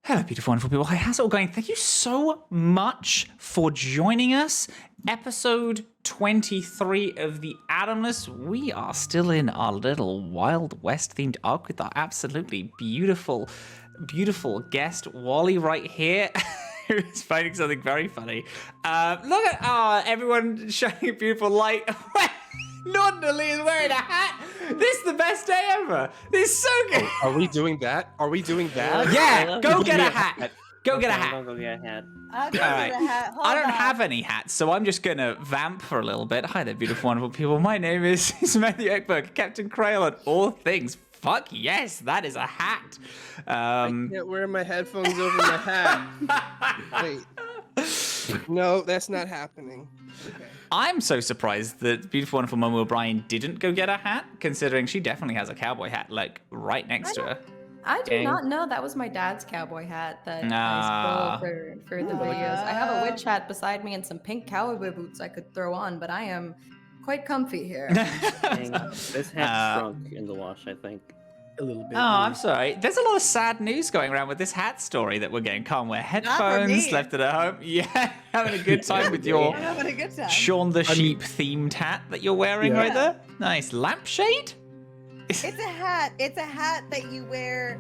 Hello, beautiful, wonderful people. Hi, how's it all going? Thank you so much for joining us. Episode 23 of the Atomless. We are still in our little Wild West themed arc with our absolutely beautiful, beautiful guest, WallE, right here. Who's finding something very funny. Look at everyone shining a beautiful light. Nordally is wearing a hat. This is the best day ever. This is so good. Are we doing that? Yeah, go get a hat. Go get a hat. I'll go get a hat. I'll go get a hat. Hold I don't on. have any hats, so I'm just going to vamp for a little bit. Hi there, beautiful, wonderful people. My name is Matthew Eckberg, Captain Crail, and all things. Fuck yes, that is a hat. I can't wear my headphones over my hat. Wait. No, that's not happening. Okay. I'm so surprised that beautiful, wonderful Momo O'Brien didn't go get a hat, considering she definitely has a cowboy hat, like, right next to her. I do not know. That was my dad's cowboy hat that I stole for the videos. I have a witch hat beside me and some pink cowboy boots I could throw on, but I am quite comfy here. Dang, this hat shrunk in the wash, I think. A little bit. Oh, I'm sorry. There's a lot of sad news going around with this hat story that we're getting. Can't wear headphones, left it at home. Yeah, having a good time with your I'm having a good time. Shaun the Sheep themed hat that you're wearing right there. Nice. Lampshade? It's a hat. It's a hat that you wear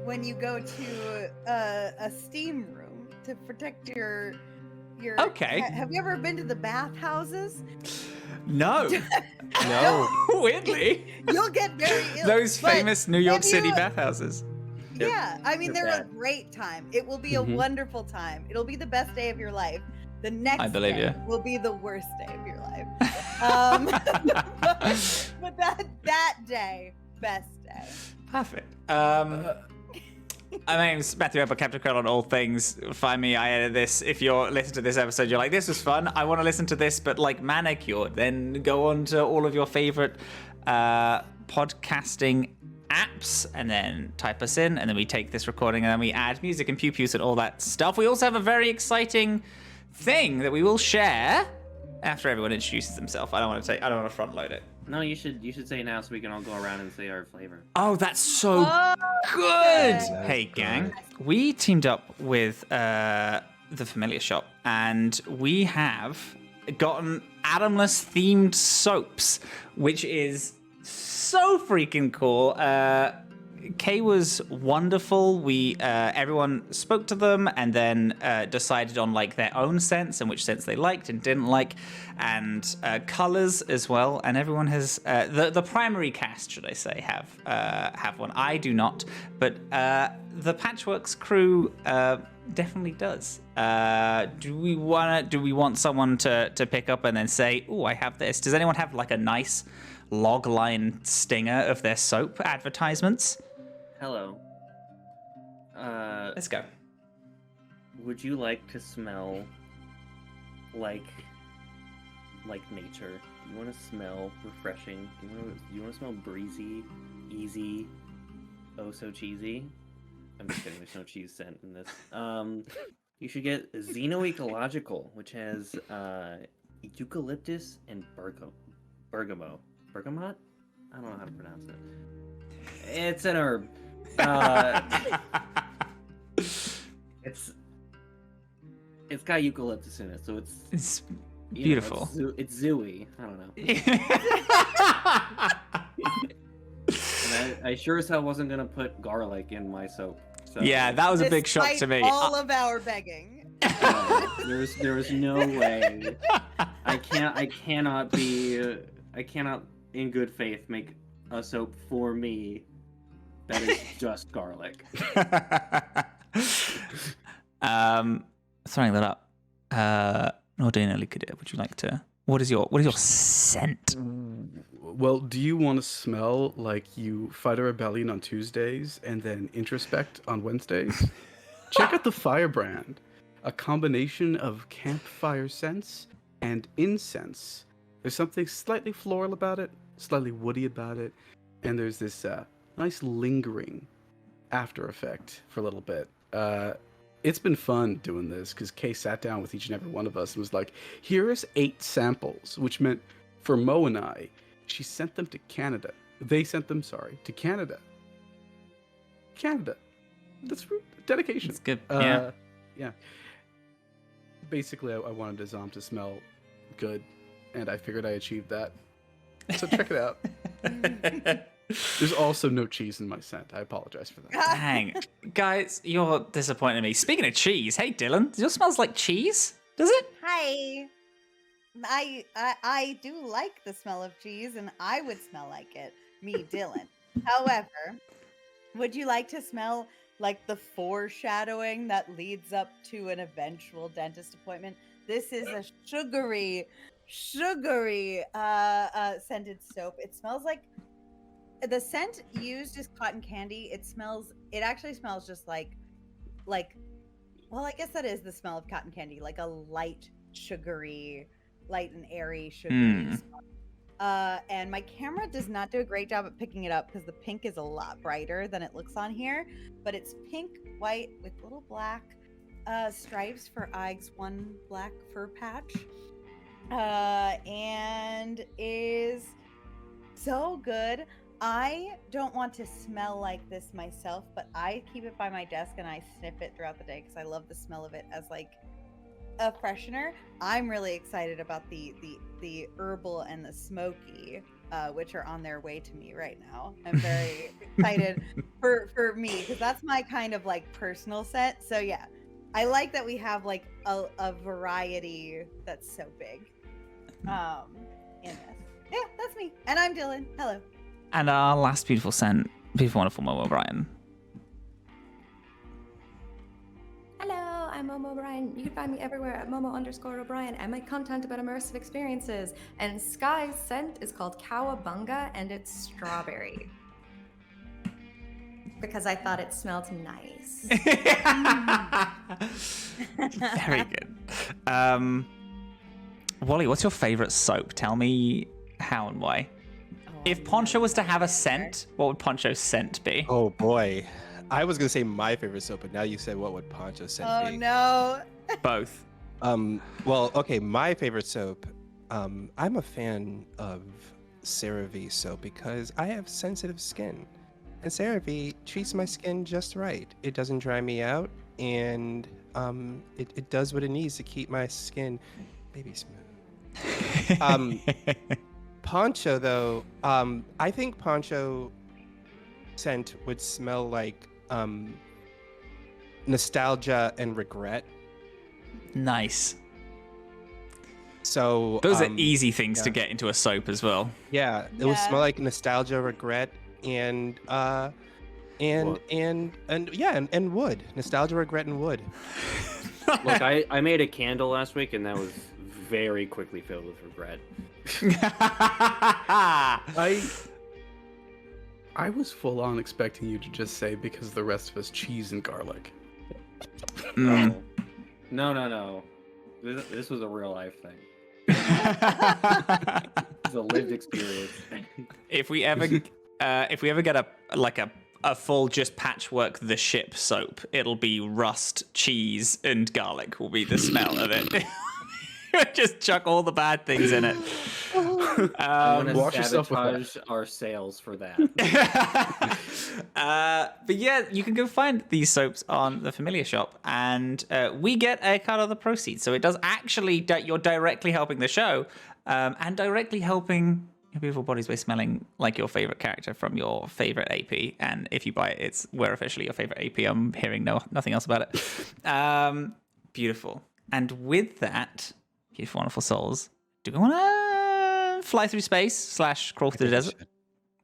when you go to a steam room to protect your. Okay. Have you ever been to the bathhouses? No. No. Weirdly. You'll get very ill. Those but famous New York if City you- bathhouses. Yeah, I mean They're they're a bad. great time. It will be a wonderful time. It'll be the best day of your life. The next I believe day you. will be the worst day of your life. But that day, best day. Perfect. My name's Matthew Eckberg, Captain Crail on all things. Find me, I edit this. If you're listening to this episode, you're like, this was fun. I want to listen to this, but like manicured. Then go on to all of your favorite podcasting apps and then type us in, and then we take this recording and then we add music and pew-pews and all that stuff. We also have a very exciting thing that we will share after everyone introduces themselves. I don't want to front load it. No, you should say it now so we can all go around and say our flavor. Oh, that's so good! Hey, gang. We teamed up with the Familiar Shop, and we have gotten Atomless themed soaps, which is so freaking cool. Kay was wonderful. We everyone spoke to them and then decided on like their own scents and which scents they liked and didn't like, and colors as well. And everyone has the primary cast, should I say, have one. I do not, but the Patchworks crew definitely does. Do we want someone to pick up and then say, "Oh, I have this"? Does anyone have like a nice log line stinger of their soap advertisements? Hello. Let's go. Would you like to smell like nature? Do you want to smell refreshing? Do you want to smell breezy, easy, oh so cheesy? I'm just kidding. There's no cheese scent in this. You should get Xenoecological, which has eucalyptus and bergamot. Bergamot? I don't know how to pronounce it. It's an herb. It's got eucalyptus in it, so It's you know, beautiful. it's zooey. I don't know. And I sure as hell wasn't gonna put garlic in my soap. So Yeah, that was a big shock to me. Despite all of our begging. there was no way. I cannot in good faith make a soap for me that is just garlic. Throwing that up. Nordina Liquidator, would you like to? What is your scent? Well, do you want to smell like you fight a rebellion on Tuesdays and then introspect on Wednesdays? Check out the Firebrand, a combination of campfire scents and incense. There's something slightly floral about it, slightly woody about it, and there's this nice lingering after effect for a little bit. It's been fun doing this because Kay sat down with each and every one of us and was like, here's 8 samples, which meant for Mo and I, she sent them to Canada. They sent them, to Canada. That's dedication. It's good. Yeah. Yeah. Basically, I wanted Azam to smell good, and I figured I achieved that. So check it out. There's also no cheese in my scent. I apologize for that. Dang. Guys, you're disappointing me. Speaking of cheese, hey Dylan, does yours smells like cheese? Does it? Hi. I do like the smell of cheese, and I would smell like it. Me, Dylan. However, would you like to smell like the foreshadowing that leads up to an eventual dentist appointment? This is a sugary scented soap. It smells like the scent used is cotton candy. It actually smells just like well, I guess that is the smell of cotton candy, like a light and airy sugary smell. And my camera does not do a great job at picking it up because the pink is a lot brighter than it looks on here, but it's pink, white with little black stripes for eyes, one black fur patch, and is so good. I don't want to smell like this myself, but I keep it by my desk and I sniff it throughout the day because I love the smell of it as like a freshener. I'm really excited about the herbal and the smoky, which are on their way to me right now. I'm very excited for me because that's my kind of like personal scent. So yeah, I like that we have like a variety that's so big. In this. Yeah, that's me. And I'm Dylan. Hello. And our last beautiful scent, beautiful, wonderful Momo O'Brien. Hello, I'm Momo O'Brien. You can find me everywhere at Momo_O'Brien and my content about immersive experiences. And Skye's scent is called Cowabunga and it's strawberry. Because I thought it smelled nice. Very good. WallE, what's your favorite soap? Tell me how and why. If Poncho was to have a scent, what would Poncho's scent be? Oh boy. I was gonna say my favorite soap, but now you said what would Poncho's scent be? Oh no. Both. Well, okay, my favorite soap. I'm a fan of CeraVe soap because I have sensitive skin. And CeraVe treats my skin just right. It doesn't dry me out, and it does what it needs to keep my skin baby smooth. Poncho, though, I think Poncho scent would smell like nostalgia and regret. Nice. So those are easy things to get into a soap as well. Yeah, it would smell like nostalgia, regret, and wood. Nostalgia, regret, and wood. Look, I made a candle last week, and that was very quickly filled with regret. I was full on expecting you to just say because the rest of us cheese and garlic. No. This was a real life thing. It's a lived experience. If we ever get a full just patchwork the ship soap, it'll be rust, cheese, and garlic will be the smell of it. Just chuck all the bad things in it. Wash yourself with our sales for that. But yeah, you can go find these soaps on the Familiar Shop, and we get a cut of the proceeds. So it does actually you're directly helping the show, and directly helping your beautiful bodies by smelling like your favorite character from your favorite AP. And if you buy it, we're officially your favorite AP. I'm hearing nothing else about it. Beautiful. And with that, beautiful, wonderful souls, do we want to fly through space / crawl through the desert?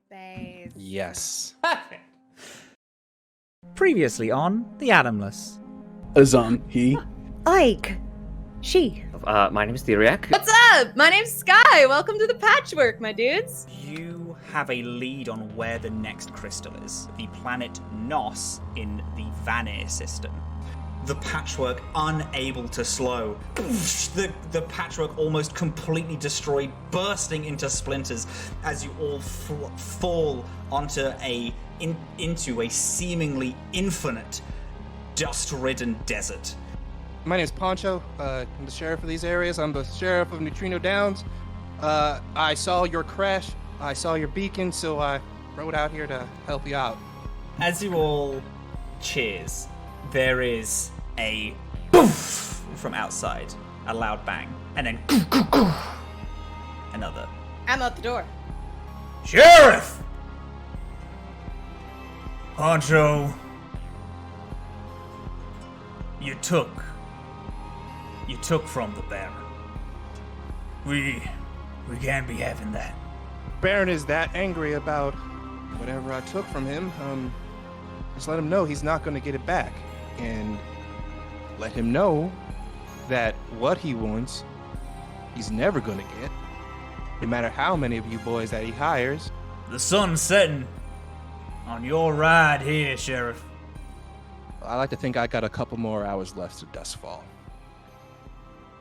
Space. Yes. Perfect. Previously on the Atomless. Azam, he. Ike. She. My name is Theriac. What's up? My name's Skye. Welcome to the patchwork, my dudes. You have a lead on where the next crystal is, the planet Nos in the Vanir system. The patchwork unable to slow. The patchwork almost completely destroyed, bursting into splinters as you all fall onto into a seemingly infinite, dust-ridden desert. My name is Poncho. I'm the sheriff of these areas. I'm the sheriff of Nutrino Downs. I saw your crash. I saw your beacon, so I rode out here to help you out. As you all cheers, there is a boof from outside, a loud bang, and then another. I'm out the door. Sheriff! Poncho, you took from the Baron. We can't be having that. Baron is that angry about whatever I took from him. Just let him know he's not going to get it back. And let him know that what he wants, he's never going to get. No matter how many of you boys that he hires. The sun's setting on your ride here, Sheriff. I like to think I got a couple more hours left to duskfall.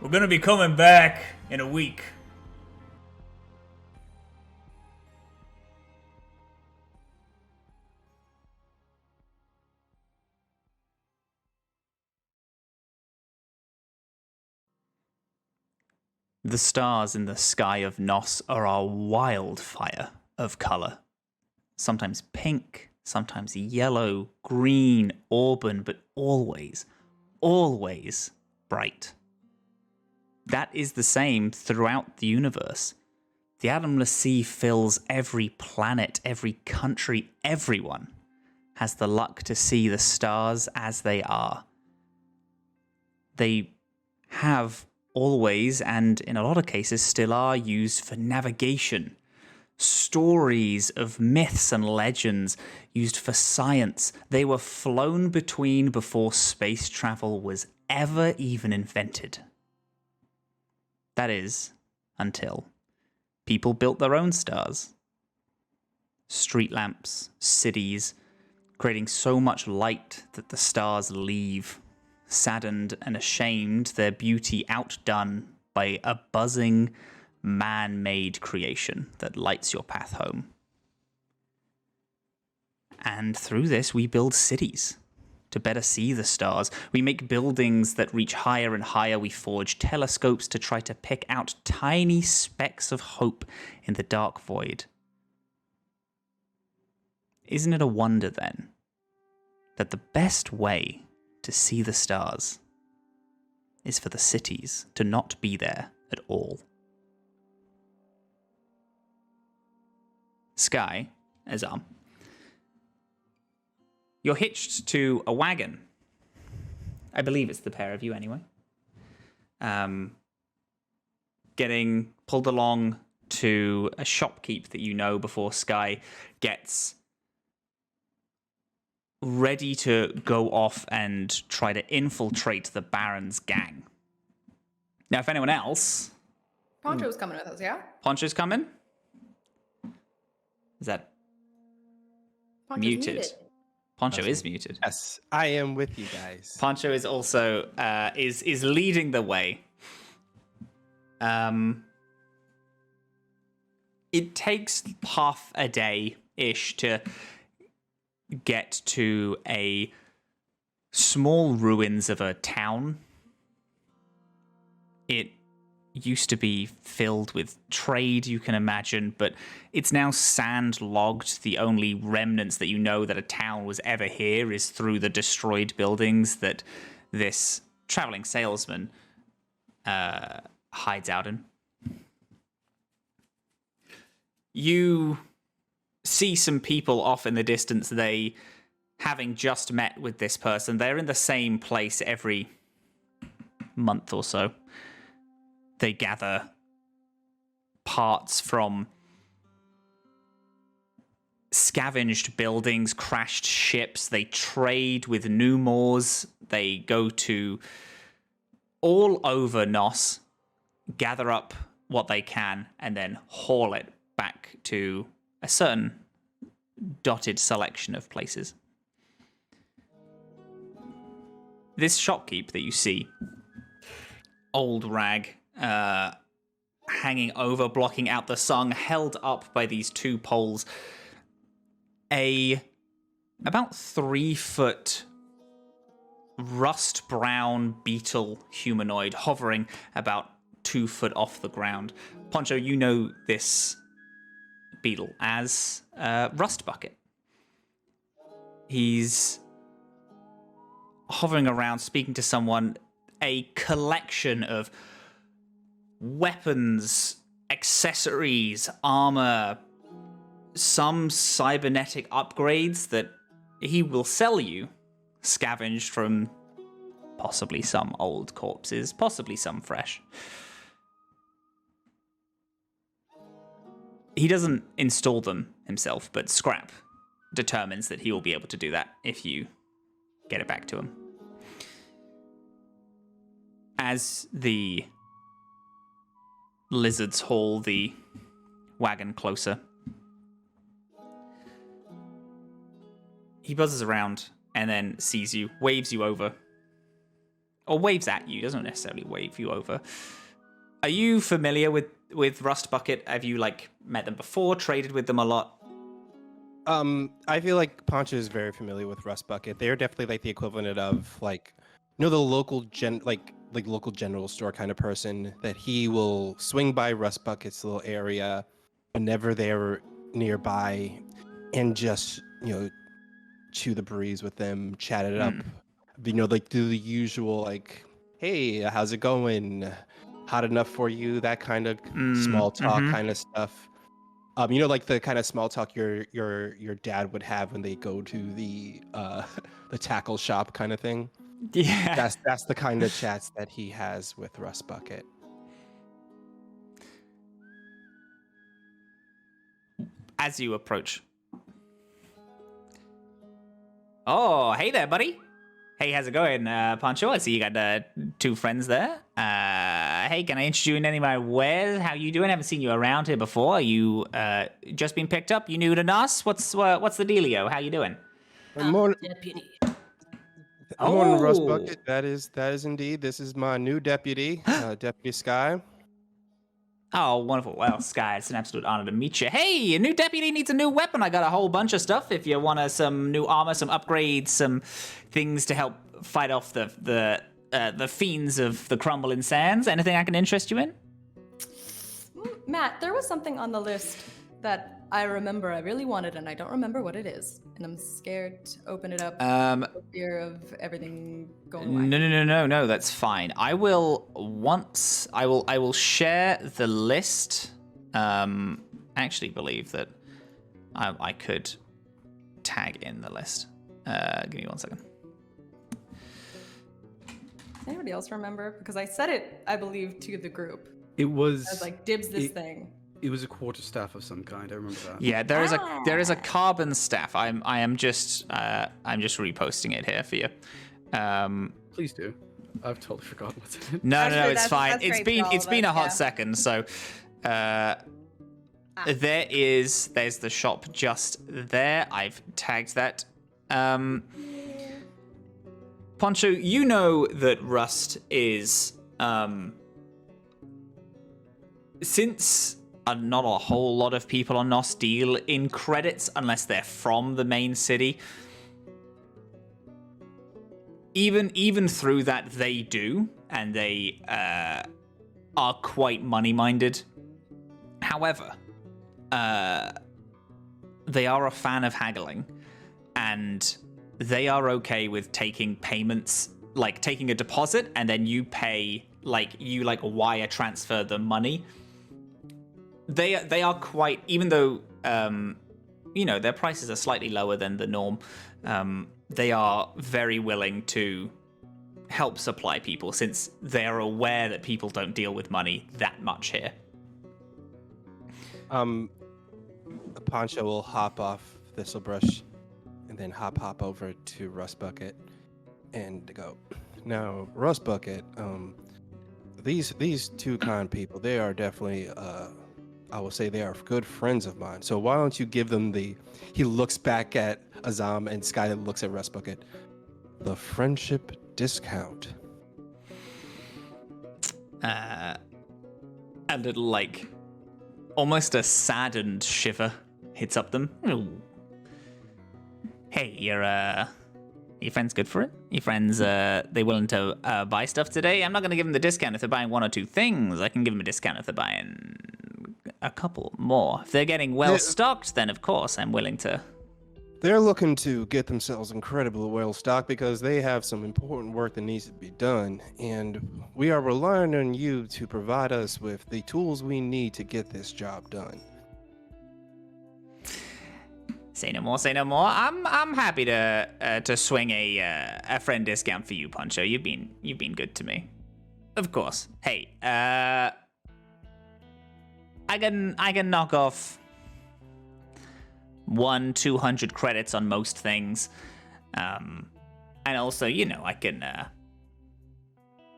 We're gonna be coming back in a week. The stars in the sky of Nos are a wildfire of color. Sometimes pink, sometimes yellow, green, auburn, but always, always bright. That is the same throughout the universe. The Atomless Sea fills every planet, every country, everyone has the luck to see the stars as they are. They have always, and in a lot of cases still are, used for navigation. Stories of myths and legends used for science. They were flown between before space travel was ever even invented. That is, until people built their own stars. Street lamps, cities, creating so much light that the stars leave, saddened and ashamed, their beauty outdone by a buzzing, man-made creation that lights your path home. And through this, we build cities to better see the stars. We make buildings that reach higher and higher. We forge telescopes to try to pick out tiny specks of hope in the dark void. Isn't it a wonder, then, that the best way to see the stars is for the cities to not be there at all? Skye, Azam, you're hitched to a wagon. I believe it's the pair of you anyway. Getting pulled along to a shopkeep that you know before Skye gets ready to go off and try to infiltrate the Baron's gang. Now, if anyone else... Poncho's coming with us, yeah? Poncho's coming? Is that Poncho's muted? Poncho is muted. Yes, I am with you guys. Poncho is also is leading the way. It takes half a day-ish to get to a small ruins of a town. It used to be filled with trade, you can imagine, but it's now sand-logged. The only remnants that you know that a town was ever here is through the destroyed buildings that this traveling salesman hides out in. You see some people off in the distance. They, having just met with this person, they're in the same place every month or so. They gather parts from scavenged buildings, crashed ships. They trade with Numors. They go to all over Nos, gather up what they can, and then haul it back to a certain dotted selection of places. This shopkeep that you see, old rag, hanging over, blocking out the sun, held up by these two poles. A about 3 foot rust brown beetle humanoid hovering about 2 foot off the ground. Poncho, you know this beetle as Rust Bucket. He's hovering around, speaking to someone, a collection of weapons, accessories, armor, some cybernetic upgrades that he will sell you, scavenged from possibly some old corpses, possibly some fresh. He doesn't install them himself, but Scrap determines that he will be able to do that if you get it back to him. As the lizards haul the wagon closer, he buzzes around and then sees you, waves you over. Or waves at you, doesn't necessarily wave you over. Are you familiar with Rust Bucket? Have you, like, met them before, traded with them a lot? I feel like Poncho is very familiar with Rust Bucket. They are definitely like the equivalent of like, you know, the local local general store kind of person that he will swing by Rust Bucket's little area whenever they're nearby and just, you know, chew the breeze with them, chat it up, you know, like do the usual like, hey, how's it going? Hot enough for you? That kind of small talk kind of stuff. You know, like the kind of small talk your dad would have when they go to the tackle shop kind of thing. Yeah, that's the kind of chats that he has with Rust Bucket. As you approach. Oh, hey there, buddy. Hey, how's it going, Poncho? I see you got two friends there. Hey, can I interest you in any of my wares? How you doing? Haven't seen you around here before. You just been picked up? You new to NOS? What's the dealio? How you doing? Deputy. Morning, Rust Bucket. That is indeed. This is my new deputy, Deputy Skye. Oh, wonderful. Well, Skye, it's an absolute honor to meet you. Hey, a new deputy needs a new weapon. I got a whole bunch of stuff. If you want some new armor, some upgrades, some things to help fight off the fiends of the Crumbling Sands. Anything I can interest you in? Matt, there was something on the list that I remember I really wanted, and I don't remember what it is. And I'm scared to open it up for fear of everything going away. No, that's fine. I will share the list. I actually believe that I could tag in the list. Give me 1 second. Anybody else remember? Because I said it, I believe, to the group. It was... I was like, dibs this thing. It was a quarterstaff of some kind. I remember that. Yeah, there is a carbon staff. I'm just reposting it here for you. Please do. I've totally forgotten what's in it. No, it's fine. That's It's been a hot second. So there's the shop just there. I've tagged that. Poncho, you know that Rust is since not a whole lot of people on NOS deal in credits unless they're from the main city. Even through that, they do, and they are quite money-minded. However, they are a fan of haggling, and they are okay with taking payments, like taking a deposit, and then you pay, you wire transfer the money. They are quite, even though their prices are slightly lower than the norm, they are very willing to help supply people since they're aware that people don't deal with money that much here. Poncho will hop off Thistlebrush and then hop over to Rust Bucket and go, now, Rust Bucket, these two kind people, they are definitely I will say they are good friends of mine. So why don't you give them he looks back at Azam, and Skye looks at Rust Bucket, the friendship discount. A little, almost a saddened shiver hits up them. Hey, your friend's good for it? Your friends, they willing to buy stuff today? I'm not going to give them the discount if they're buying one or two things. I can give them a discount if they're buying a couple more. If they're getting well stocked, then of course I'm willing to they're looking to get themselves incredibly well stocked because they have some important work that needs to be done, and we are relying on you to provide us with the tools we need to get this job done. Say no more. Say no more. I'm happy to swing a friend discount for you, Poncho. You've been good to me. Of course. Hey, I can knock off 100-200 credits on most things, and also, I can.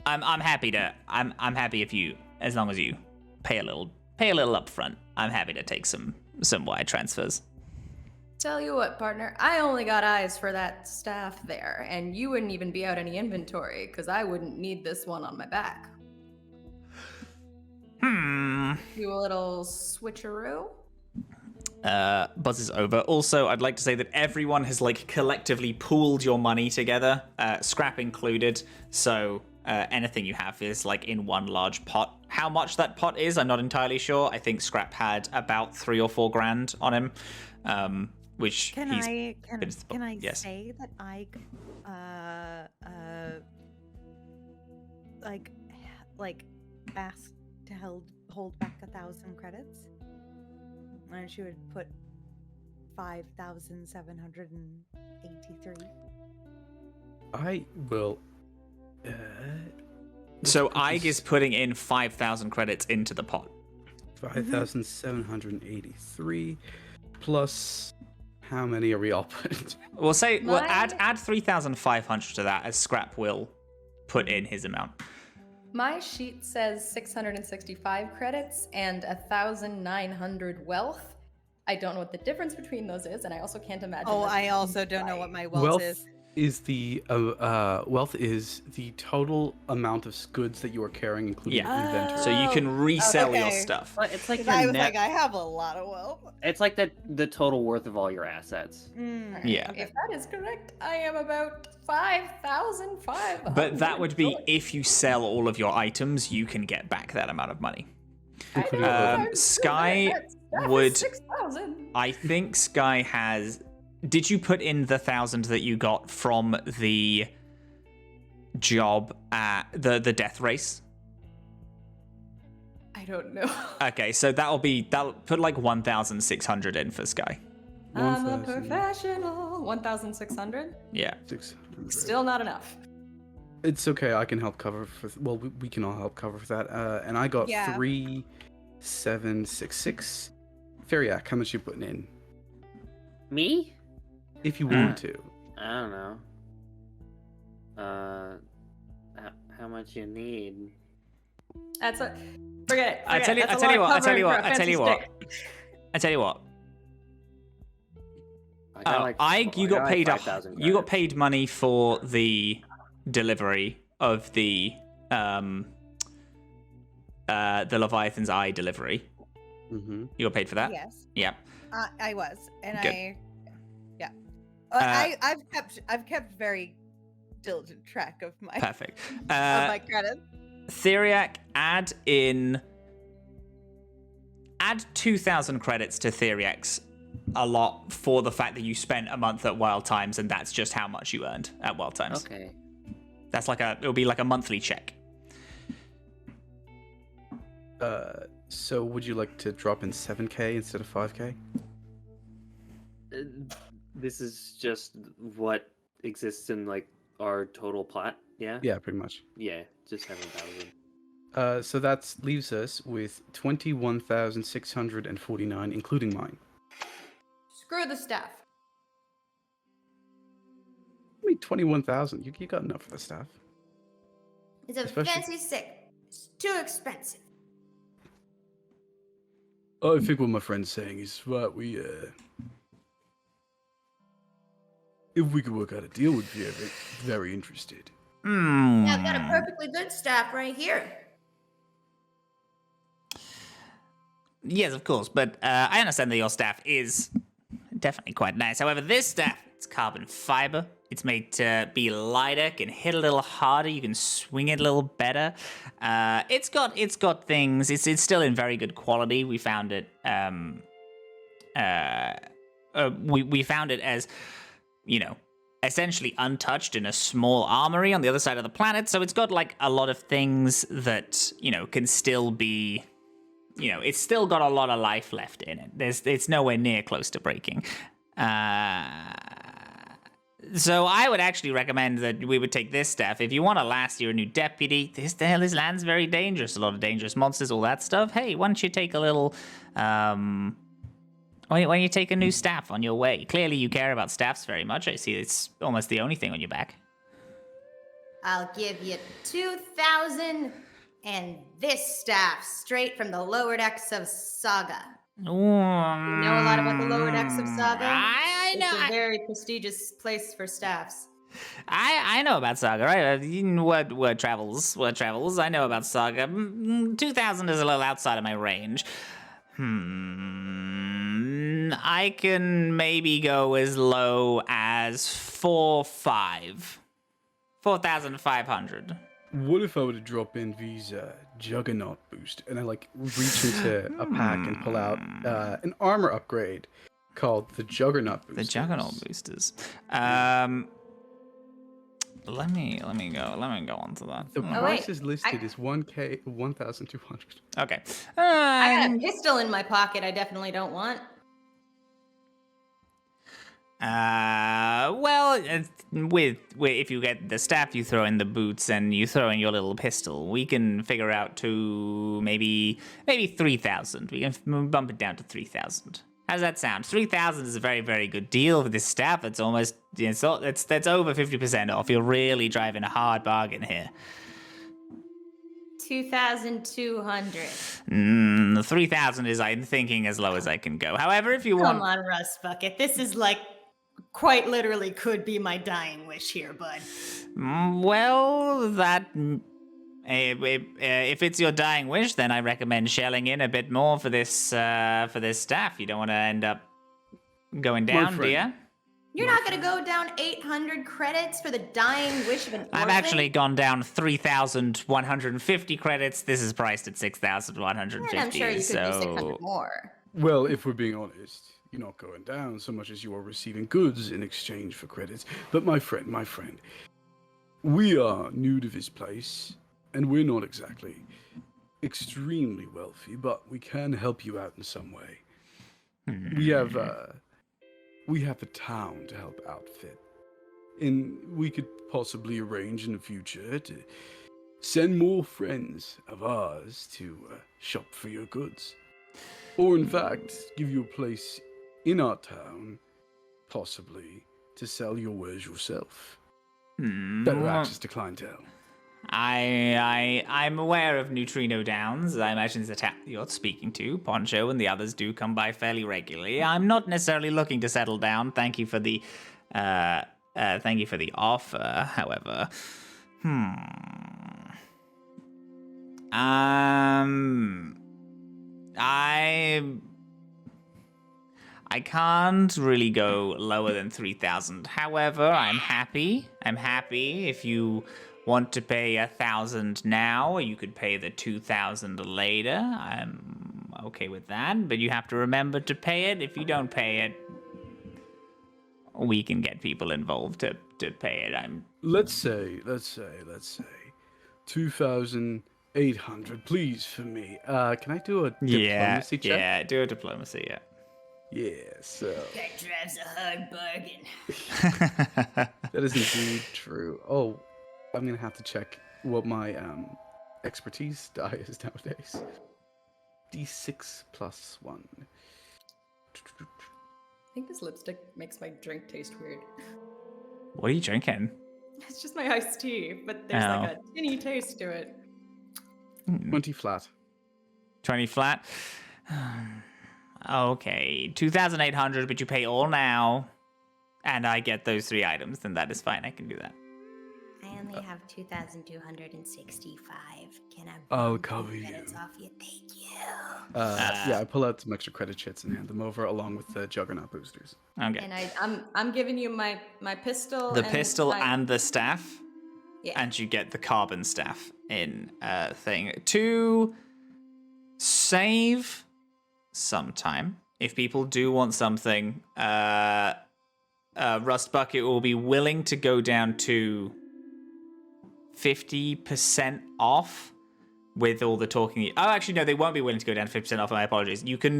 I'm happy to. I'm happy if you, as long as you pay a little upfront. I'm happy to take some wire transfers. Tell you what, partner, I only got eyes for that staff there, and you wouldn't even be out any inventory, because I wouldn't need this one on my back. Do a little switcheroo? Buzzes over. Also, I'd like to say that everyone has collectively pooled your money together, scrap included. So anything you have is in one large pot. How much that pot is, I'm not entirely sure. I think Scrap had about 3 or 4 grand on him, which Can he's. I Yes. say that I asked to hold back 1,000 credits, and she would put 5,783. I will. So Ig is putting in 5,000 credits into the pot. 5,783 plus. How many are we all put? We'll add 3,500 to that, as Scrap will put in his amount. My sheet says 665 credits and 1,900 wealth. I don't know what the difference between those is, and I also can't imagine. Oh, I also don't know what my wealth is. Wealth is the total amount of goods that you are carrying, including inventory. So you can resell your stuff. But it's like I your was net. I have a lot of wealth. It's like the total worth of all your assets. Yeah. If that is correct, I am about 5,500. But that would be if you sell all of your items, you can get back that amount of money. Skye would. 6,000. I think Skye has. Did you put in the 1,000 that you got from the job at the death race? I don't know. Okay, so that'll put 1,600 in for Skye. I'm a professional. 1,600? Yeah. 600. Still not enough. It's okay. I can help cover for. Well, we can all help cover for that. And I got 3,766. Theriac, how much you putting in? Me? If you want to. I don't know. How much you need? That's a. Forget it. I tell you what. You got paid off. You got paid money for the delivery of the Leviathan's Eye delivery. Mm-hmm. You got paid for that? Yes. Yeah. I was, and Good. I've kept very diligent track of my Perfect. of my credits. Theriac, add 2,000 credits to Theriac's a lot for the fact that you spent a month at Wild Times, and that's just how much you earned at Wild Times. Okay. That's it'll be like a monthly check. So would you like to drop in 7K instead of 5K? This is just what exists in our total plot. Yeah. Yeah, pretty much. Yeah, just 7,000. So that leaves us with 21,649, including mine. Screw the staff. I mean, 21,000. You got enough for the staff. It's a Especially- fancy sick. It's too expensive. I think what my friend's saying is right. If we could work out a deal, we'd be very interested. Yeah, I've got a perfectly good staff right here. Yes, of course, but I understand that your staff is definitely quite nice. However, this staff, it's carbon fiber. It's made to be lighter, can hit a little harder. You can swing it a little better. It's got things. It's still in very good quality. We found it we found it as, essentially untouched in a small armory on the other side of the planet. So it's got like a lot of things that, can still be, it's still got a lot of life left in it. It's nowhere near close to breaking. So I would actually recommend that we would take this staff. If you want to last, you're a new deputy. This land's very dangerous. A lot of dangerous monsters, all that stuff. Hey, why don't you take a little, why don't you take a new staff on your way? Clearly you care about staffs very much. I see it's almost the only thing on your back. I'll give you 2,000 and this staff straight from the lower decks of Saga. You know a lot about the lower decks of Saga? I know. It's a very prestigious place for staffs. I know about Saga, right? Word travels. I know about Saga. 2,000 is a little outside of my range. I can maybe go as low as 4,500. What if I were to drop in these Juggernaut boost, and I reach into a pack and pull out an armor upgrade called the Juggernaut boosters. The Juggernaut boosters. Let me go on to that. The price is listed as 1,200. Okay. I got a pistol in my pocket. I definitely don't want. Well, with if you get the staff, you throw in the boots, and you throw in your little pistol, we can figure out to maybe 3,000. We can bump it down to 3,000. How does that sound? 3,000 is a very, very good deal for this staff. It's almost that's over 50% off. You're really driving a hard bargain here. 2,200. 3,000 is, I'm thinking, as low as I can go. However, if you want, Come on, Rust Bucket. This is quite literally could be my dying wish here, bud. Well, that. If it's your dying wish, then I recommend shelling in a bit more for this staff. You don't want to end up going down, do you? You're not going to go down 800 credits for the dying wish of an orphan? I've actually gone down 3,150 credits. This is priced at 6,150. I'm sure you could do 600 more. Well, if we're being honest, you're not going down so much as you are receiving goods in exchange for credits. But my friend, we are new to this place. And we're not exactly extremely wealthy, but we can help you out in some way. We have the town to help outfit. And we could possibly arrange in the future to send more friends of ours to shop for your goods. Or in fact, give you a place in our town, possibly, to sell your wares yourself. Better access to clientele. I'm aware of Nutrino Downs. I imagine it's a town you're speaking to. Poncho and the others do come by fairly regularly. I'm not necessarily looking to settle down. Thank you for the offer. However, I can't really go lower than 3,000. However, I'm happy if you want to pay 1,000 now, you could pay the 2,000 later. I'm okay with that, but you have to remember to pay it. If you don't pay it, we can get people involved to pay it. Let's say 2,800, please, for me. Can I do a diplomacy check? Yeah, do a diplomacy, yeah. Yeah, so That drives a hard bargain. that is indeed true. Oh, I'm gonna have to check what my expertise die is nowadays. D6 plus 1. I think this lipstick makes my drink taste weird. What are you drinking? It's just my iced tea, but there's a tinny taste to it. 20 flat. 20 flat? Okay, 2,800, but you pay all now, and I get those 3 items, then that is fine. I can do that. I only have 2,265. Can I I'll cover you. credits off you? Thank you. Yeah, I pull out some extra credit chits and hand them over along with the Juggernaut boosters. Okay. And I'm giving you my pistol. The pistol and the staff. Yeah. And you get the carbon staff in thing. To save some time, if people do want something, Rust Bucket will be willing to go down to 50% off with all the talking. Oh, actually, no, they won't be willing to go down to 50% off. My apologies. You can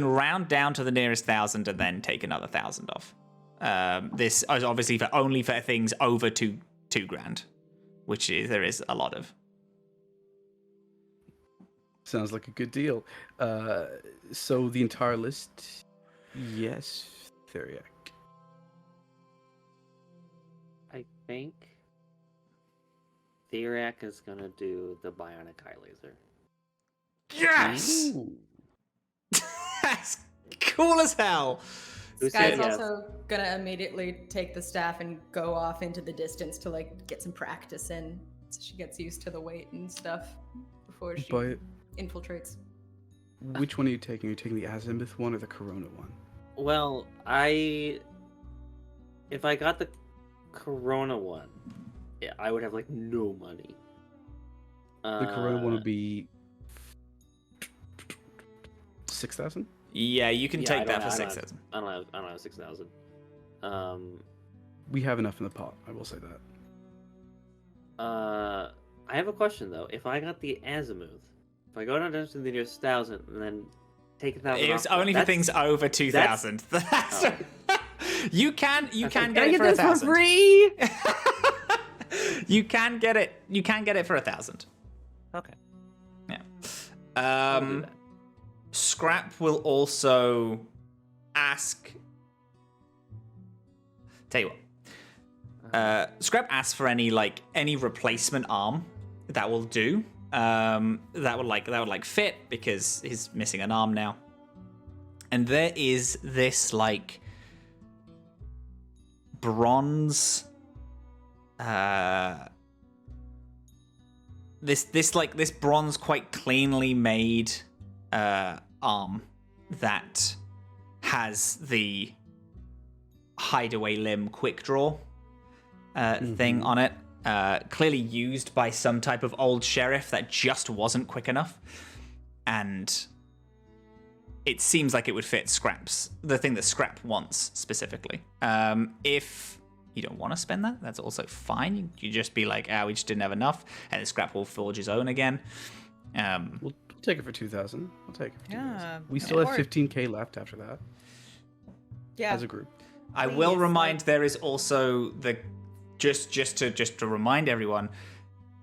round down to the nearest 1,000 and then take another 1,000 off. This is obviously only for things over $2 grand, which there is a lot of. Sounds like a good deal. So the entire list, yes, Theriac. I think Theriac is gonna do the bionic eye laser. Yes! That's cool as hell. Skye's also gonna immediately take the staff and go off into the distance to like get some practice in, so she gets used to the weight and stuff before she infiltrates. Which one are you taking? Are you taking the Azimuth one or the Corona one? Well, if I got the Corona one, I would have like no money. The Corona one would be 6,000. Yeah, you can take that for 6,000. I don't have 6,000. We have enough in the pot. I will say that. I have a question though. If I got the Azimuth, if I go down to the nearest 1,000 and then take 1,000, it's only for things over 2,000. You can get it for 1,000 for free. You can get it. You can get it for 1,000. Okay. Yeah. Scrap will also ask. Tell you what. Scrap asks for any replacement arm that will do. That would fit because he's missing an arm now. And there is this bronze. This bronze quite cleanly made arm that has the hideaway limb quick draw thing on it. Clearly used by some type of old sheriff that just wasn't quick enough. And it seems like it would fit the thing that Scrap wants specifically. If you don't want to spend that, that's also fine. You just be like, we just didn't have enough. And then Scrap will forge his own again. We'll take it for 2,000. We'll take it for 2,000. Yeah, We still have 15k left after that. Yeah. As a group. I will remind there is also just to remind everyone,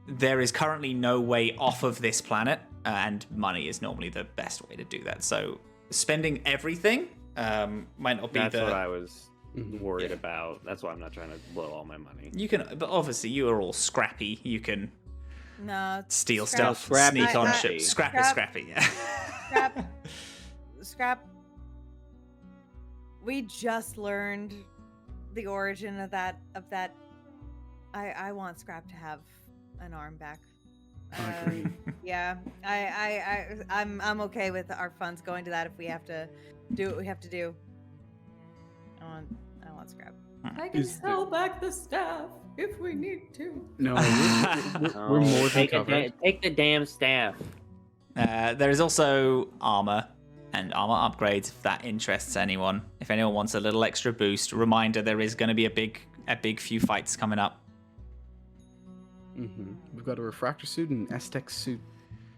there is currently no way off of this planet, and money is normally the best way to do that. So spending everything might not be That's what I was worried about. That's why I'm not trying to blow all my money. You can, but obviously you are all scrappy. You can steal Scrap. stuff, sneak on ships. Scrap is scrappy, yeah. Scrap. We just learned the origin of that. I want Scrap to have an arm back. Yeah, I'm okay with our funds going to that if we have to do what we have to do. I want Scrap. I can sell back the staff if we need to. No, we're more than covered. Take the damn staff. There is also armor and armor upgrades if that interests anyone. If anyone wants a little extra boost, reminder there is going to be a big few fights coming up. We've got a refractor suit and an STEC suit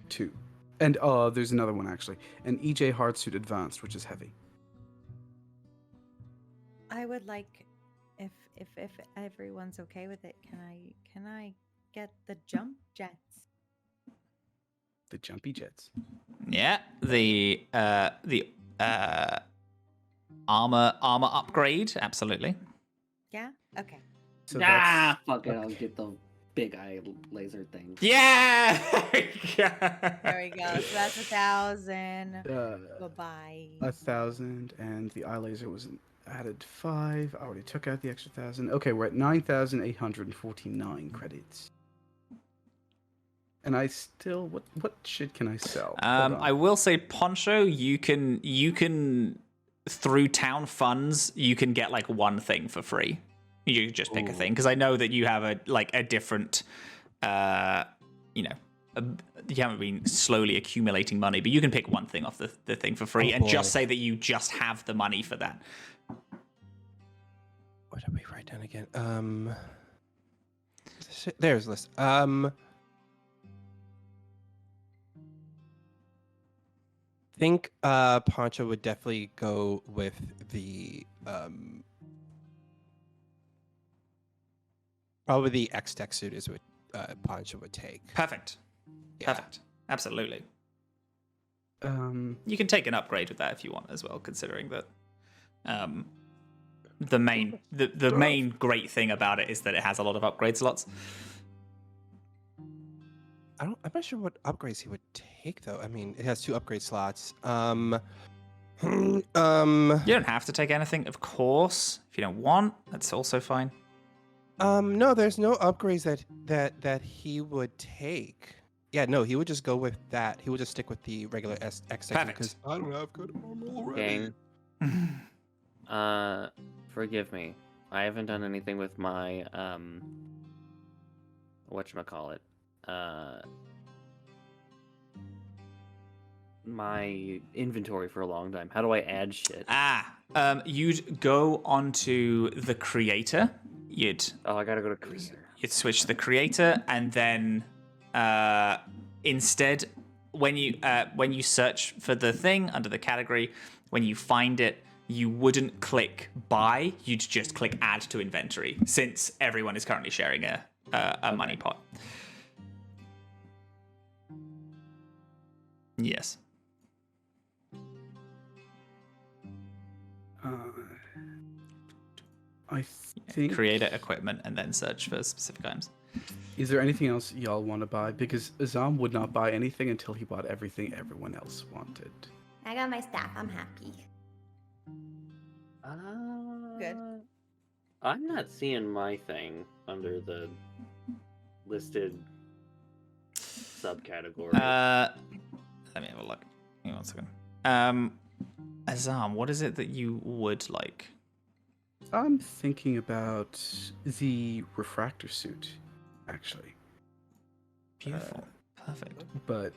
2. And there's another one actually. An EJ hard suit advanced, which is heavy. I would like, if everyone's okay with it, can I get the jump jets? The jumpy jets. Yeah, the armor upgrade, absolutely. Yeah. Okay. So fuck it. I'll get the big eye laser thing. Yeah. There we go. So that's 1,000. Bye-bye. 1,000, and the eye laser was added 5. I already took out the extra 1,000. Okay, we're at 9,849 credits. And I still, what shit can I sell? I will say, Poncho, you can through town funds, you can get one thing for free. You just pick a thing, because I know that you have a different, been slowly accumulating money, but you can pick one thing off the thing for free and just say that you just have the money for that. What did we write down again? There's the list. Think Poncho would definitely go with the probably the X-Tech suit is what Poncho would take. Perfect. Yeah. Perfect. Absolutely. You can take an upgrade with that if you want as well, considering that the main great thing about it is that it has a lot of upgrade slots. I'm not sure what upgrades he would take though. I mean, it has 2 upgrade slots. You don't have to take anything, of course. If you don't want, that's also fine. No, there's no upgrades that he would take. Yeah, no, he would just go with that. He would just stick with the regular X-Tech because I don't have good armor already. Gang. Forgive me. I haven't done anything with my whatchamacallit. My inventory for a long time. How do I add shit? You'd go onto the creator. I gotta go to creator. You'd switch to the creator, and then instead, when you search for the thing under the category, when you find it, you wouldn't click buy. You'd just click add to inventory, since everyone is currently sharing a money pot. Yes. I think Creator, equipment, and then search for specific items. Is there anything else y'all want to buy? Because Azam would not buy anything until he bought everything everyone else wanted. I got my staff. I'm happy. Good. I'm not seeing my thing under the listed subcategory. Let me have a look. Hang on a second. Azam, what is it that you would like? I'm thinking about the refractor suit, actually. Beautiful. Perfect. But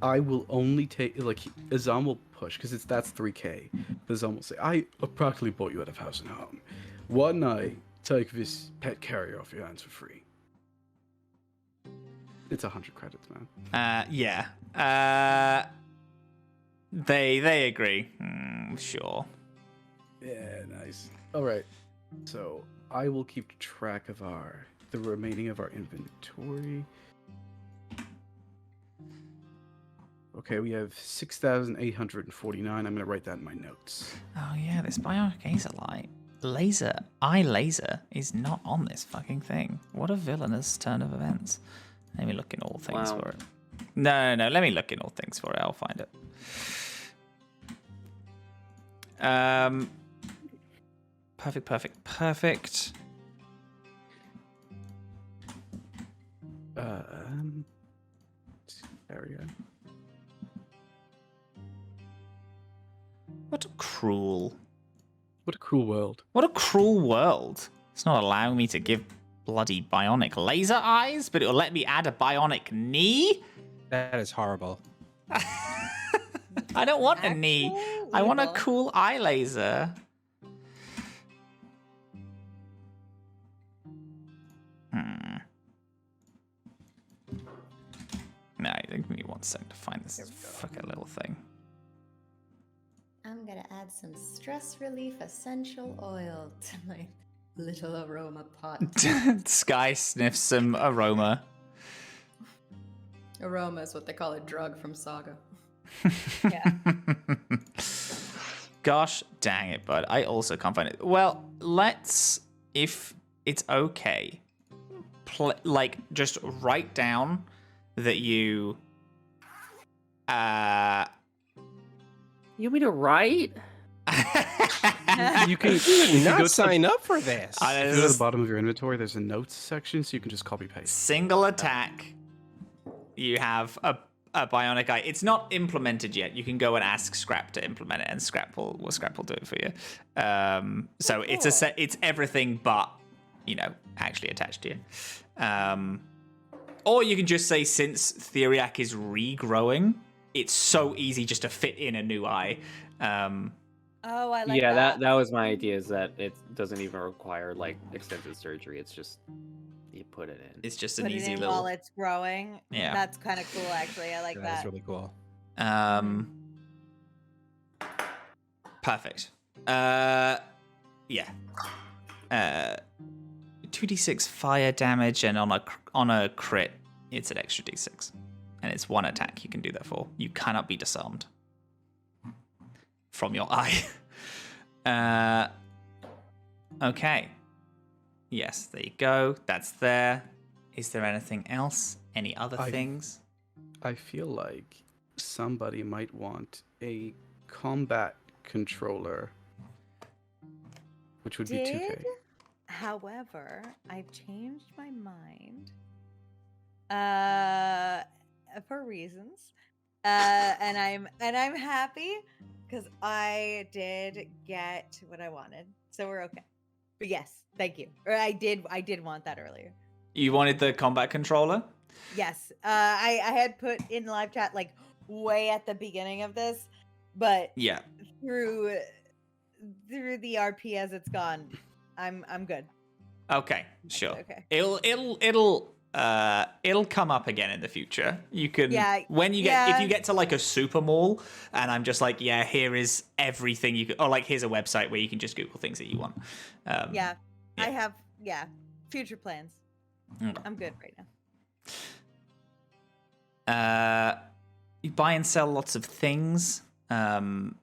I will only take, like, Azam will push, because that's 3k. But Azam will say, I practically bought you out of house and home. Why don't I take this pet carrier off your hands for free? It's 100 credits, man. Yeah. They agree. Sure. Yeah, nice. All right. So I will keep track of the remaining of our inventory. Okay, we have 6,849. I'm gonna write that in my notes. Oh yeah, this bionic laser is not on this fucking thing. What a villainous turn of events. Let me look in all things for it. No. Let me look in all things for it. I'll find it. Perfect. Area. What a cruel world. What a cruel world. It's not allowing me to give bloody bionic laser eyes, but it'll let me add a bionic knee? That is horrible. I don't want a knee. I want a cool eye laser. No, give me 1 second to find this fucking little thing. I'm gonna add some stress relief essential oil to my little aroma pot. Skye sniffs some aroma. Aroma is what they call a drug from Saga. Yeah. Gosh dang it, bud. I also can't find it. Well, let's, if it's okay, just write down that you... You want me to write? You can not sign up for this. If you go to the bottom of your inventory, there's a notes section, so you can just copy paste. Single attack. You have a bionic eye. It's not implemented yet. You can go and ask Scrap to implement it, and Scrap will do it for you. So it's everything but, actually attached to you. Or you can just say, since Theriac is regrowing, it's so easy just to fit in a new eye. Oh, I like yeah, that. that was my idea, is that it doesn't even require like extensive surgery. It's just you put it in. It's just Put an it easy in little. while it's growing. Yeah. That's kind of cool, actually. I like That's that. really cool. Perfect. Yeah. 2d6 fire damage, and on a crit, it's an extra d6, and it's 1 attack you can do that for. You cannot be disarmed from your eye. Okay. Yes, there you go. That's there. Is there anything else? Any other things? I feel like somebody might want a combat controller, which would be 2K. However, I've changed my mind for reasons, and I'm happy because I did get what I wanted, so we're okay. But yes, thank you. Or I did want that earlier. You wanted the combat controller? Yes, I had put in live chat like way at the beginning of this, but Yeah. through the RP as it's gone, I'm good. Okay, sure. Okay. It'll come up again in the future. You can if you yeah. get to like a super mall, and I'm just like, yeah, here is everything you could, or like here's a website where you can just Google things that you want. I have future plans. Okay. I'm good right now. You buy and sell lots of things, and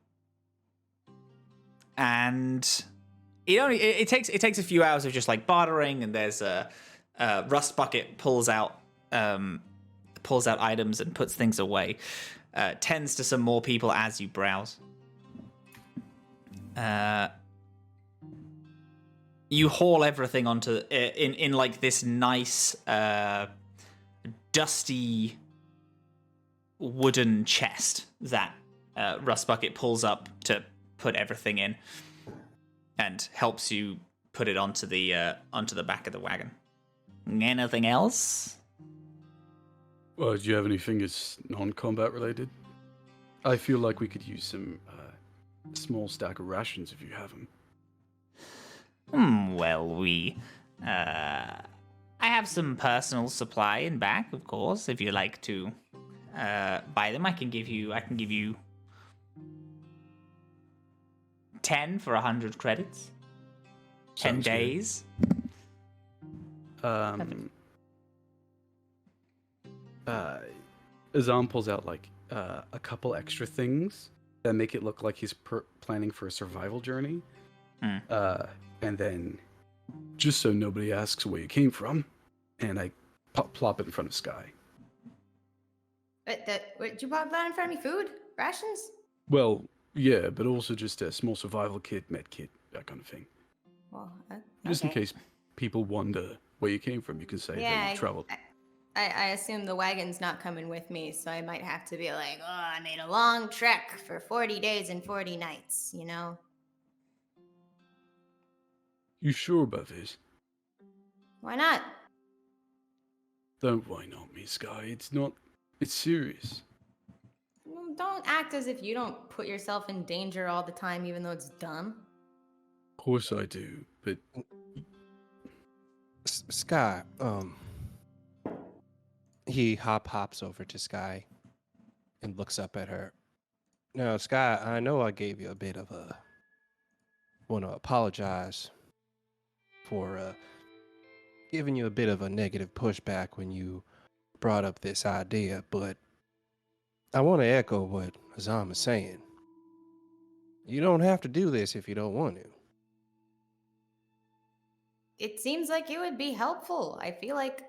it takes a few hours of just like bartering, and there's a Rust Bucket pulls out items and puts things away. Tends to some more people as you browse. You haul everything onto in like this nice dusty wooden chest that Rust Bucket pulls up to put everything in, and helps you put it onto the back of the wagon. Anything else? Do you have anything that's non-combat related? I feel like we could use some small stack of rations if you have them. Well, I have some personal supply in back, of course. If you like to buy them, I can give you 10 for 100 credits. 10 Sounds days. Azam pulls out like a couple extra things that make it look like he's planning for a survival journey. And then, just so nobody asks where you came from, and I plop it in front of Skye. Did you pop that in front of me? Food? Rations? Well, yeah, but also just a small survival kit, med kit, that kind of thing. Well, Just in case people wonder where you came from, you can say that you traveled. I assume the wagon's not coming with me, so I might have to be like, oh, I made a long trek for 40 days and 40 nights, you know? You sure about this? Why not? Don't whine on me, Skye. It's serious. Well, don't act as if you don't put yourself in danger all the time, even though it's dumb. Of course I do, but... Skye, he hops over to Skye and looks up at her. Now, Skye, I know I gave you a bit of a... want to apologize for giving you a bit of a negative pushback when you brought up this idea, but I want to echo what Azam is saying. You don't have to do this if you don't want to. It seems like it would be helpful. I feel like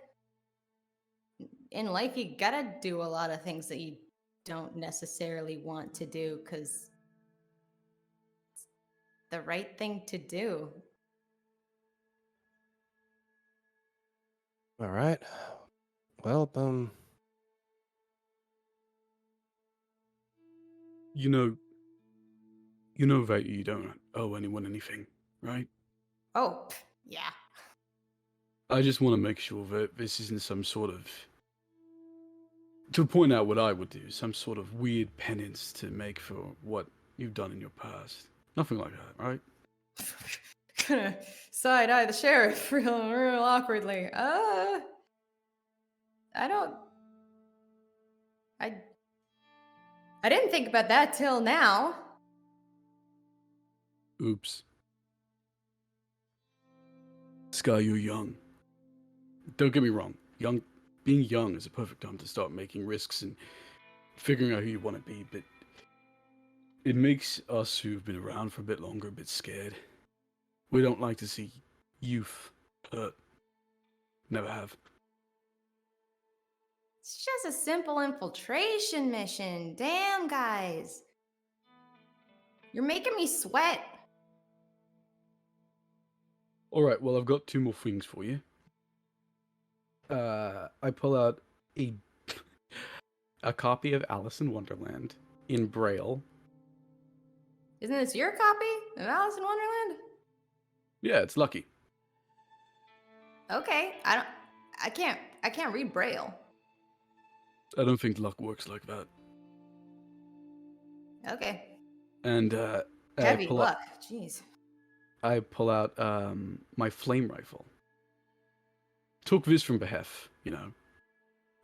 in life you gotta do a lot of things that you don't necessarily want to do because it's the right thing to do. All right. Well, You know that you don't owe anyone anything, right? Oh, yeah. I just want to make sure that this isn't some sort of to point out what I would do, some sort of weird penance to make for what you've done in your past. Nothing like that, right? Gonna side-eye the sheriff real awkwardly. I didn't think about that till now. Oops. Skye, you're young. Don't get me wrong. Being young is a perfect time to start making risks and figuring out who you want to be, but it makes us who've been around for a bit longer a bit scared. We don't like to see youth hurt. Never have. It's just a simple infiltration mission. Damn, guys. You're making me sweat. Alright, well, I've got 2 more things for you. I pull out a copy of Alice in Wonderland in Braille. Isn't this your copy of Alice in Wonderland? Yeah, it's lucky. Okay, I can't read Braille. I don't think luck works like that. Okay. And Heavy luck. Jeez. I pull out my flame rifle. Took this from Behef, you know.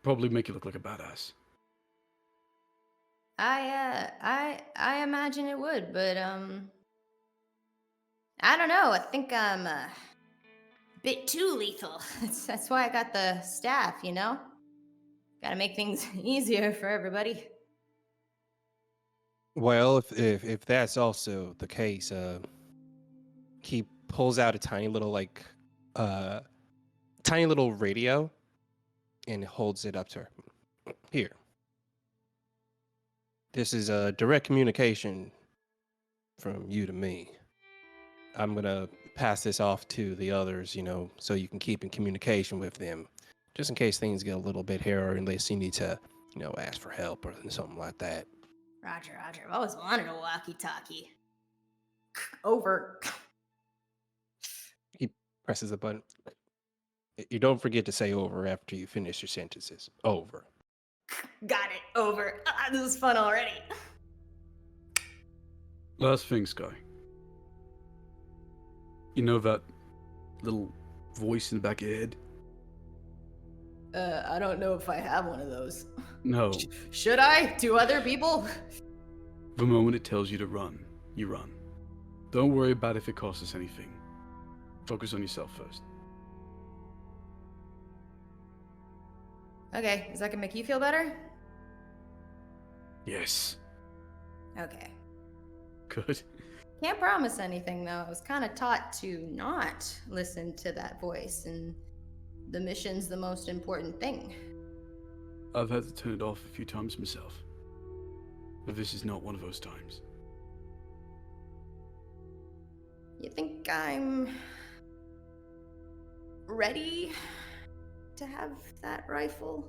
Probably make you look like a badass. I imagine it would, but I don't know. I think I'm a bit too lethal. That's why I got the staff, you know? Gotta make things easier for everybody. Well, if that's also the case, he pulls out a tiny little radio and holds it up to her. Here. This is a direct communication from you to me. I'm gonna pass this off to the others, you know, so you can keep in communication with them, just in case things get a little bit hairy, unless you need to, you know, ask for help or something like that. Roger. I've always wanted a walkie-talkie. Over. He presses a button. You don't forget to say over after you finish your sentences. Over. Got it. Over. This is fun already. Last thing, Skye. You know that little voice in the back of your head? I don't know if I have one of those. No. Should I? Do other people? The moment it tells you to run, you run. Don't worry about if it costs us anything. Focus on yourself first. Okay, is that gonna make you feel better? Yes. Okay. Good. Can't promise anything, though. I was kind of taught to not listen to that voice, and the mission's the most important thing. I've had to turn it off a few times myself. But this is not one of those times. You think I'm ready to have that rifle?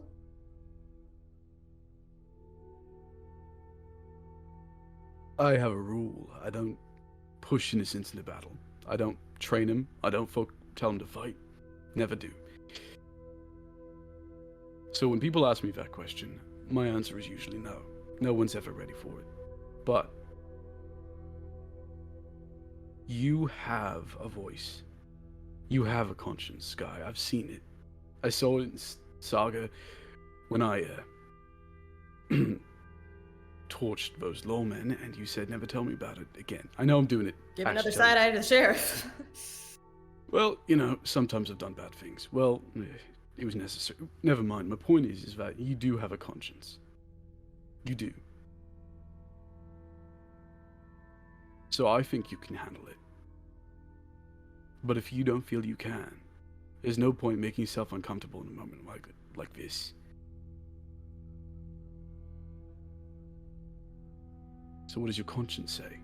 I have a rule. I don't push innocents into battle. I don't train them. I don't tell them to fight. Never do. So when people ask me that question, my answer is usually no. No one's ever ready for it. But you have a voice. You have a conscience, Skye. I've seen it. I saw it in Saga when I torched those lawmen, and you said never tell me about it again. I know I'm doing it. Give another side eye to the sheriff. Well, you know, sometimes I've done bad things. Well, it was necessary. Never mind. My point is that you do have a conscience. You do. So I think you can handle it. But if you don't feel you can, there's no point making yourself uncomfortable in a moment like this. So what does your conscience say?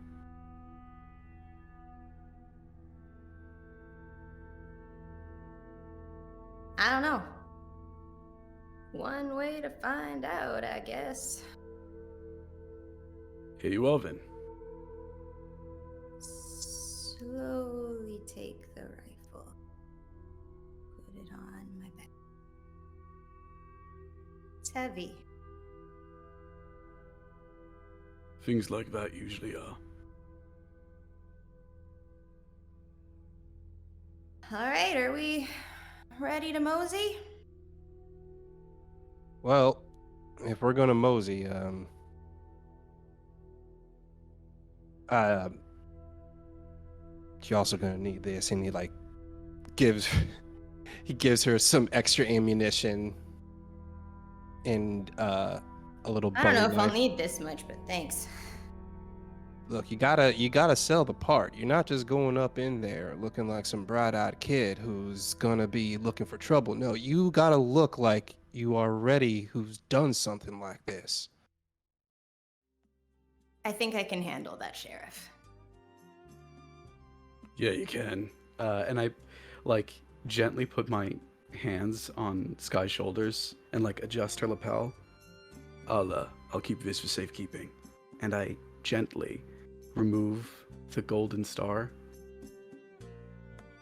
I don't know. One way to find out, I guess. Here you are then. Slowly take the rifle. Put it on my back. It's heavy. Things like that usually are. All right, are we ready to mosey? Well, if we're gonna mosey, you're also gonna need this, and he like gives her some extra ammunition and a little. I don't know if I'll knife. need this much, but thanks. Look, you gotta sell the part. You're not just going up in there looking like some bright-eyed kid who's gonna be looking for trouble. No, you gotta look like you are ready, who's done something like this. I think I can handle that, Sheriff. Yeah, you can. And I, like, gently put my hands on Skye's shoulders and like adjust her lapel. I'll keep this for safekeeping. And I gently remove the golden star.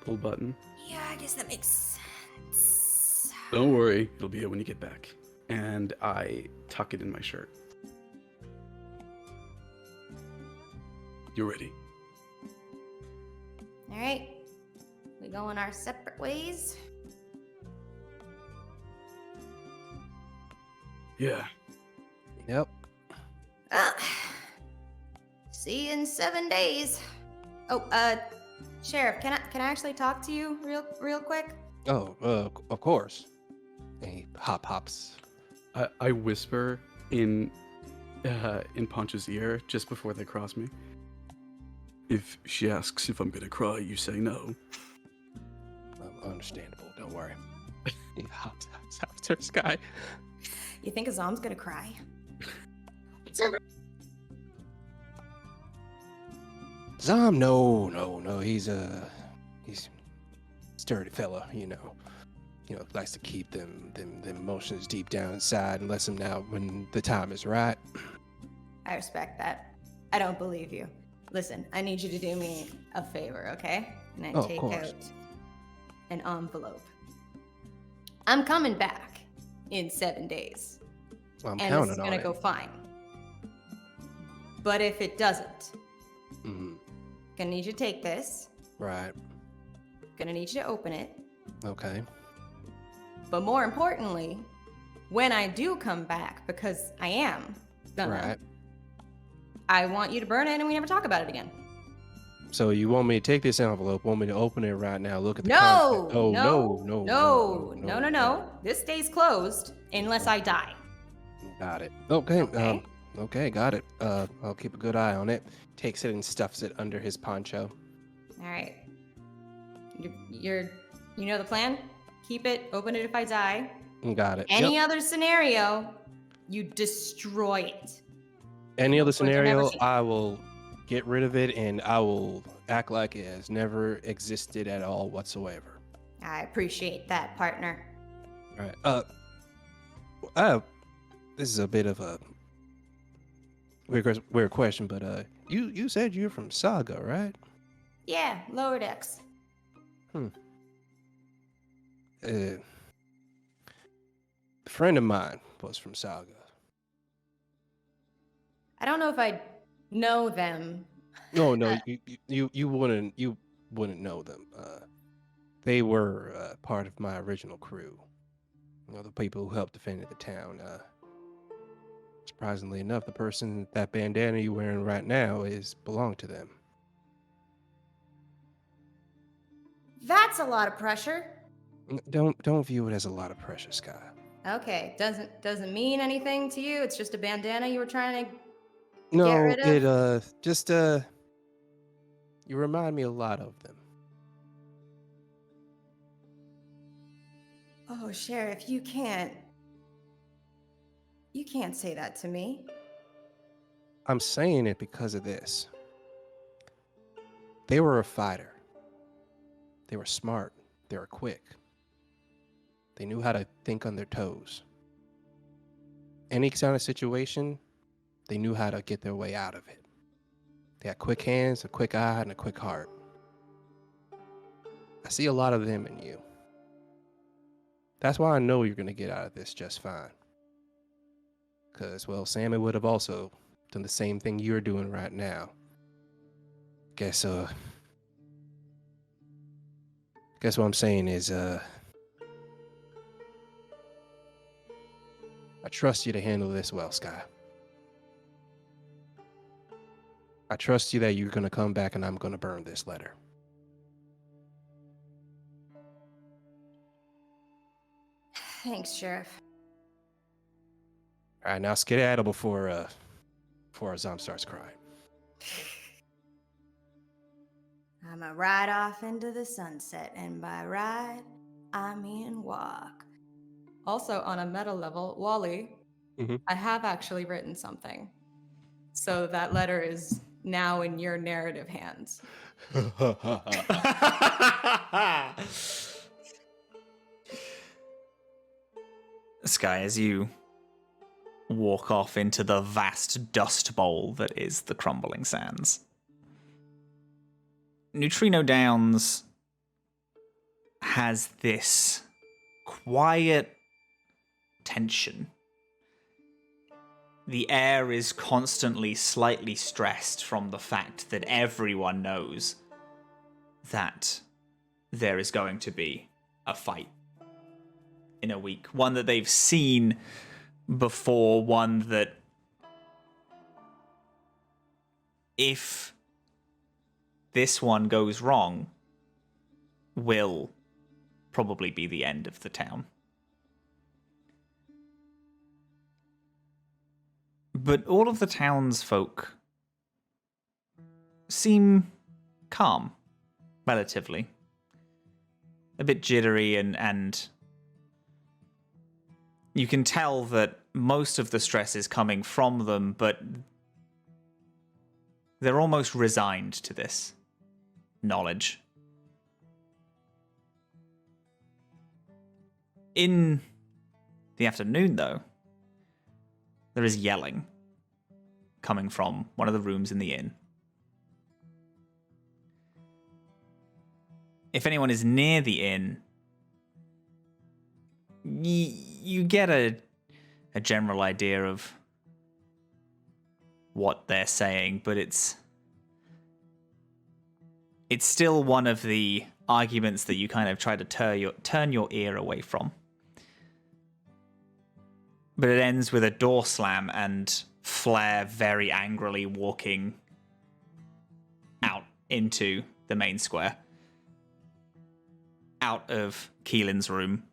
Pull button. Yeah, I guess that makes sense. Don't worry, it'll be here when you get back. And I tuck it in my shirt. You're ready. All right, we going our separate ways. Yeah. Yep. See you in 7 days. Oh, Sheriff, can I actually talk to you real quick? Oh, of course. And he hops. I whisper in Poncho's ear just before they cross me. If she asks if I'm gonna cry, you say no. Understandable. Don't worry. He hops after Skye. You think Azam's gonna cry? Zom, no. He's sturdy fella, you know, likes to keep them emotions deep down inside and lets them out when the time is right. I respect that. I don't believe you. Listen, I need you to do me a favor, okay? And I take out an envelope. I'm coming back in 7 days. Well, I'm and counting this is on gonna it. go fine. But if it doesn't, gonna need you to take this. Right. Gonna need you to open it. Okay. But more importantly, when I do come back, because I am gonna, Right. I want you to burn it and we never talk about it again. So you want me to take this envelope? Want me to open it right now? Look at the No, content? Oh, no. This stays closed unless I die. Got it. Okay. Okay. Okay, got it. I'll keep a good eye on it. Takes it and stuffs it under his poncho. All right. You know the plan? Keep it, open it if I die. Got it. Any other scenario, you destroy it. Any other Or they'll never scenario, see it. I will get rid of it and I will act like it has never existed at all whatsoever. I appreciate that, partner. All right. This is a bit of a weird question, but you said you're from Saga, right? Yeah, lower decks. A friend of mine was from Saga. I don't know if I know them. No, you wouldn't know them. They were part of my original crew. You know, the people who helped defend the town. Surprisingly enough, the person that bandana you're wearing right now belonged to them. That's a lot of pressure. Don't view it as a lot of pressure, Skye. Okay, doesn't mean anything to you. It's just a bandana you were trying to No, get rid of. it just you remind me a lot of them. Oh, Sheriff, you can't say that to me. I'm saying it because of this. They were a fighter. They were smart. They were quick. They knew how to think on their toes. Any kind of situation, they knew how to get their way out of it. They had quick hands, a quick eye, and a quick heart. I see a lot of them in you. That's why I know you're going to get out of this just fine. Because, well, Sammy would have also done the same thing you're doing right now. Guess what I'm saying is, I trust you to handle this well, Skye. I trust you that you're going to come back and I'm going to burn this letter. Thanks, Sheriff. All right, now skedaddle before Azam starts crying. I'm a ride off into the sunset, and by ride, I mean walk. Also, on a meta level, WallE, I have actually written something. So that letter is now in your narrative hands. Skye, as you walk off into the vast dust bowl that is the crumbling sands, Nutrino Downs has this quiet tension. The air is constantly slightly stressed from the fact that everyone knows that there is going to be a fight in a week. One that they've seen before, one that if this one goes wrong, will probably be the end of the town. But all of the townsfolk seem calm, relatively. A bit jittery, and you can tell that most of the stress is coming from them, but they're almost resigned to this knowledge. In the afternoon, though, there is yelling coming from one of the rooms in the inn. If anyone is near the inn, you get a general idea of what they're saying, but it's still one of the arguments that you kind of try to turn your ear away from. But it ends with a door slam and Flare very angrily walking out into the main square, out of Keelan's room.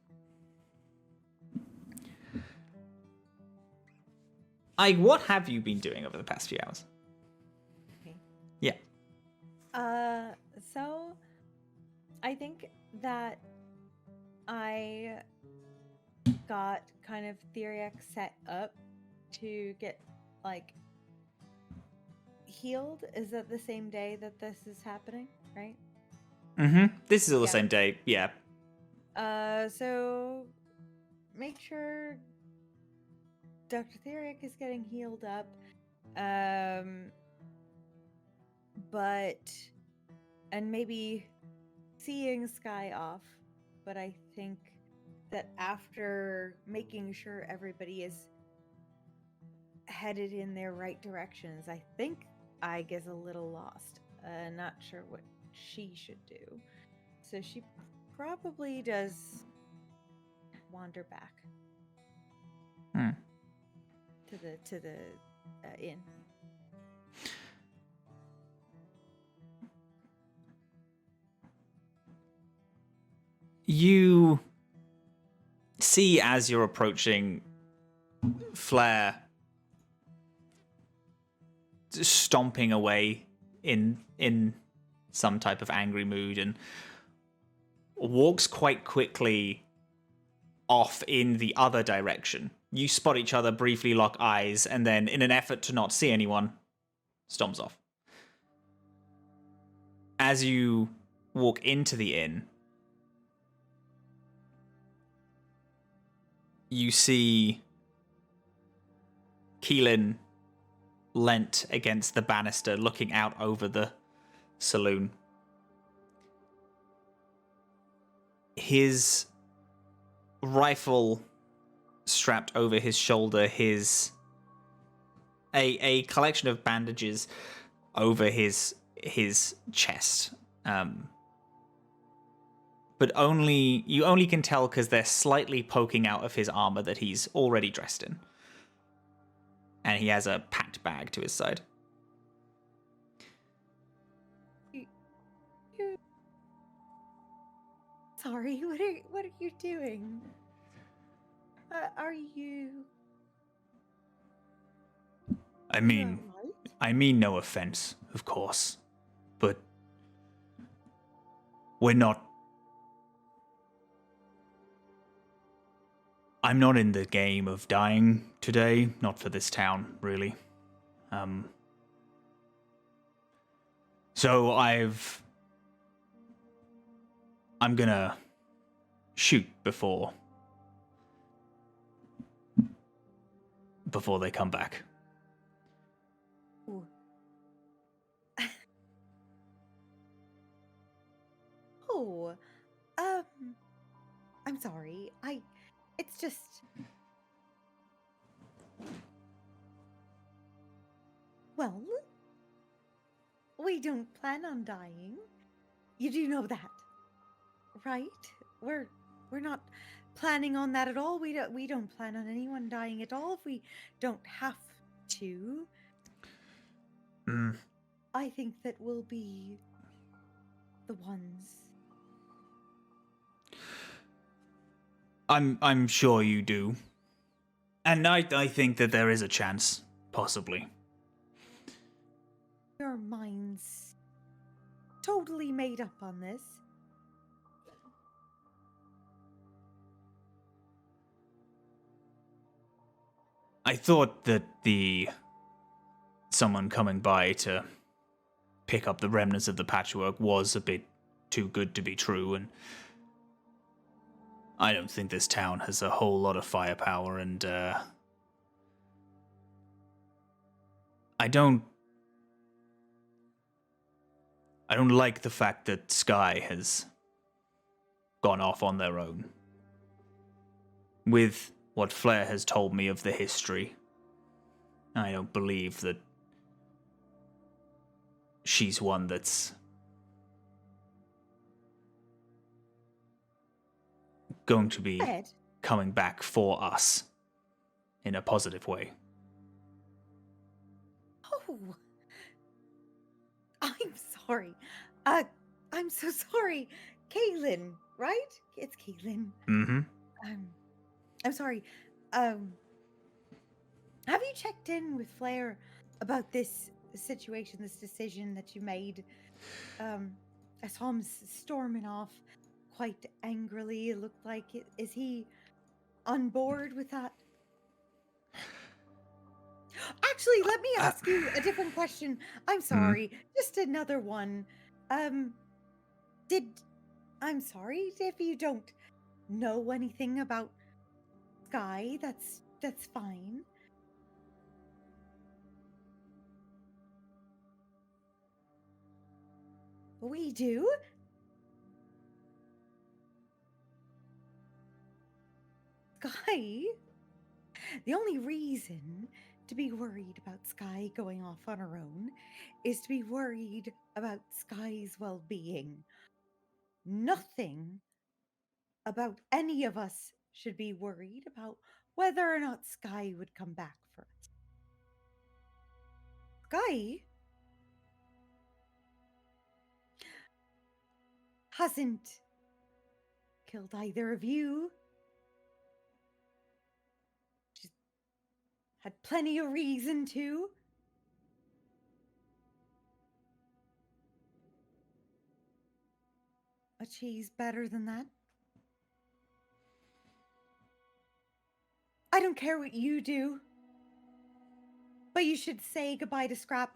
What have you been doing over the past few hours? Okay. Yeah. So I think that I got kind of Theriac set up to get like healed. Is that the same day that this is happening, right? Mm-hmm. This is all the same day, yeah. So make sure Dr. Theriac is getting healed up. And maybe seeing Skye off. But I think that after making sure everybody is headed in their right directions, I think I get a little lost. Not sure what she should do. So she probably does wander back to the inn. You see, as you're approaching, Flare stomping away in some type of angry mood, and walks quite quickly off in the other direction. You spot each other, briefly lock eyes, and then, in an effort to not see anyone, stomps off. As you walk into the inn, you see Kelin leant against the banister, looking out over the saloon. His rifle strapped over his shoulder, his a collection of bandages over his chest. But you only can tell because they're slightly poking out of his armor that he's already dressed in. And he has a packed bag to his side. Sorry, what are you doing? Are you? I mean no offense, of course, but we're not. I'm not in the game of dying today, not for this town, really. So I'm gonna shoot before they come back. Ooh. Oh, I'm sorry. It's just. Well, we don't plan on dying. You do know that, right? We're not planning on that at all. We don't plan on anyone dying at all if we don't have to. I think that we'll be the ones. I'm sure you do. And I think that there is a chance, possibly. Your mind's totally made up on this. I thought that someone coming by to pick up the remnants of the patchwork was a bit too good to be true, and I don't think this town has a whole lot of firepower, and I don't like the fact that Skye has gone off on their own. With what Flare has told me of the history, I don't believe that she's one that's going to be coming back for us in a positive way. Oh, I'm sorry. I'm so sorry. Kelin, right? It's Kelin. Mm-hmm. I'm sorry. Have you checked in with Flare about this situation, this decision that you made? I saw him storming off quite angrily. It looked like it. Is he on board with that? Actually, let me ask you a different question. I'm sorry. Just another one. I'm sorry if you don't know anything about Skye. That's fine. We do. Skye? The only reason to be worried about Skye going off on her own is to be worried about Skye's well-being. Nothing about any of us should be worried about whether or not Skye would come back for us. Skye hasn't killed either of you. She's had plenty of reason to. But she's better than that. I don't care what you do, but you should say goodbye to Scrap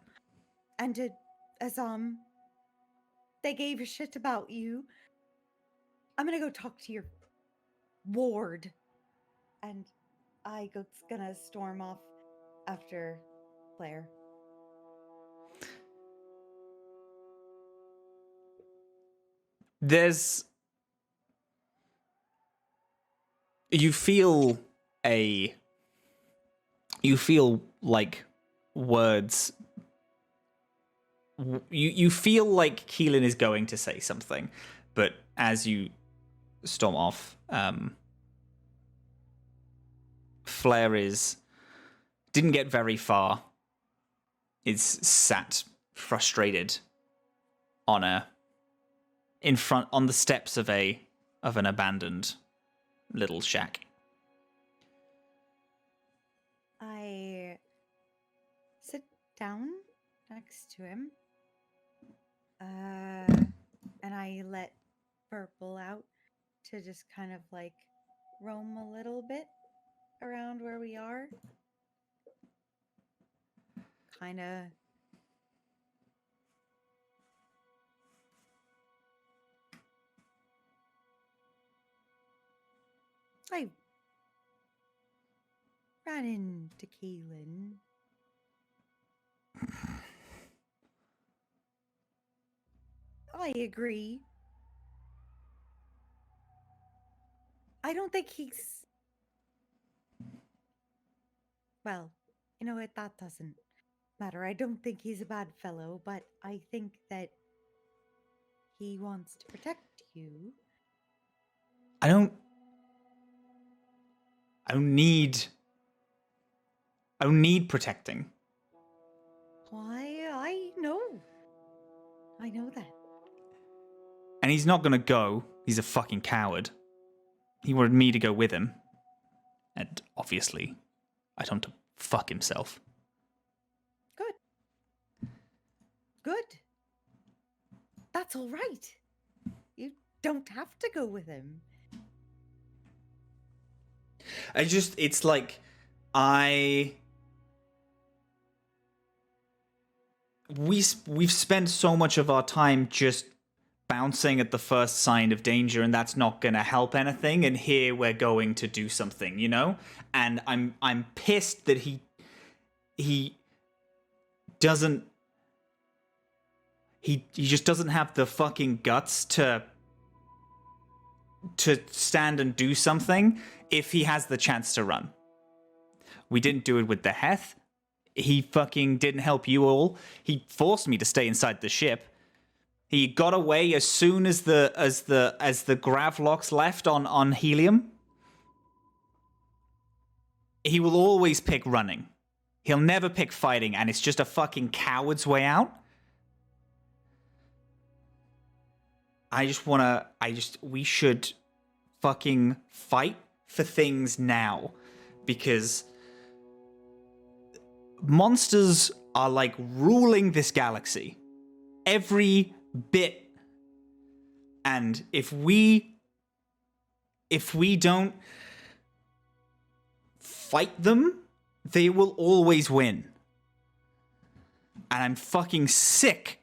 and to Azam. They gave a shit about you. I'm gonna go talk to your ward. And gonna storm off after Flare. You feel like words. You feel like Kelin is going to say something, but as you storm off, Flare didn't get very far. Is sat frustrated on the steps of an abandoned little shack. I sit down next to him, and I let Purple out to just kind of like roam a little bit around where we are. Kind of I ran into Kelin. I agree. I don't think he's... Well, you know what? That doesn't matter. I don't think he's a bad fellow, but I think that he wants to protect you. I don't need protecting. Why? I know that. And he's not gonna go. He's a fucking coward. He wanted me to go with him. And obviously, I told him to fuck himself. Good. That's all right. You don't have to go with him. It's like, we've spent so much of our time just bouncing at the first sign of danger, and that's not gonna help anything, and here we're going to do something, you know? And I'm pissed that he doesn't... He just doesn't have the fucking guts to stand and do something if he has the chance to run. We didn't do it with the Heth. He fucking didn't help you all. He forced me to stay inside the ship. He got away as soon as the grav locks left on helium. He will always pick running. He'll never pick fighting, and it's just a fucking coward's way out. We should fucking fight for things now, because monsters are like ruling this galaxy. Every bit. And if we don't fight them, they will always win. And I'm fucking sick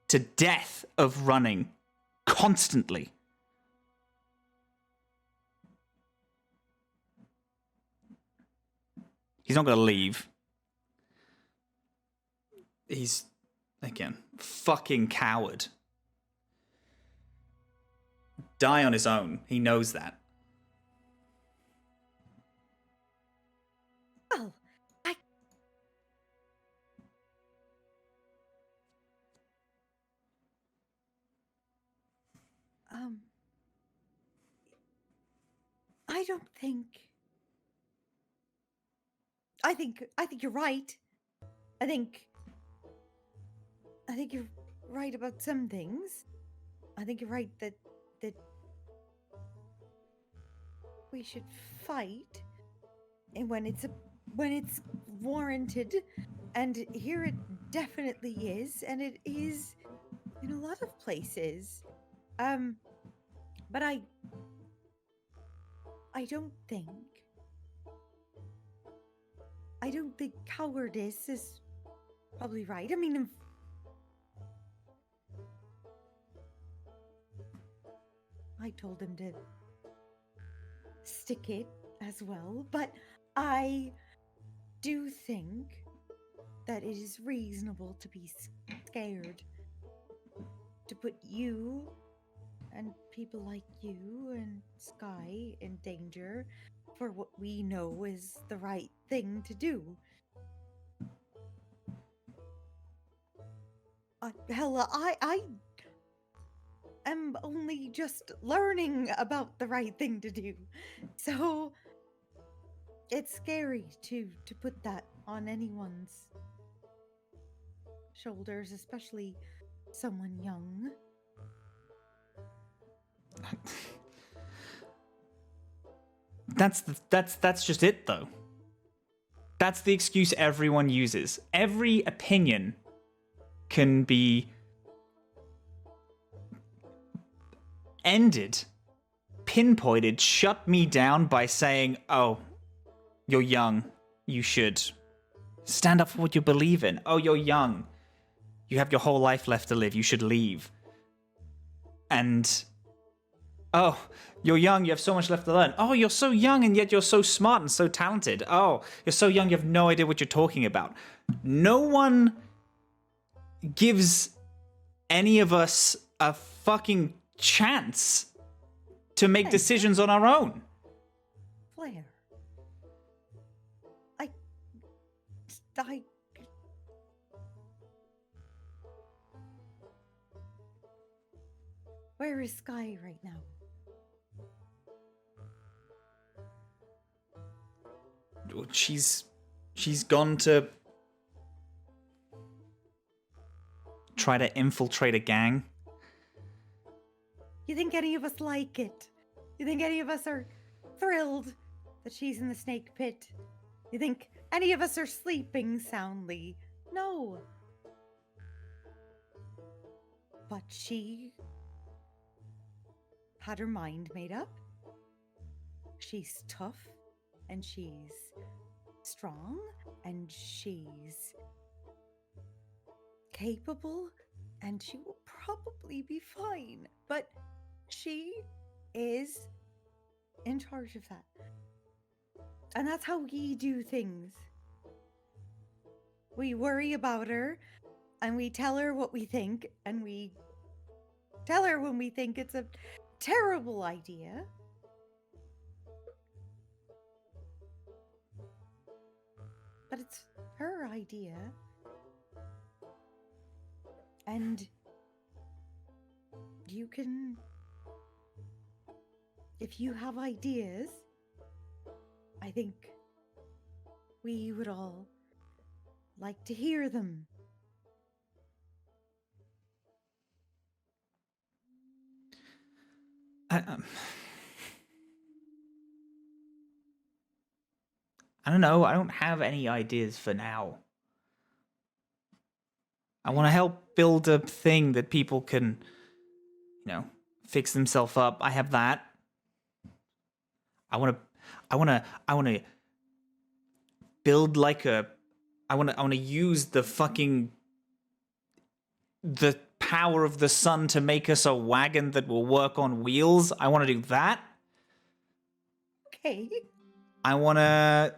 to death of running constantly. He's not going to leave. He's, again, fucking coward. Die on his own. He knows that. Well, I don't think... I think you're right. I think you're right about some things. I think you're right that we should fight, and when it's warranted, and here it definitely is, and it is in a lot of places. But I don't think cowardice is probably right. I mean, I told him to stick it as well, but I do think that it is reasonable to be scared, to put you and people like you and Skye in danger for what we know is the right thing to do. Hella, I am only just learning about the right thing to do. So it's scary to put that on anyone's shoulders, especially someone young. That's just it, though. That's the excuse everyone uses. Every opinion can be ended, pinpointed, shut me down by saying, oh, you're young. You should stand up for what you believe in. Oh, you're young. You have your whole life left to live. You should leave. And, oh, you're young. You have so much left to learn. Oh, you're so young and yet you're so smart and so talented. Oh, you're so young. You have no idea what you're talking about. No one gives any of us a fucking chance to make decisions on our own. Flare. Where is Skye right now? She's gone to try to infiltrate a gang. You think any of us like it? You think any of us are thrilled that she's in the snake pit? You think any of us are sleeping soundly? No. But she had her mind made up. She's tough, and she's strong, and she's capable, and she will probably be fine. But she is in charge of that. And that's how we do things. We worry about her, and we tell her what we think, and we tell her when we think it's a terrible idea. But it's her idea. And you can, if you have ideas, I think we would all like to hear them. I don't know. I don't have any ideas for now. I want to help build a thing that people can, fix themselves up. I have that. I want to build like a. I want to use the power of the sun to make us a wagon that will work on wheels. I want to do that. Okay. I want to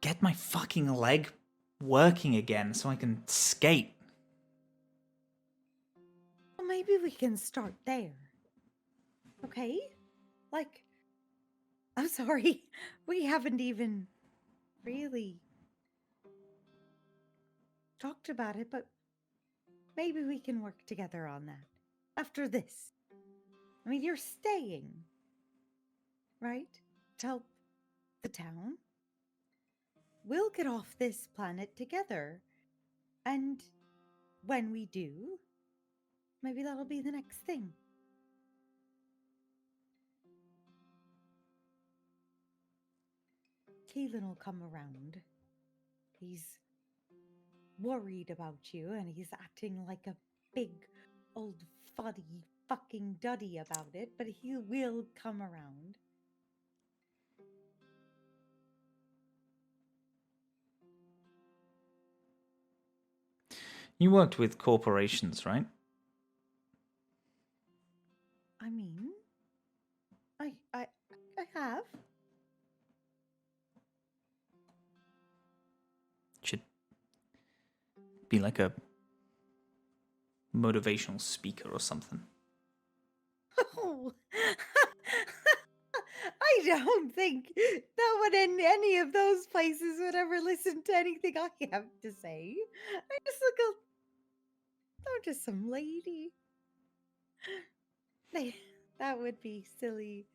get my fucking leg working again so I can skate. Well, maybe we can start there. Okay? Like, I'm sorry, we haven't even really talked about it, but maybe we can work together on that after this. I mean, you're staying, right? To help the town. We'll get off this planet together. And when we do, maybe that'll be the next thing. Kelin will come around. He's worried about you, and he's acting like a big old fuddy fucking duddy about it, but he will come around. You worked with corporations, right? I mean, I have. Should be like a motivational speaker or something. Oh, I don't think no one in any of those places would ever listen to anything I have to say. I'm just some lady. That would be silly.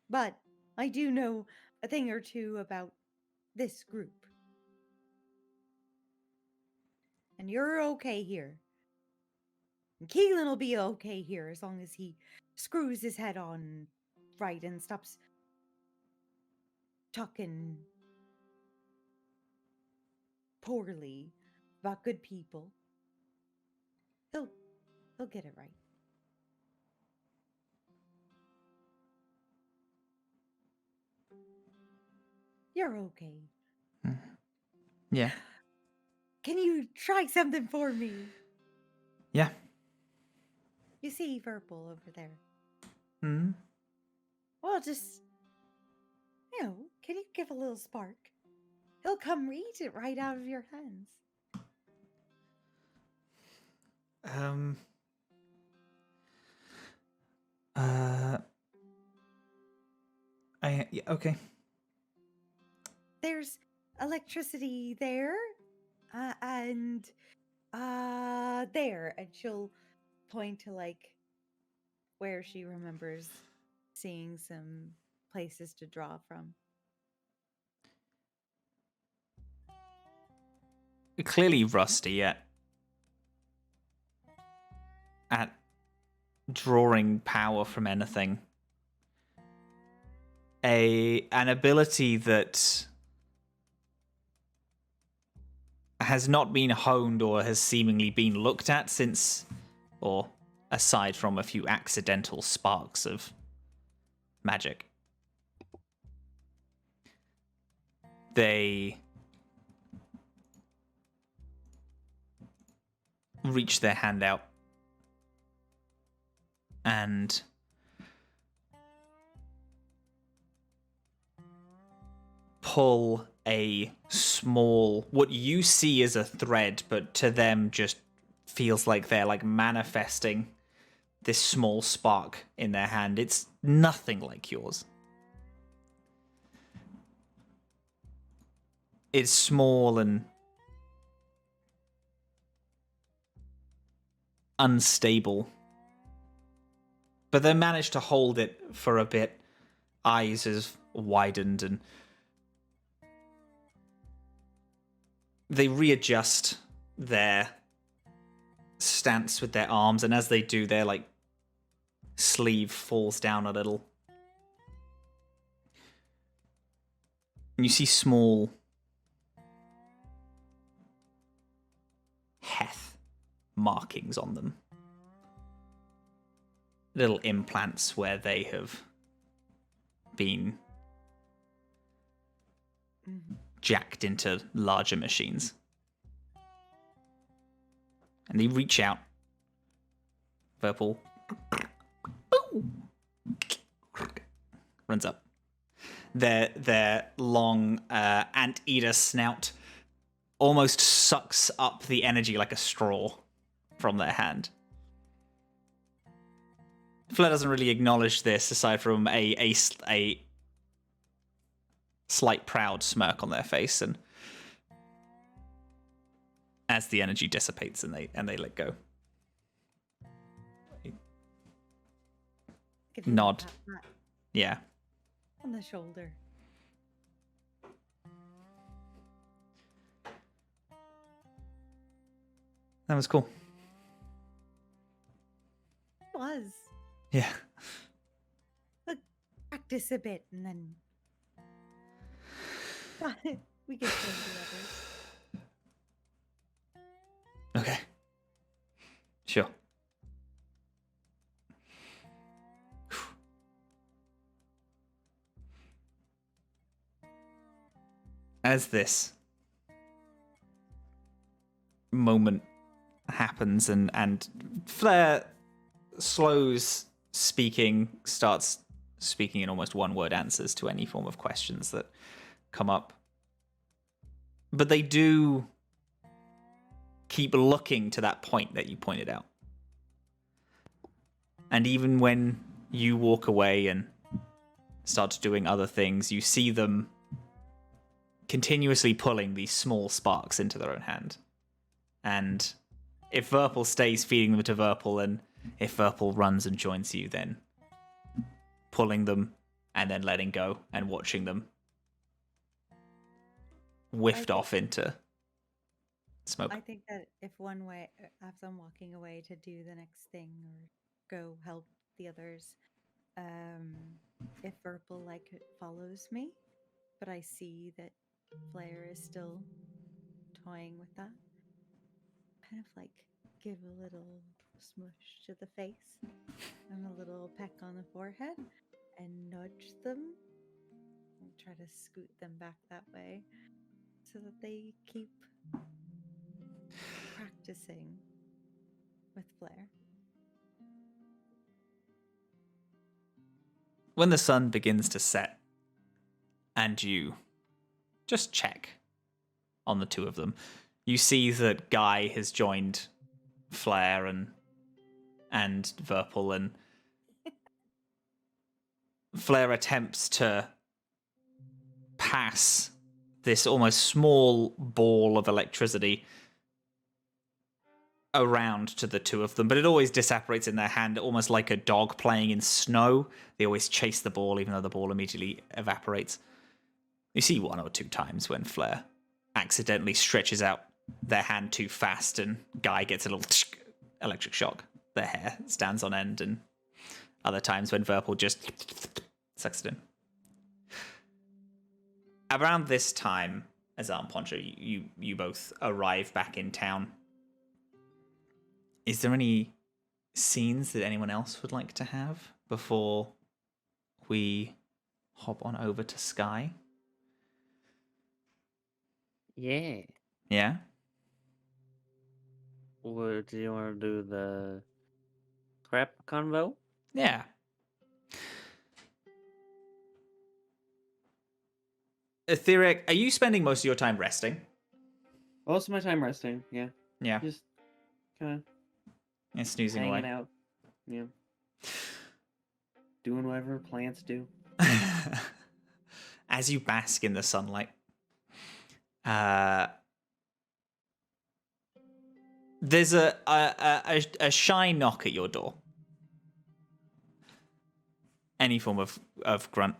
But I do know a thing or two about this group. And you're okay here. And Kelin will be okay here as long as he screws his head on right and stops talking poorly about good people. He'll get it right. You're okay. Yeah. Can you try something for me? Yeah. You see Purple over there? Hmm. Well, just, can you give a little spark? He'll come eat it right out of your hands. Yeah, okay. There's electricity there, and there, and she'll point to like where she remembers seeing some places to draw from. Clearly rusty at drawing power from anything. An ability that has not been honed or has seemingly been looked at since, or aside from a few accidental sparks of magic. They reach their hand out and pull a small, what you see as a thread, but to them just feels like they're like manifesting this small spark in their hand. It's nothing like yours. It's small and unstable, but they managed to hold it for a bit. Eyes has widened and they readjust their stance with their arms, and as they do, their like sleeve falls down a little. And you see small heth markings on them. Little implants where they have been jacked into larger machines. And they reach out. Purple runs up. Their long anteater snout almost sucks up the energy like a straw from their hand. Flare doesn't really acknowledge this aside from a slight proud smirk on their face, and as the energy dissipates and they let go. Give you Nod. a pat Yeah. on the shoulder. That was cool. It was. Yeah. Look, practice a bit and then we can show the others. Okay. Sure. As this moment happens and Flare slows speaking, starts speaking in almost one-word answers to any form of questions that come up. But they do keep looking to that point that you pointed out. And even when you walk away and start doing other things. You see them continuously pulling these small sparks into their own hand. And if Verpal stays, feeding them to Verpal, and if Verpal runs and joins you, then pulling them and then letting go and watching them whiffed off into smoke. I think that if one way, as I'm walking away to do the next thing or go help the others, if Verpal follows me, but I see that Flare is still toying with that, kind of give a little smush to the face and a little peck on the forehead and nudge them and try to scoot them back that way so that they keep practicing with Flare. When the sun begins to set and you just check on the two of them, you see that Guy has joined Flare and Verpal, and Flare attempts to pass this almost small ball of electricity around to the two of them, but it always disapparates in their hand, almost like a dog playing in snow. They always chase the ball, even though the ball immediately evaporates. You see one or two times when Flare accidentally stretches out their hand too fast and Guy gets a little electric shock. Their hair stands on end, and other times when Verpal just sucks it in. Around this time, Azar and Poncho, you both arrive back in town. Is there any scenes that anyone else would like to have before we hop on over to Skye? Yeah. Yeah? Or do you want to do the scrap convo? Yeah. Theriac, are you spending most of your time resting? Most of my time resting, yeah. Yeah. Just kind of And snoozing hanging away. out. Yeah. Doing whatever plants do. As you bask in the sunlight, there's a shy knock at your door. Any form of grunt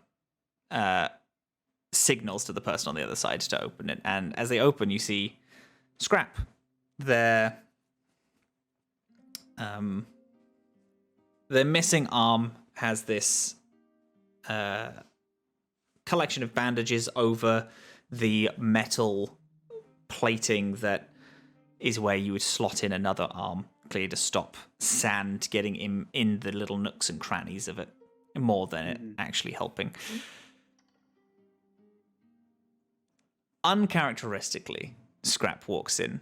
signals to the person on the other side to open it, and as they open, you see Scrap. Their missing arm has this collection of bandages over the metal plating that is where you would slot in another arm, clearly to stop sand getting in the little nooks and crannies of it, more than it actually helping. Uncharacteristically, Scrap walks in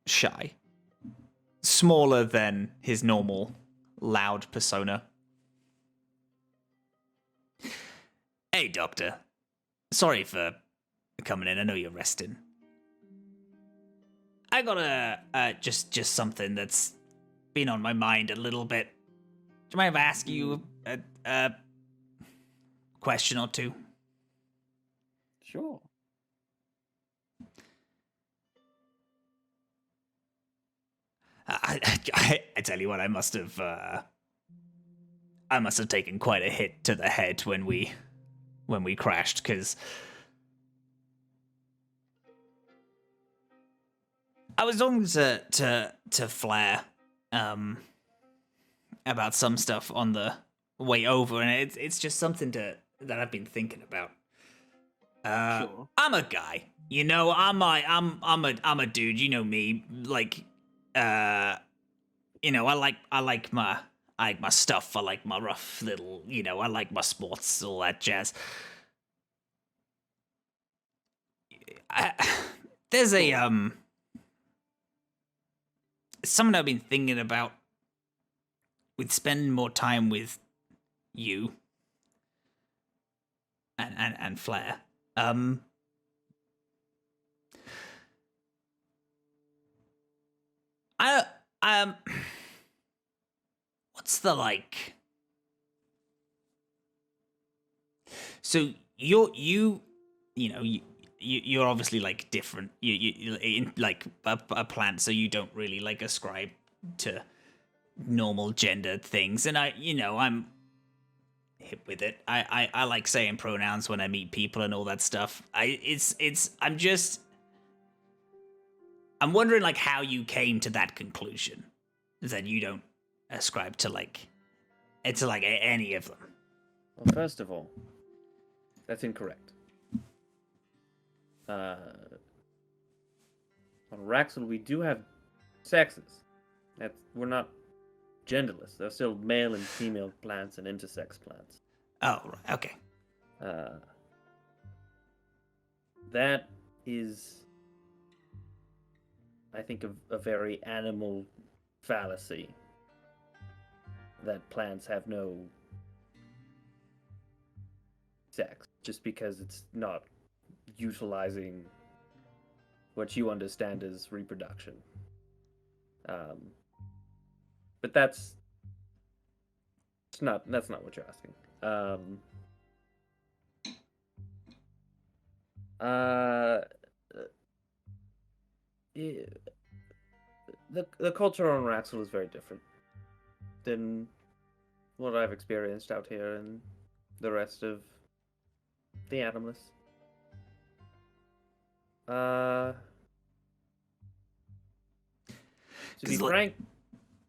shy, smaller than his normal loud persona. Hey, Doctor. Sorry for coming in. I know you're resting. I got just something that's been on my mind a little bit. Do you mind if I ask you a question or two? Sure. I tell you what, I must have taken quite a hit to the head when we crashed, because I was talking to Flare about some stuff on the way over, and it's just something that I've been thinking about. Sure. I'm a guy, you know. I'm a dude. You know me, like. You know, I like my stuff. I like my rough little, you know, I like my sports, all that jazz. There's something I've been thinking about with spending more time with you and Flare. What's the So you're obviously like different. You in like a plant, so you don't really like ascribe to normal gender things. And I'm hip with it. I like saying pronouns when I meet people and all that stuff. I'm wondering like how you came to that conclusion that you don't ascribe to like any of them. Well, first of all, that's incorrect. On Raxel, we do have sexes. We're not genderless. They're still male and female plants and intersex plants. Oh, right. Okay. That is, I think, a very animal fallacy. That plants have no sex just because it's not utilizing what you understand as reproduction. But that's not what you're asking. The culture on Raxel is very different than what I've experienced out here and the rest of the Atomless. To be frank,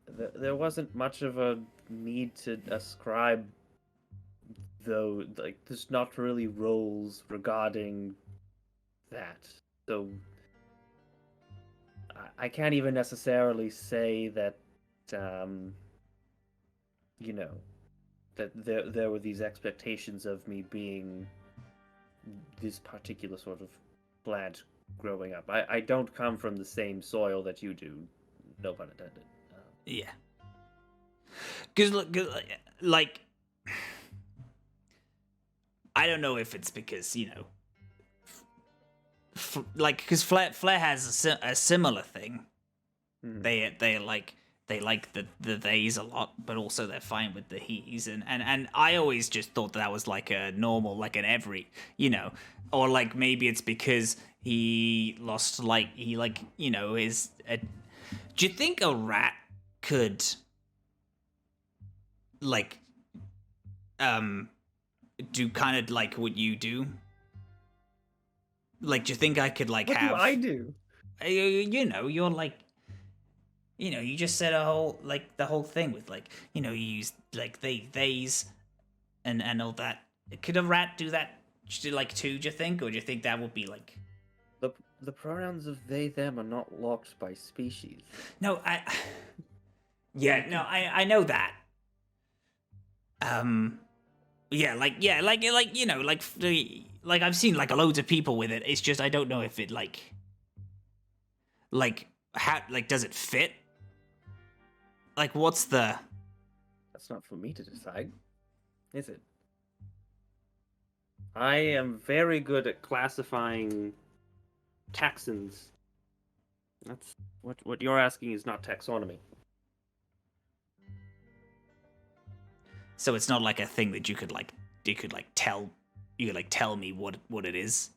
there wasn't much of a need to ascribe, though. Like, there's not really roles regarding that. So I can't even necessarily say that, that there were these expectations of me being this particular sort of plant growing up. I don't come from the same soil that you do, no pun intended. Yeah. Because, like, I don't know if it's because, because Flare has a similar thing. Mm. They like the theys a lot, but also they're fine with the he's, and I always just thought that was like a normal, like an every, or like maybe it's because he lost his. Do you think a rat could do kind of like what you do? Like, do you think I could what do I do? You're like, you just said the whole thing with you use like theys and all that. Could a rat do that too, do you think? Or do you think that would be like... The pronouns of they, them are not locked by species. No, I know that. I've seen loads of people with it. It's just I don't know if it how does it fit? What's the... That's not for me to decide, is it? I am very good at classifying taxons. That's what you're asking is not taxonomy. So it's not like a thing that you could tell me what it is.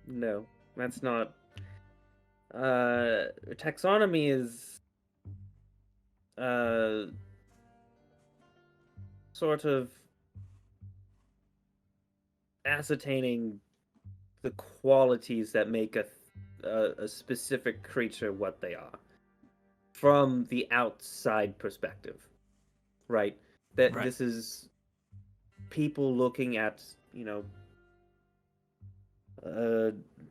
No, that's not. Taxonomy is sort of ascertaining the qualities that make a specific creature what they are from the outside perspective, right? This is people looking at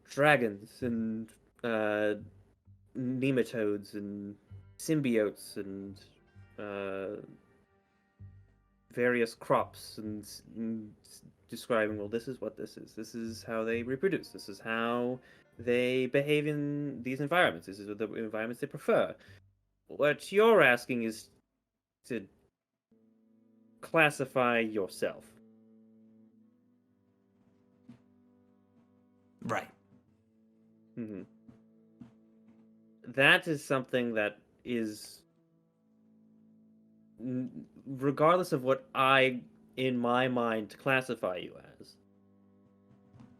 dragons and nematodes and symbiotes and various crops and describing, well, this is what this is. This is how they reproduce. This is how they behave in these environments. This is the environments they prefer. What you're asking is to classify yourself. Right. Mm-hmm. That is something that is, regardless of what I in my mind, to classify you as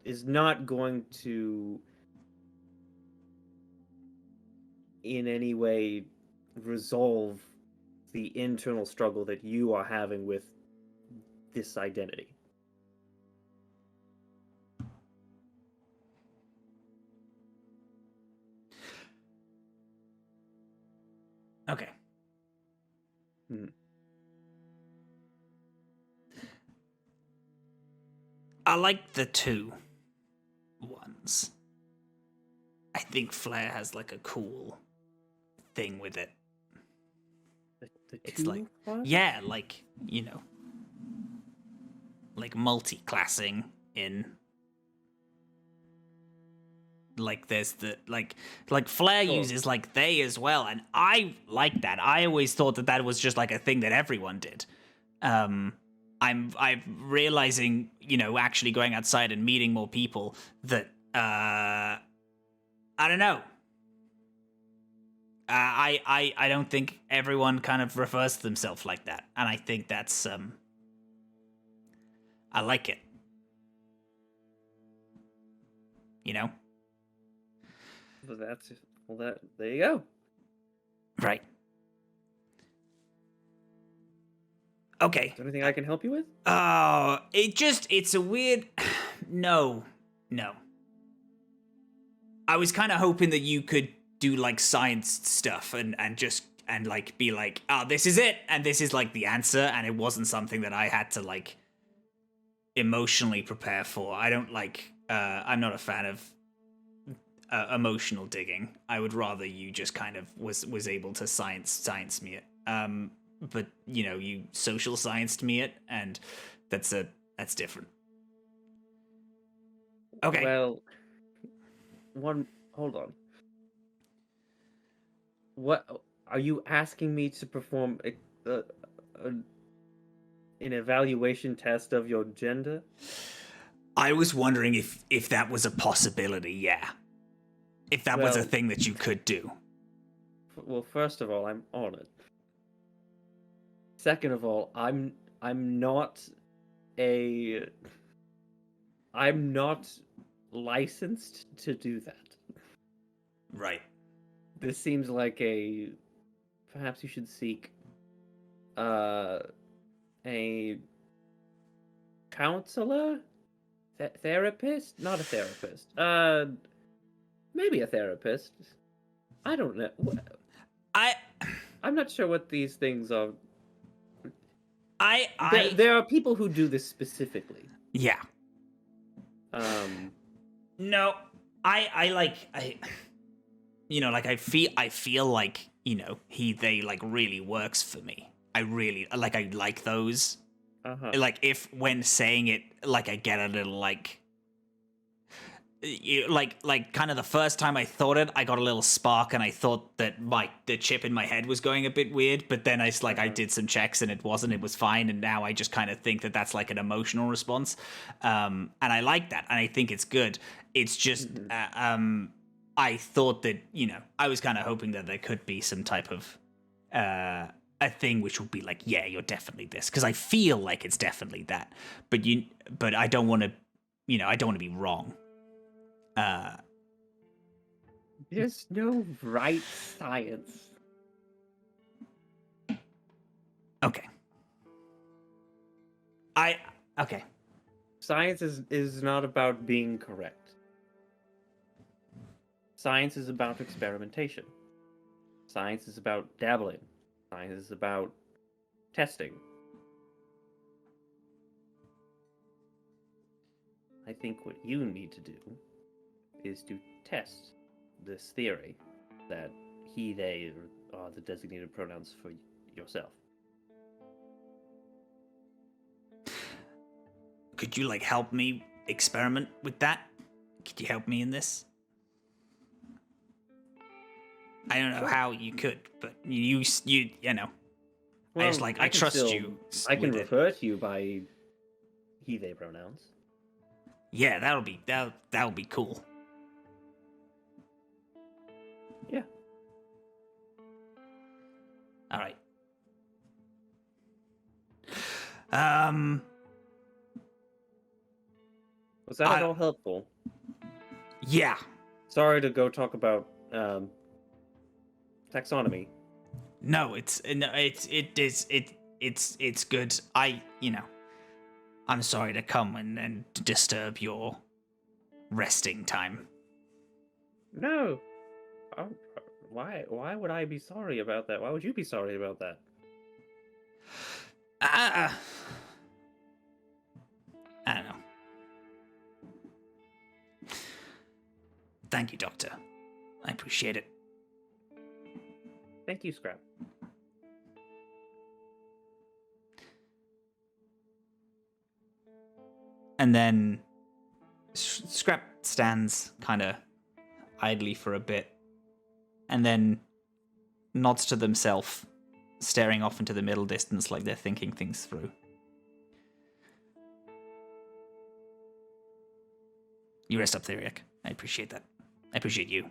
is not going to in any way resolve the internal struggle that you are having with this identity. Okay. I like the two ones. I think Flare has like a cool thing with it. It's like, yeah, like, you know, like multi-classing in. Like there's the like Flare uses like they as well, and I like that. I always thought that was just like a thing that everyone did. I'm realizing, you know, actually going outside and meeting more people that I don't know. I don't think everyone kind of refers to themselves like that, and I think that's I like it. You know. Well, there you go. Right. Okay. Is there anything I can help you with? Oh, it's a weird. No. I was kind of hoping that you could do like science stuff and like be like, oh, this is it, and this is like the answer, and it wasn't something that I had to like emotionally prepare for. I don't like. I'm not a fan of emotional digging. I would rather you just kind of was able to science me it. But you know, you social scienced me it, and that's different. Okay. Well, hold on. What are you asking me to perform an evaluation test of your gender? I was wondering if that was a possibility. Yeah. If that was a thing that you could do. Well, first of all, I'm honored. Second of all, I'm not licensed to do that. Right. This seems like perhaps you should seek a counselor, therapist, not a therapist. Maybe a therapist. I don't know. I'm not sure what these things are. There are people who do this specifically. Yeah. No, you know, like I feel like, you know, they like really works for me. I like those. Like if when saying it, like I get a little like kind of the first time I thought it, I got a little spark, and I thought that the chip in my head was going a bit weird. But then I did some checks, and it wasn't. It was fine, and now I just kind of think that that's like an emotional response, and I like that, and I think it's good. It's just I thought that, you know, I was kind of hoping that there could be some type of a thing which would be like, yeah, you're definitely this, because I feel like it's definitely that. But I don't want to, you know, I don't want to be wrong. There's no right science. Okay. Okay. Science is not about being correct. Science is about experimentation. Science is about dabbling. Science is about testing. I think what you need to do is to test this theory that he, they are the designated pronouns for yourself. Could you, like, help me experiment with that? Could you help me in this? I don't know how you could, but you know. Well, I trust you. I can refer to you by he, they pronouns. Yeah, that'll be cool. Yeah. All right. Was that at all helpful? Yeah. Sorry to go talk about taxonomy. No, it's good. I'm sorry to come and disturb your resting time. No. Why would I be sorry about that? Why would you be sorry about that? I don't know. Thank you, Doctor. I appreciate it. Thank you, Scrap. And then Scrap stands kind of idly for a bit and then nods to themselves, staring off into the middle distance like they're thinking things through. You rest up, Theriac. I appreciate that. I appreciate you.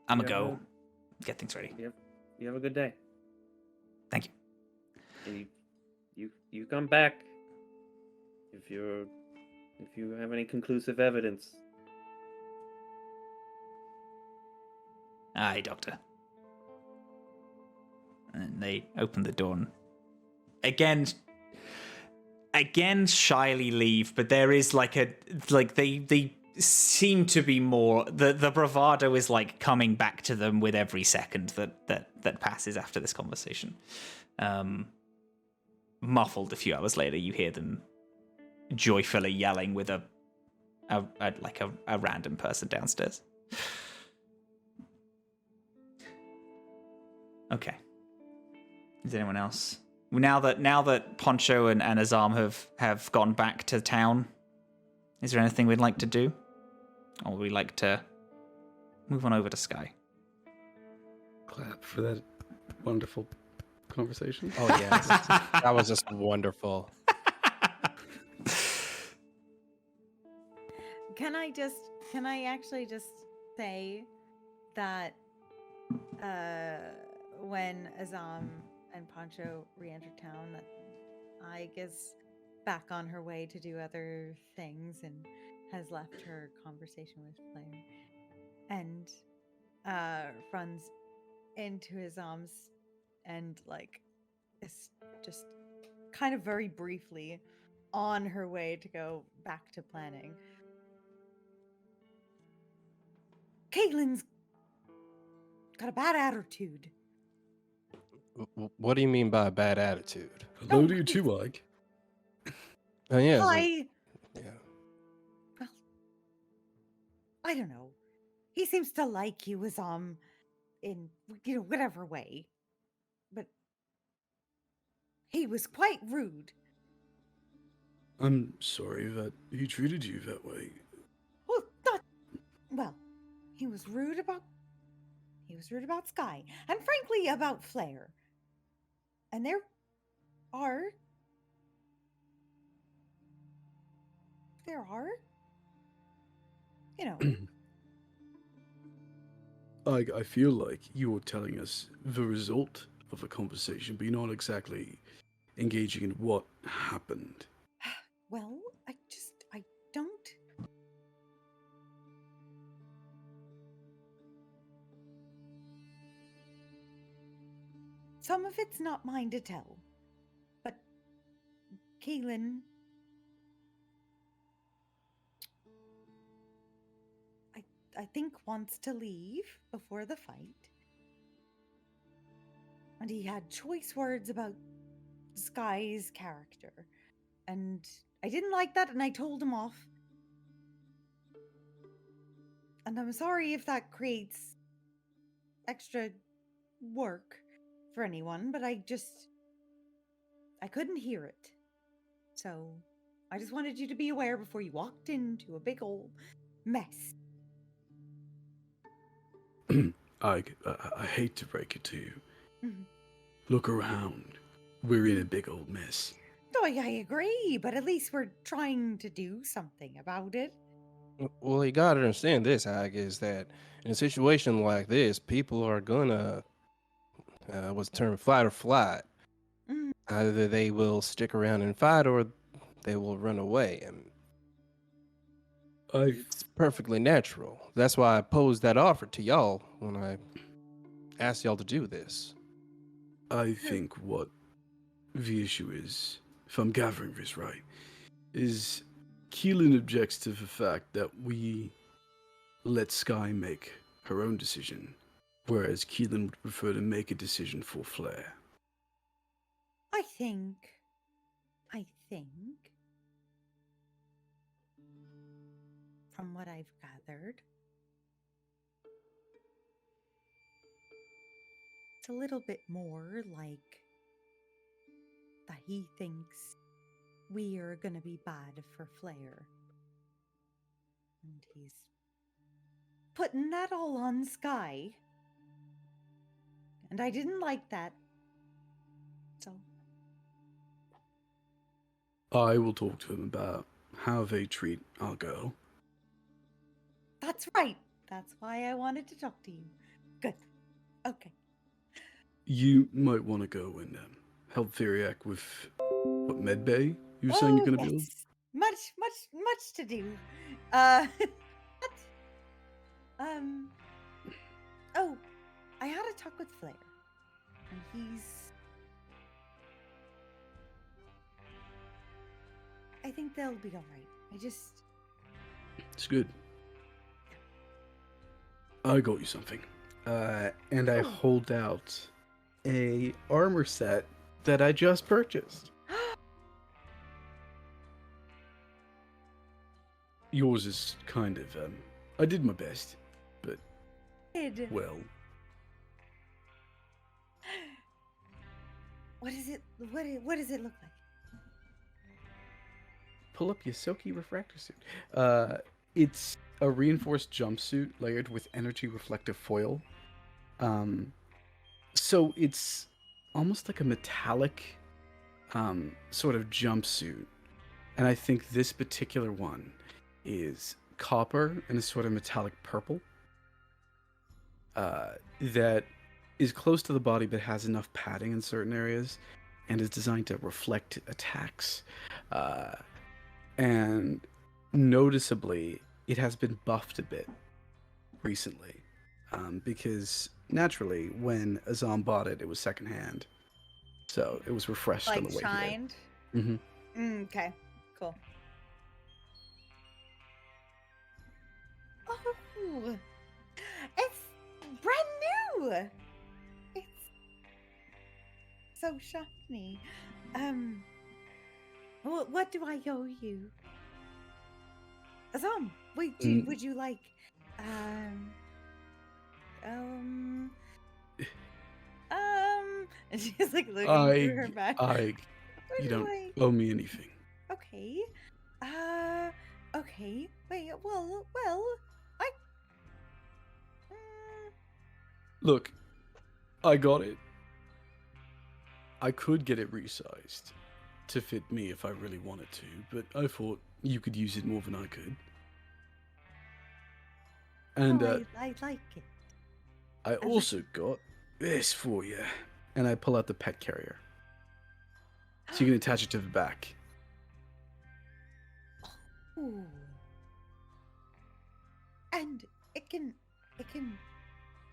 I'm gonna go get things ready. You have a good day. Thank you. And you come back if you have any conclusive evidence. Aye, Doctor. And they open the door and again shyly leave, but there is they seem to be more the bravado is like coming back to them with every second that passes after this conversation. Muffled a few hours later, you hear them joyfully yelling with a random person downstairs. Okay. Is anyone else? Now that Poncho and Azam have gone back to town, is there anything we'd like to do? Or would we like to move on over to Skye? Clap for that wonderful conversation. Oh, yes. That was just wonderful. Can I actually just say that when Azam and Poncho re-entered town, that Ike is back on her way to do other things and has left her conversation with Flare and runs into his arms and is just kind of very briefly on her way to go back to planning. Caitlin's got a bad attitude. What do you mean by a bad attitude? Hello to you too, Ike. Oh, yeah. Yeah. Well, I don't know. He seems to like you as in whatever way. But he was quite rude. I'm sorry that he treated you that way. Well, he was rude about Skye, and frankly about Flare. And there are I feel like you're telling us the result of a conversation, but you're not exactly engaging in what happened. Well, I don't. Some of it's not mine to tell, but Kelin, I think wants to leave before the fight. And he had choice words about Skye's character. And I didn't like that, and I told him off. And I'm sorry if that creates extra work for anyone, but I couldn't hear it. So I just wanted you to be aware before you walked into a big old mess. I hate to break it to you. Mm-hmm. Look around. We're in a big old mess. Oh, I agree, but at least we're trying to do something about it. Well, you gotta understand this, Ike, is that in a situation like this, people are gonna, what's the term, fight or flight. Mm. Either they will stick around and fight, or they will run away, and it's perfectly natural. That's why I posed that offer to y'all when I asked y'all to do this. I think what the issue is, if I'm gathering this right, is Kelin objects to the fact that we let Skye make her own decision, whereas Kelin would prefer to make a decision for Flare. I think, from what I've gathered, it's a little bit more like that he thinks we are gonna be bad for Flare. And he's putting that all on Skye. And I didn't like that. So I will talk to him about how they treat our girl. that's right. That's why I wanted to talk to you. Good. Okay. You might want to go and help Theriac with what medbay you were saying you're going to build? Much to do. Oh, I had a talk with Flare, and I think they'll be all right. It's good. I got you something. And I hold out a armor set that I just purchased. Yours is kind of, I did my best, but, well. What does it look like? Pull up your silky refractor suit. It's a reinforced jumpsuit layered with energy reflective foil. So it's almost like a metallic sort of jumpsuit. And I think this particular one is copper and a sort of metallic purple. That is close to the body but has enough padding in certain areas and is designed to reflect attacks. And noticeably, it has been buffed a bit recently. Because naturally, when Azam bought it, it was secondhand. So it was refreshed on the way shined? here. Mm-hmm. Okay, cool. Oh, it's brand new. It's so shiny. What do I owe you? Azam, would you like, and she's like looking through her bag. You don't owe me anything. Okay. Okay. Wait, well, Look, I got it. I could get it resized to fit me if I really wanted to, but I thought you could use it more than I could. And I like it. I also got this for you. And I pull out the pet carrier. So you can attach it to the back. Ooh. And it can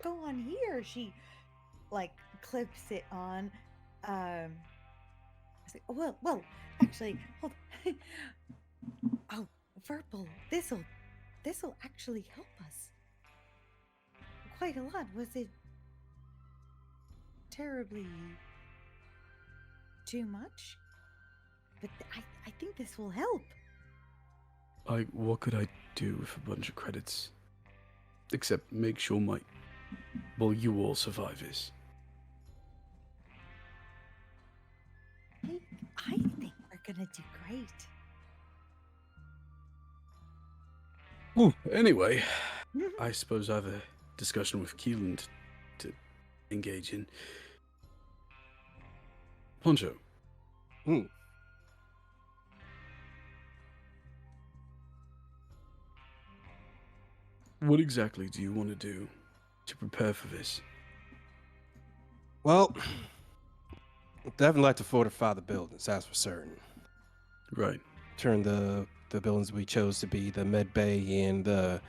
go on here. She like clips it on. I say, well, actually, hold on. Oh, Verbal, this'll actually help us quite a lot. Was it terribly too much? But I think this will help. What could I do with a bunch of credits? Except make sure you all survive this. I think we're gonna do great. Ooh, anyway, I suppose I have a discussion with Kelin to engage in. Poncho. What exactly do you want to do to prepare for this? Well, Definitely like to fortify the buildings, that's for certain. Right. Turn the buildings we chose to be the med bay and the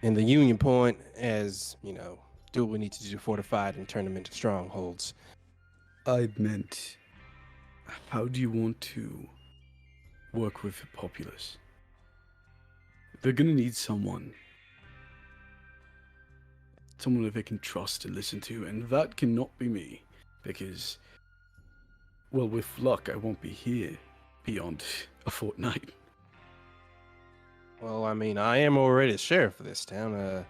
Union Point as, do what we need to do to fortify it and turn them into strongholds. I meant, how do you want to work with the populace? They're gonna need someone that they can trust and listen to, and that cannot be me, because, well, with luck, I won't be here beyond a fortnight. Well, I mean, I am already sheriff of this town.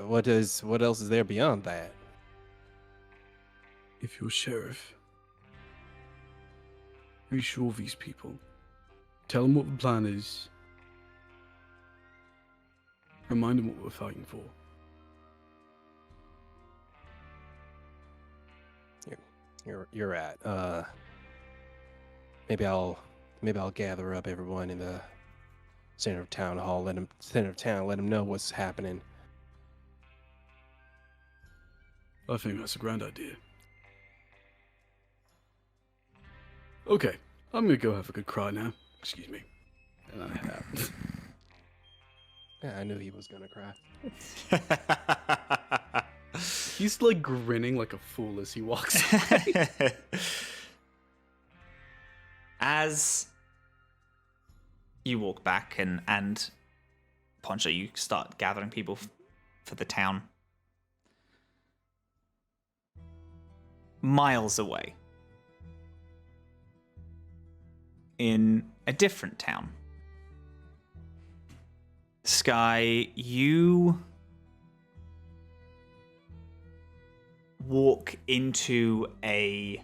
What else is there beyond that? If you're sheriff, reassure these people. Tell them what the plan is. Remind them what we're fighting for. You're at. Maybe I'll gather up everyone in the center of town hall. Let them know what's happening. I think that's a grand idea. Okay, I'm gonna go have a good cry now. Excuse me. And I head out. Yeah, I knew he was gonna cry. He's like grinning like a fool as he walks away. As you walk back and Poncho, you start gathering people for the town. Miles away, in a different town, Skye, you walk into a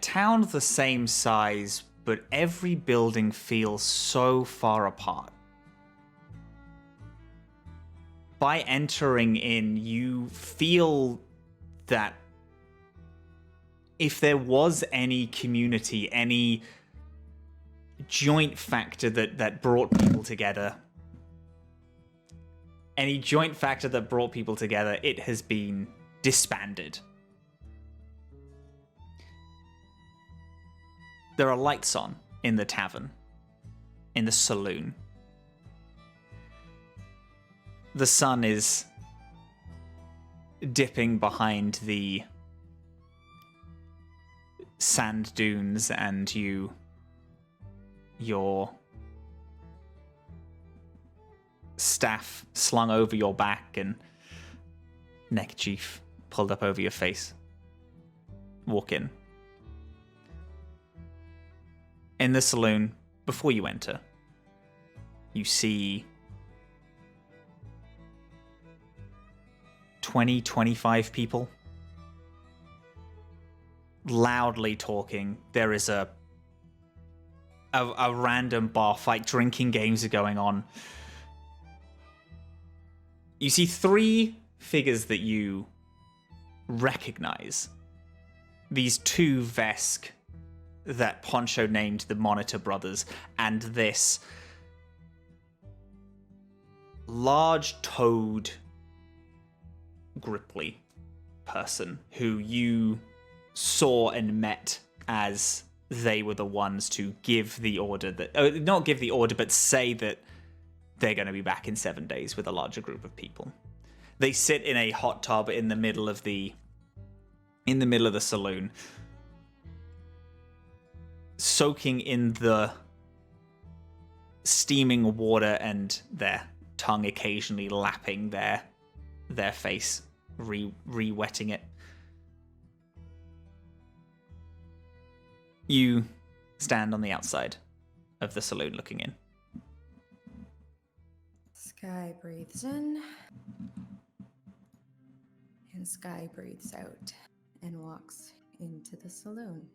town the same size, but every building feels so far apart. By entering in, you feel that if there was any community, any joint factor that brought people together, it has been disbanded. There are lights on in the tavern, in the saloon. The sun is dipping behind the sand dunes, and your staff slung over your back and neckerchief pulled up over your face. Walk in. In the saloon, before you enter, you see 20, 25 people loudly talking. There is a random bar fight. Drinking games are going on. You see 3 figures that you recognize. These 2 Vesk that Poncho named the Monitor Brothers, and this large-toed Gripply person who you saw and met as they were the ones to give the order that not give the order, but say that they're going to be back in 7 days with a larger group of people. They sit in a hot tub in the middle of the saloon, soaking in the steaming water, and their tongue occasionally lapping their face, re-wetting it. You stand on the outside of the saloon looking in. Skye breathes in, and Skye breathes out and walks into the saloon.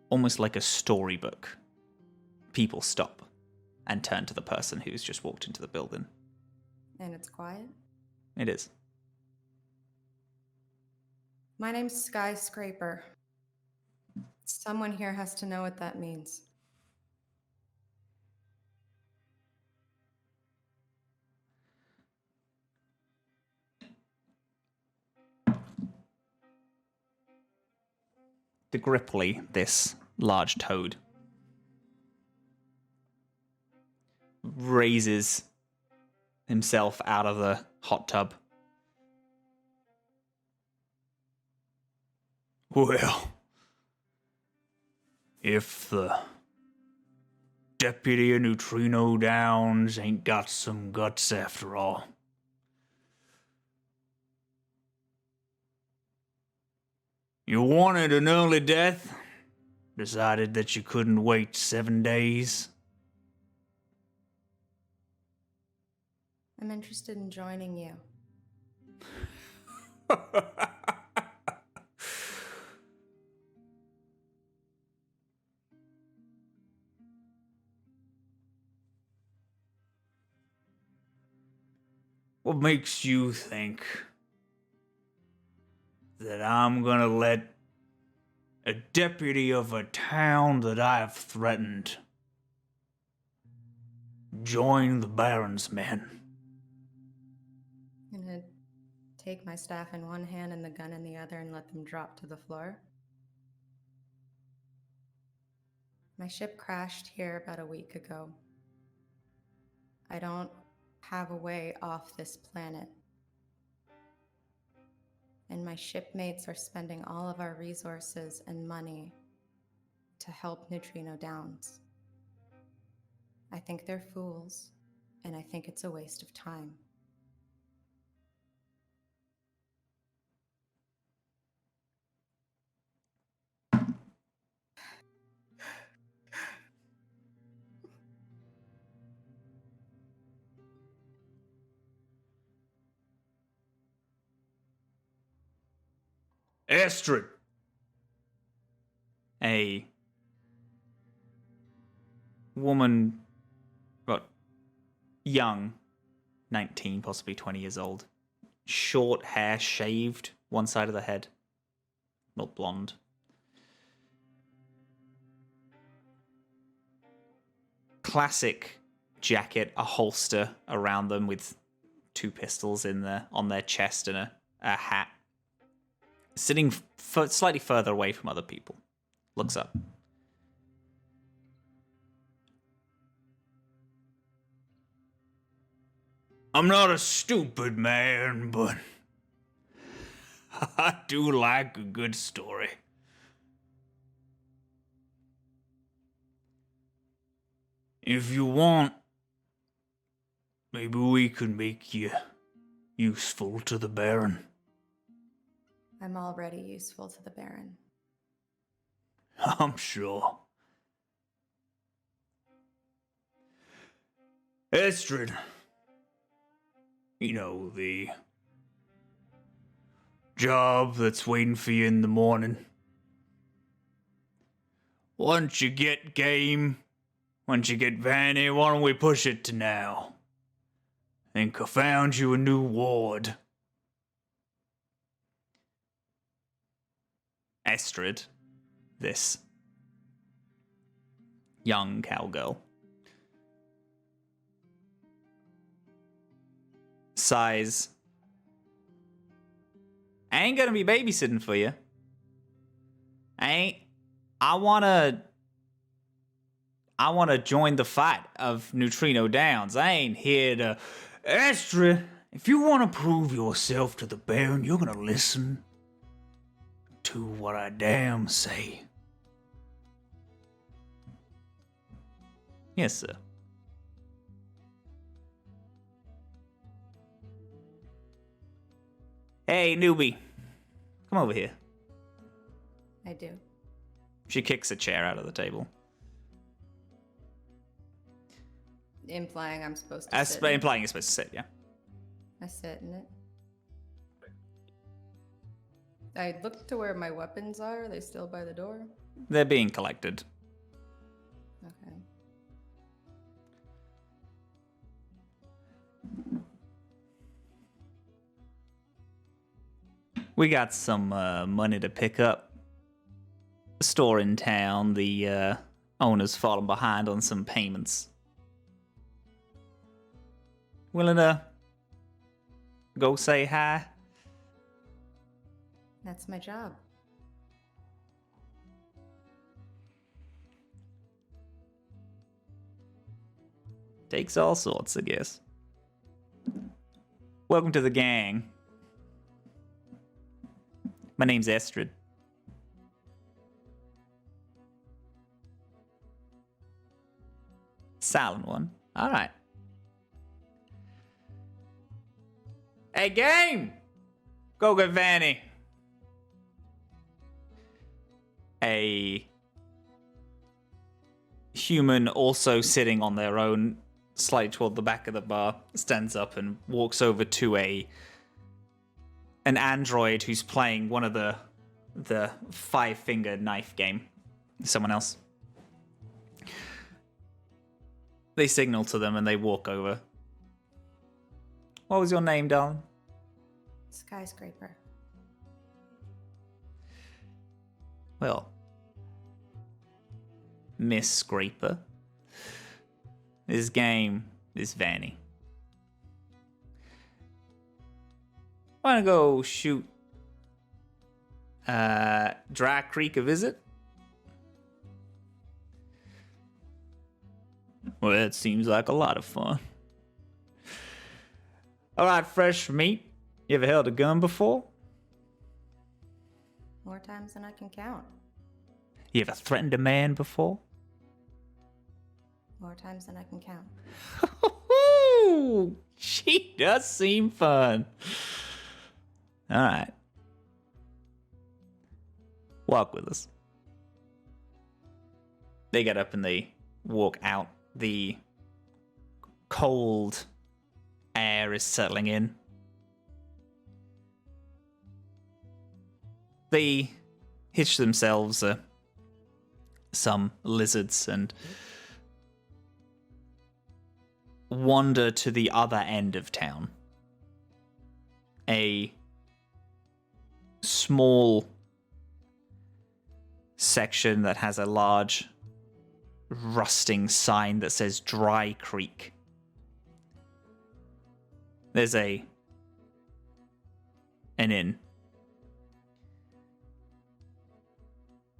Almost like a storybook, people stop and turn to the person who's just walked into the building. And it's quiet? It is. My name's Skyscraper. Someone here has to know what that means. Gripply, this large toad, raises himself out of the hot tub. Well, if the deputy of Nutrino Downs ain't got some guts after all. You wanted an early death? Decided that you couldn't wait 7 days? I'm interested in joining you. What makes you think that I'm gonna let a deputy of a town that I have threatened join the Baron's men? I'm gonna take my staff in one hand and the gun in the other and let them drop to the floor. My ship crashed here about a week ago. I don't have a way off this planet. And my shipmates are spending all of our resources and money to help Nutrino Downs. I think they're fools, and I think it's a waste of time. Astrid! A woman, what, young, 19, possibly 20 years old. Short hair, shaved, one side of the head. Not blonde. Classic jacket, a holster around them with two pistols on their chest and a hat. Sitting slightly further away from other people. Looks up. I'm not a stupid man, but I do like a good story. If you want, maybe we could make you useful to the Baron. I'm already useful to the Baron. I'm sure. Astrid, you know, the job that's waiting for you in the morning. Once you get game, once you get Vanny, why don't we push it to now? Think I found you a new ward. Astrid, this young cowgirl, sighs. I ain't gonna be babysitting for you. I wanna join the fight of Nutrino Downs. I ain't here to... Astrid, if you wanna prove yourself to the Baron, you're gonna listen to what I damn say. Yes, sir. Hey, newbie. Come over here. I do. She kicks a chair out of the table. Implying I'm supposed to sit. Implying you're supposed to sit, yeah. I sit in it. I look to where my weapons are. Are they still by the door? They're being collected. Okay. We got some money to pick up. A store in town, the owner's fallen behind on some payments. Willing to go say hi? That's my job. Takes all sorts, I guess. Welcome to the gang. My name's Estrid. Silent one. All right. Hey, game! Go get Vanny. A human also sitting on their own, slightly toward the back of the bar, stands up and walks over to an android who's playing one of the five-finger knife game. Someone else. They signal to them and they walk over. What was your name, darling? Skyscraper. Well, Miss Scraper. This game is Vanny. Wanna go shoot Dry Creek a visit? Well, that seems like a lot of fun. Alright, fresh meat. You ever held a gun before? More times than I can count. You ever threatened a man before? More times than I can count. She does seem fun. Alright. Walk with us. They get up and they walk out. The cold air is settling in. They hitch themselves some lizards and wander to the other end of town. A small section that has a large rusting sign that says Dry Creek. There's an inn.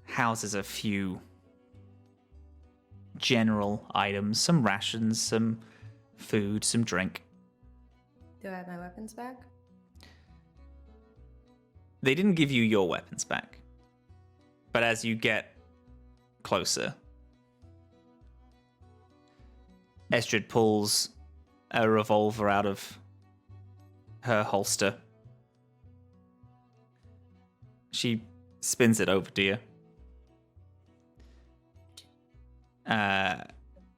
Houses a few general items, some rations, some food, some drink. Do I have my weapons back? They didn't give you your weapons back. But as you get closer, Estrid pulls a revolver out of her holster. She spins it over to you.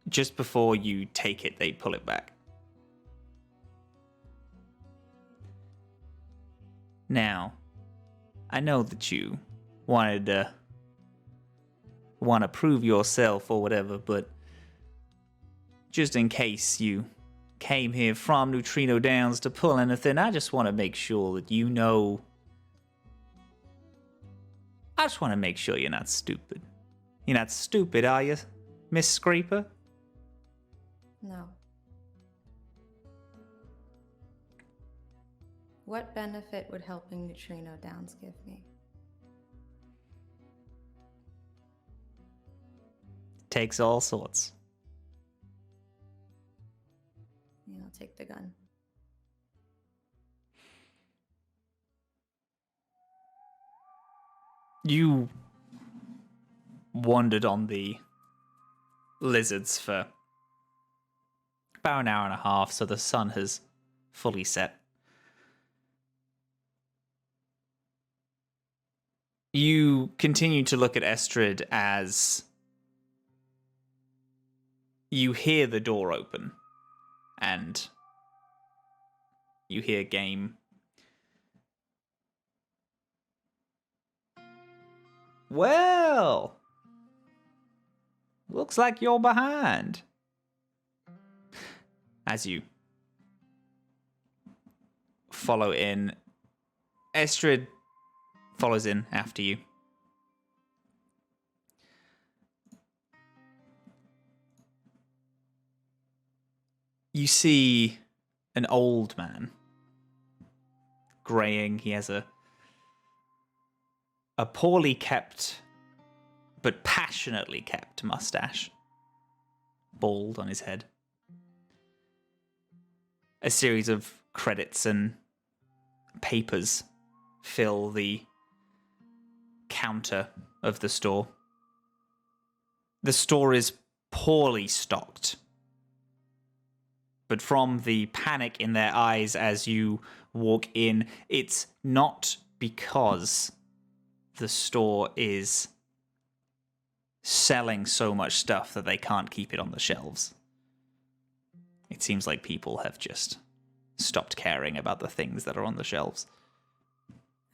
Just before you take it, they pull it back. Now, I know that you wanted to want to prove yourself or whatever, but just in case you came here from Nutrino Downs to pull anything, I just want to make sure that you know. I just want to make sure you're not stupid. You're not stupid, are you, Miss Scraper? No. What benefit would helping Nutrino Downs give me? Takes all sorts. Yeah, I'll take the gun. You wandered on the lizards for about an hour and a half, so the sun has fully set. You continue to look at Estrid as you hear the door open, and you hear Game. Well, looks like you're behind. As you follow in, Estrid follows in after you. You see an old man, graying. He has a poorly kept but passionately kept mustache, bald on his head. a series of credits and papers fill the counter of the store. The store is poorly stocked. But from the panic in their eyes as you walk in, it's not because the store is selling so much stuff that they can't keep it on the shelves. It seems like people have just stopped caring about the things that are on the shelves.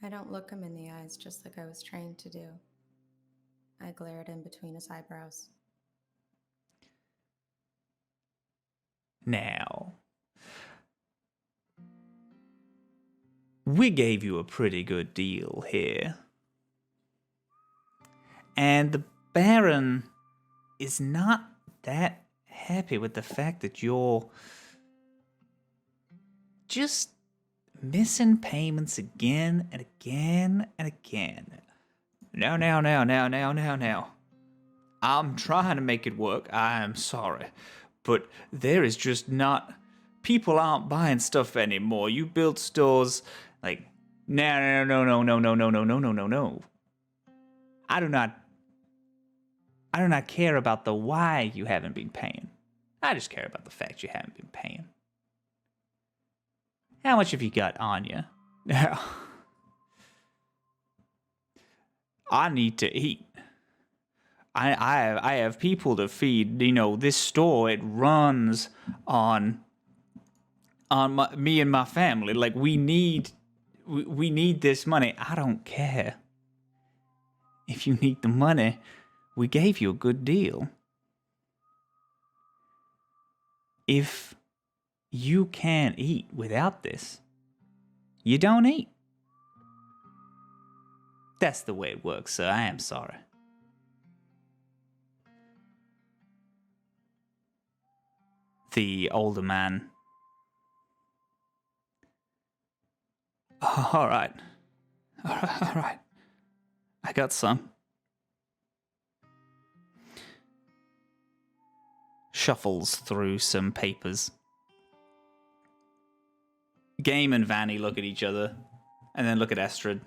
I don't look him in the eyes just like I was trained to do. I glare at him between his eyebrows. Now, we gave you a pretty good deal here. And the Baron is not that happy with the fact that you're just missing payments again and again and again. Now. I'm trying to make it work. I am sorry. But there is just not... People aren't buying stuff anymore. You build stores like... No. I do not care about the why you haven't been paying. I just care about the fact you haven't been paying. How much have you got on you? I need to eat. I have people to feed. You know, this store, it runs on me and my family. Like, we need this money. I don't care. If you need the money, we gave you a good deal. If you can't eat without this, you don't eat. That's the way it works, sir. I am sorry. The older man. All right. I got some. Shuffles through some papers. Game and Vanny look at each other, and then look at Estrid.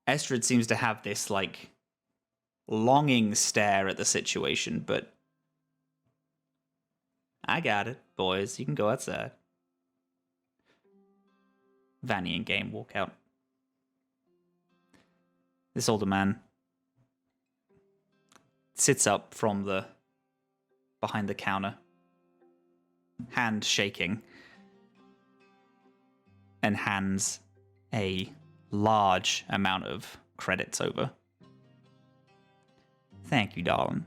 Estrid seems to have this, like, longing stare at the situation, but... I got it, boys. You can go outside. Vanny and Game walk out. This older man sits up from behind the counter, hand shaking, and hands a large amount of credits over. Thank you, darling.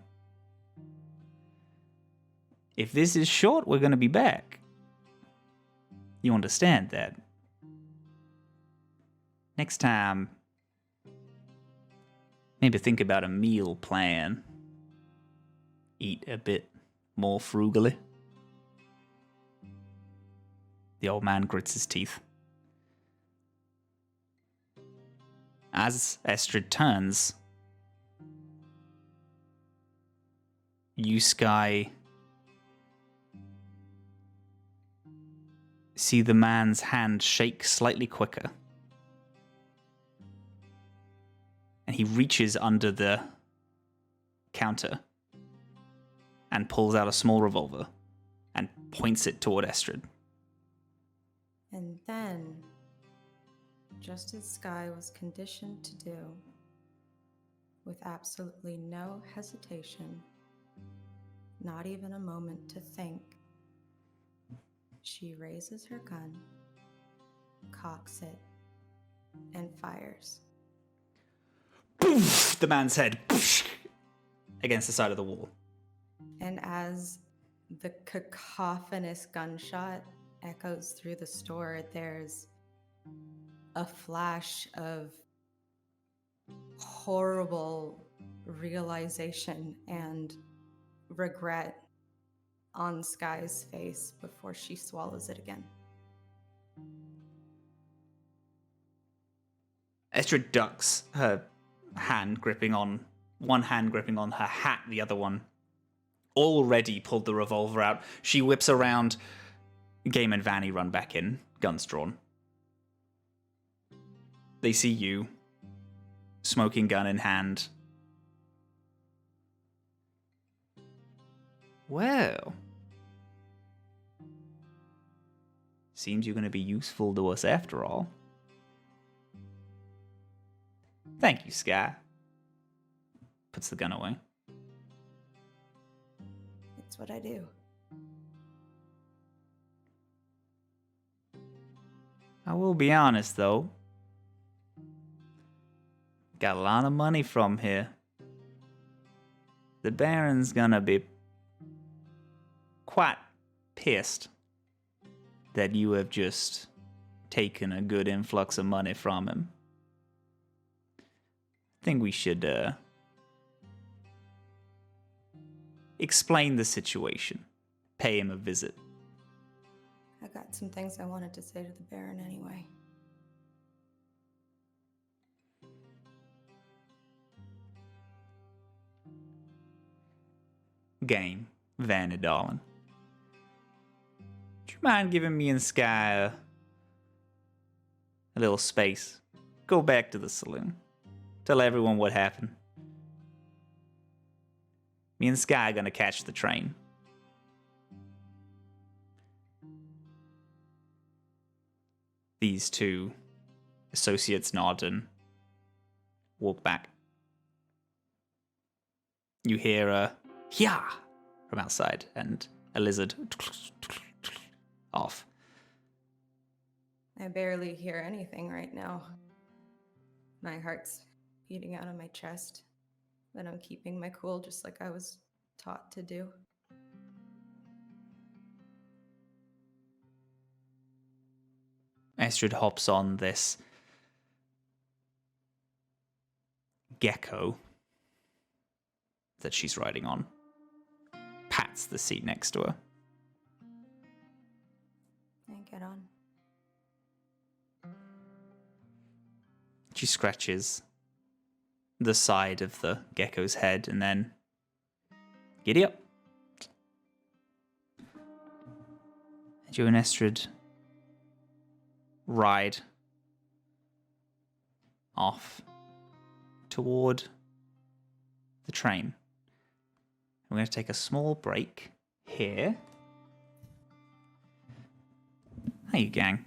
If this is short, we're going to be back. You understand that? Next time, maybe think about a meal plan. Eat a bit more frugally. The old man grits his teeth. As Estrid turns, you, Skye, see the man's hand shake slightly quicker. And he reaches under the counter and pulls out a small revolver and points it toward Estrid. And then, just as Skye was conditioned to do, with absolutely no hesitation, not even a moment to think, she raises her gun, cocks it, and fires. Poof! The man's head poof, against the side of the wall. And as the cacophonous gunshot echoes through the store, there's a flash of horrible realization and regret on Skye's face before she swallows it again. Estrid ducks, her hand gripping on one hand gripping on her hat, the other one already pulled the revolver out. She whips around. Game and Vanny run back in, guns drawn. They see you, smoking gun in hand. Well, seems you're going to be useful to us after all. Thank you, Skye. Puts the gun away. It's what I do. I will be honest, though. Got a lot of money from here. The Baron's gonna be quite pissed that you have just taken a good influx of money from him. I think we should explain the situation. Pay him a visit. I got some things I wanted to say to the Baron anyway. Game, Vanny, darling. Do you mind giving me and Skye a little space? Go back to the saloon. Tell everyone what happened. Me and Skye are gonna catch the train. These two associates nod and walk back. You hear a "yeah" from outside and a lizard off. I barely hear anything right now. My heart's beating out of my chest, but I'm keeping my cool just like I was taught to do. Estrid hops on this gecko that she's riding on, pats the seat next to her. I get on. She scratches the side of the gecko's head and then giddy up. And you and Estrid ride off toward the train. We're going to take a small break here. Hey, gang.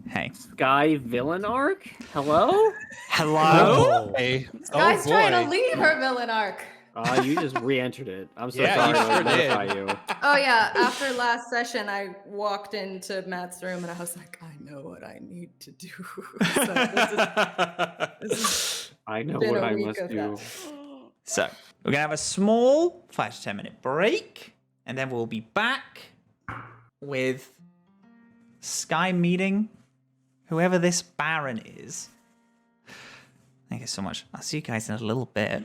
Hey. Skye villain arc? Hello? Hello? Hey. Skye's trying to leave her villain arc. You just re-entered it. I'm so Yeah, sorry you to sure did. notify you. Oh yeah, after last session, I walked into Matt's room and I was like, I know what I need to do. So this is I know been what a I week must of do. that. So, we're going to have a small 5 to 10 minute break, and then we'll be back with Skye meeting whoever this Baron is. Thank you so much. I'll see you guys in a little bit.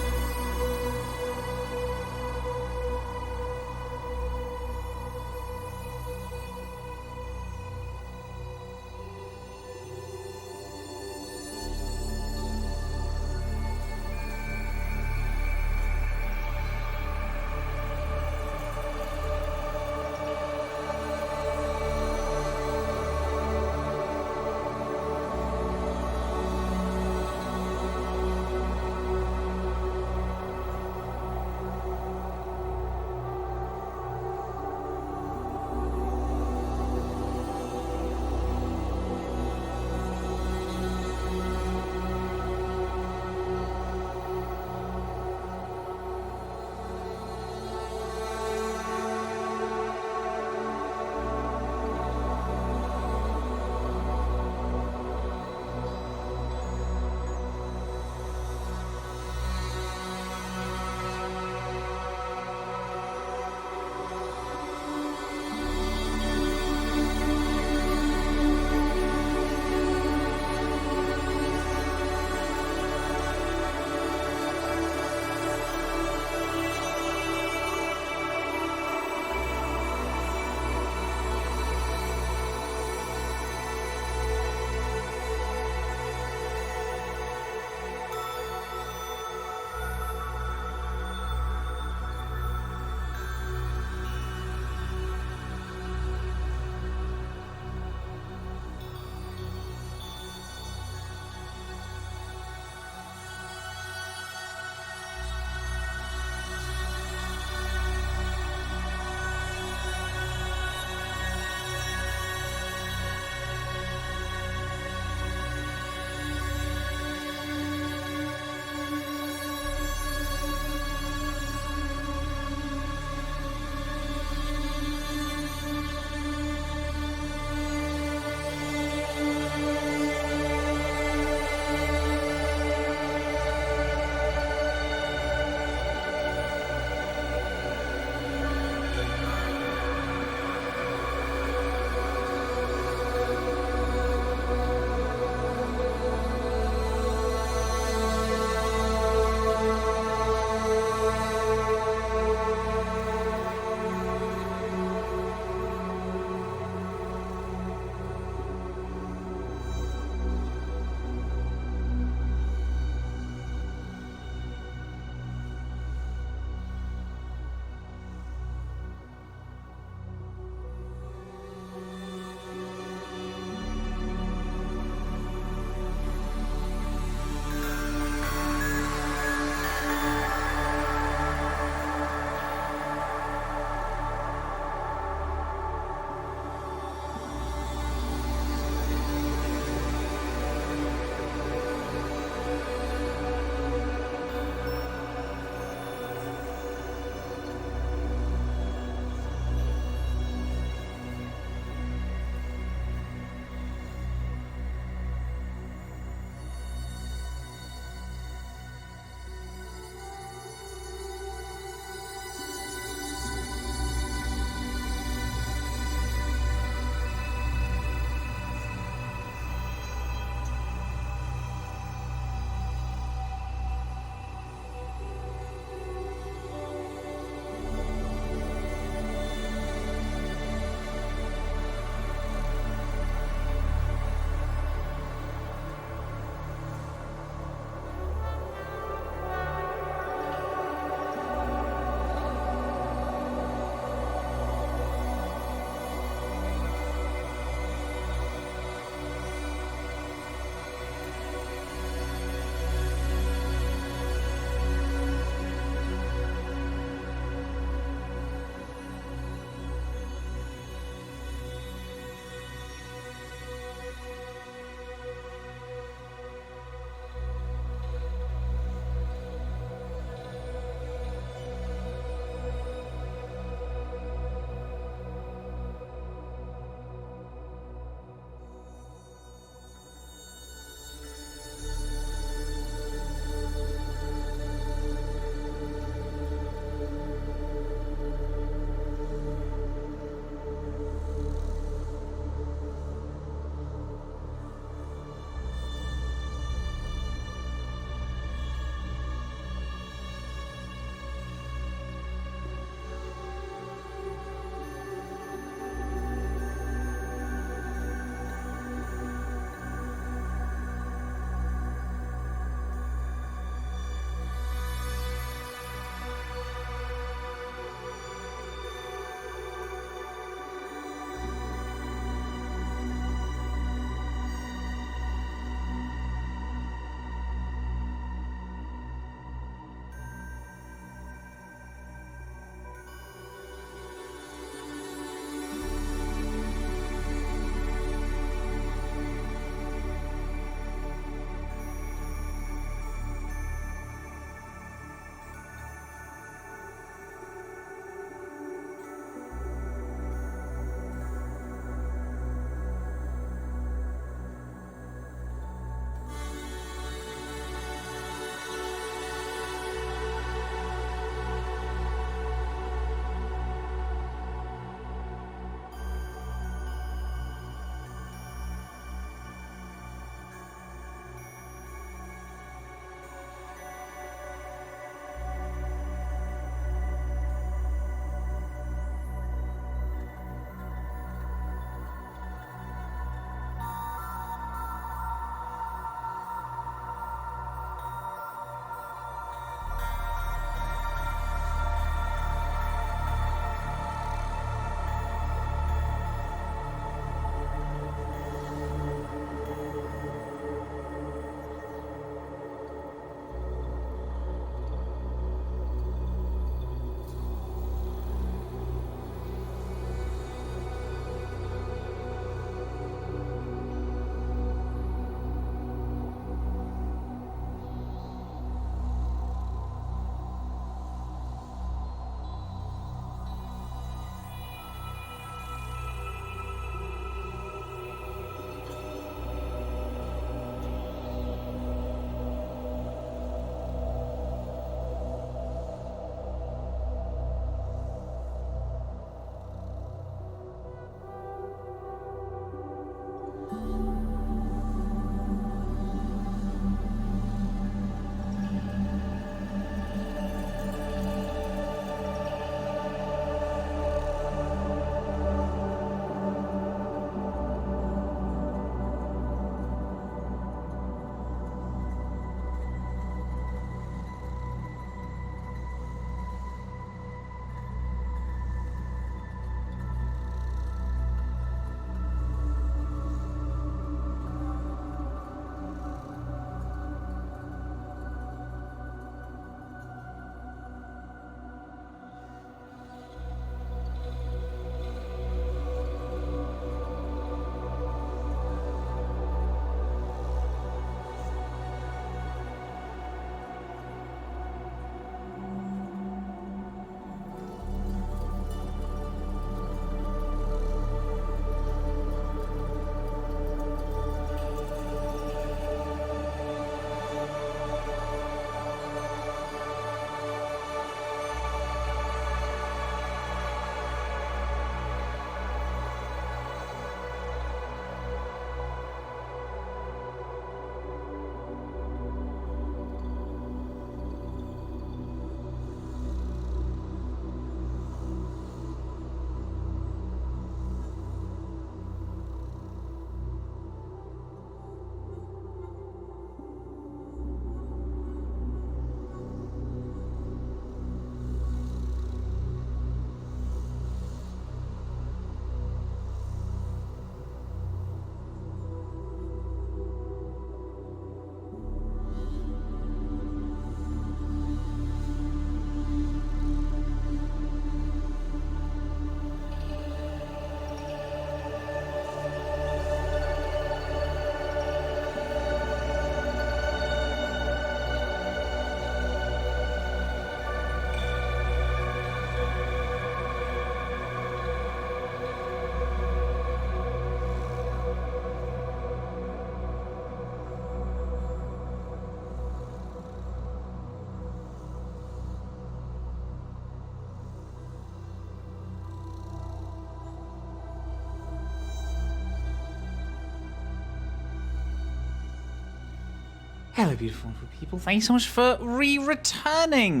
Hello, beautiful people. Thank you so much for returning.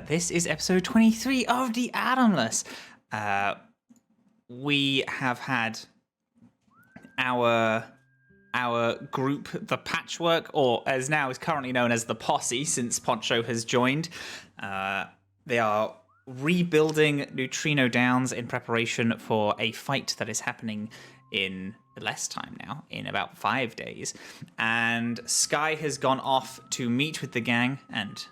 This is episode 23 of the Atomless. We have had our group, the Patchwork, or as now is currently known as the Posse, since Poncho has joined. They are rebuilding Nutrino Downs in preparation for a fight that is happening in less time now, in about 5 days. And Skye has gone off to meet with the gang and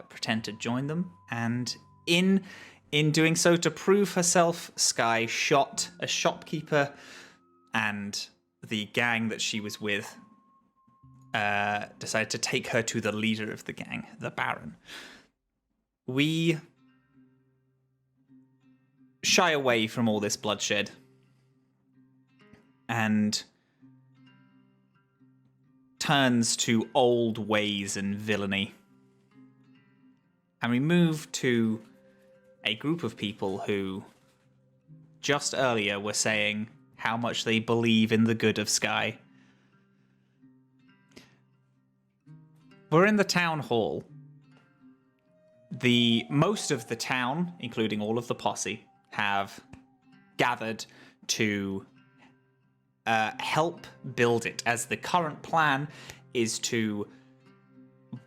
pretend to join them. And in doing so, to prove herself, Skye shot a shopkeeper, and the gang that she was with decided to take her to the leader of the gang, the Baron. We shy away from all this bloodshed and turns to old ways and villainy. And we move to a group of people who just earlier were saying how much they believe in the good of Skye. We're in the town hall. Most of the town, including all of the posse, have gathered to help build it, as the current plan is to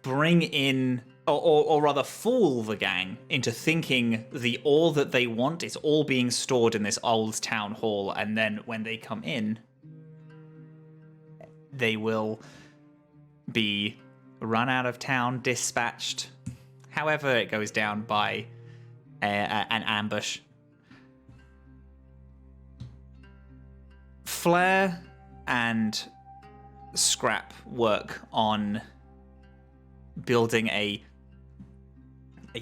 bring in, or rather fool the gang into thinking the ore that they want is all being stored in this old town hall, and then when they come in, they will be run out of town, dispatched, however it goes down, by an ambush. Flare and Scrap work on building a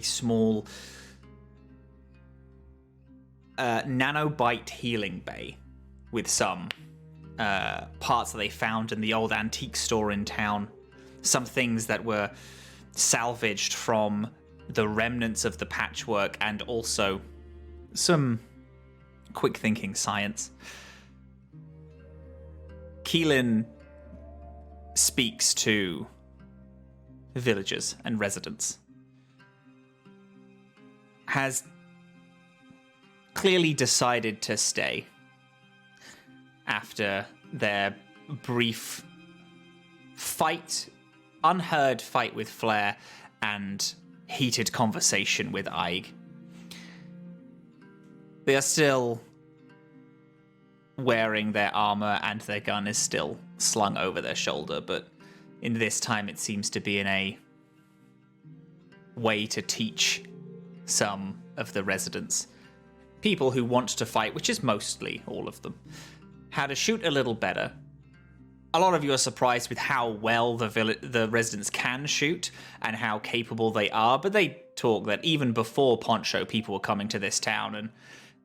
small nanobite healing bay with some parts that they found in the old antique store in town. Some things that were salvaged from the remnants of the patchwork, and also some quick thinking science. Kelin speaks to villagers and residents, has clearly decided to stay after their brief unheard fight with Flare and heated conversation with Ige. They are still wearing their armor, and their gun is still slung over their shoulder, but in this time it seems to be in a way to teach some of the residents, people who want to fight, which is mostly all of them, how to shoot a little better. A lot of you are surprised with how well the residents can shoot and how capable they are, but they talk that even before Poncho, people were coming to this town, and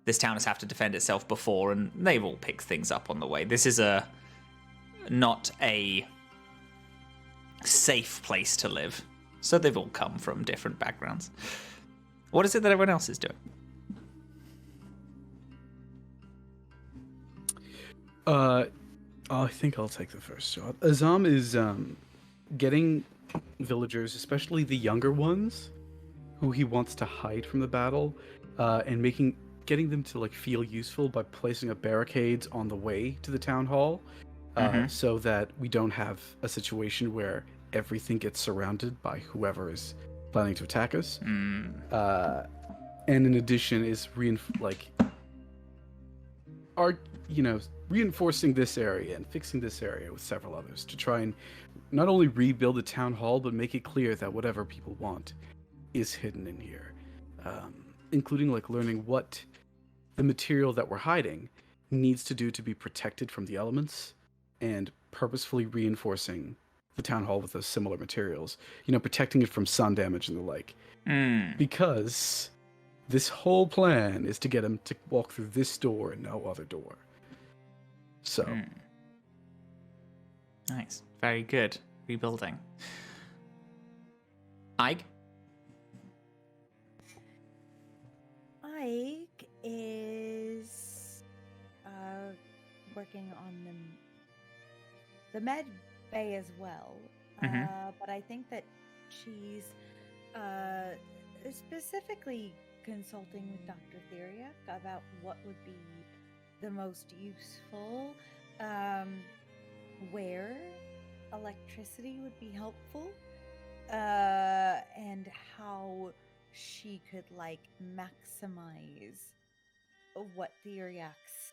this town has had to defend itself before, and they've all picked things up on the way. This is not a safe place to live, so they've all come from different backgrounds. What is it that everyone else is doing? I think I'll take the first shot. Azam is getting villagers, especially the younger ones, who he wants to hide from the battle, and getting them to feel useful by placing up barricades on the way to the town hall, so that we don't have a situation where everything gets surrounded by whoever is planning to attack us. And in addition is reinforcing this area and fixing this area with several others to try and not only rebuild the town hall, but make it clear that whatever people want is hidden in here, including learning what the material that we're hiding needs to do to be protected from the elements, and purposefully reinforcing the town hall with those similar materials, protecting it from sun damage and the like. Because this whole plan is to get him to walk through this door and no other door. So. Nice. Very good. Rebuilding. Ige? Ike is working on the med bay as well. but I think that she's specifically consulting with Dr. Theriac about what would be the most useful, where electricity would be helpful, and how she could like maximize what Theriac's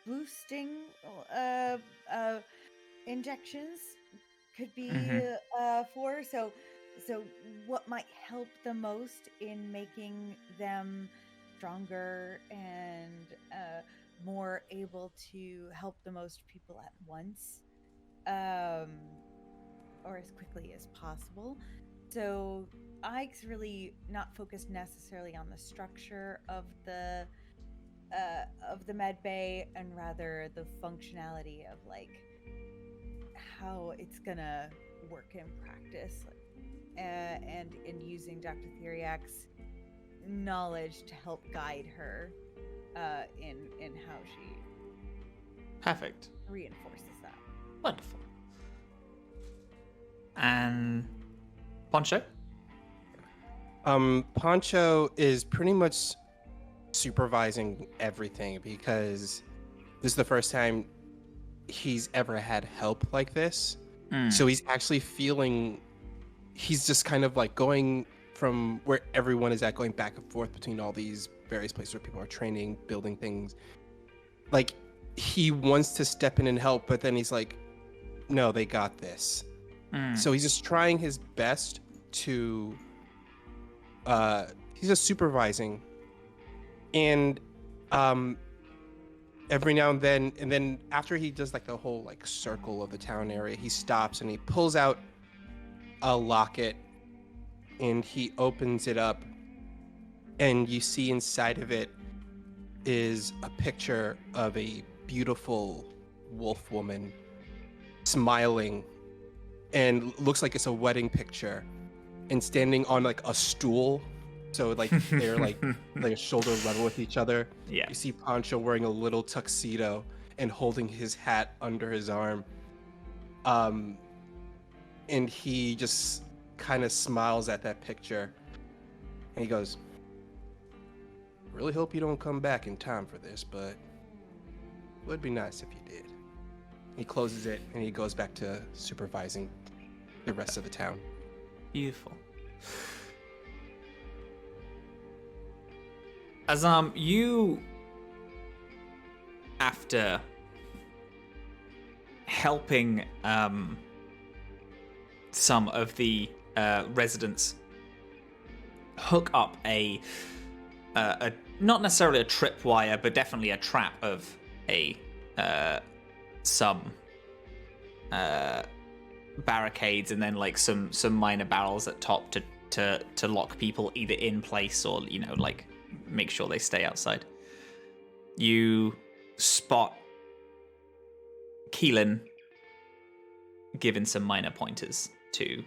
boosting injections could be for. So what might help the most in making them stronger and more able to help the most people at once, or as quickly as possible. So Ike's really not focused necessarily on the structure of the med bay, and rather the functionality of like how it's gonna work in practice, and in using Dr. Theriac's knowledge to help guide her in how she Perfect. reinforces that. Wonderful. And Poncho? Poncho is pretty much supervising everything because this is the first time he's ever had help like this. So he's actually feeling, he's just kind of like going from where everyone is at, going back and forth between all these various places where people are training, building things. Like, he wants to step in and help, but then he's like, no, they got this. So he's just trying his best to, he's just supervising. And every now and then after he does like the whole like circle of the town area, he stops and he pulls out a locket and he opens it up, and you see inside of it is a picture of a beautiful wolf woman smiling, and looks like it's a wedding picture, and standing on like a stool, so like they're like a shoulder level with each other. Yeah. You see Poncho wearing a little tuxedo and holding his hat under his arm, and he just kind of smiles at that picture, and he goes, really hope you don't come back in time for this, but it would be nice if you did. He closes it and he goes back to supervising the rest of the town. Beautiful. As you, after helping some of the residents hook up a not necessarily a tripwire, but definitely a trap of some barricades, and then like some minor barrels at top to lock people either in place or, you know, like make sure they stay outside. You spot Kelin giving some minor pointers to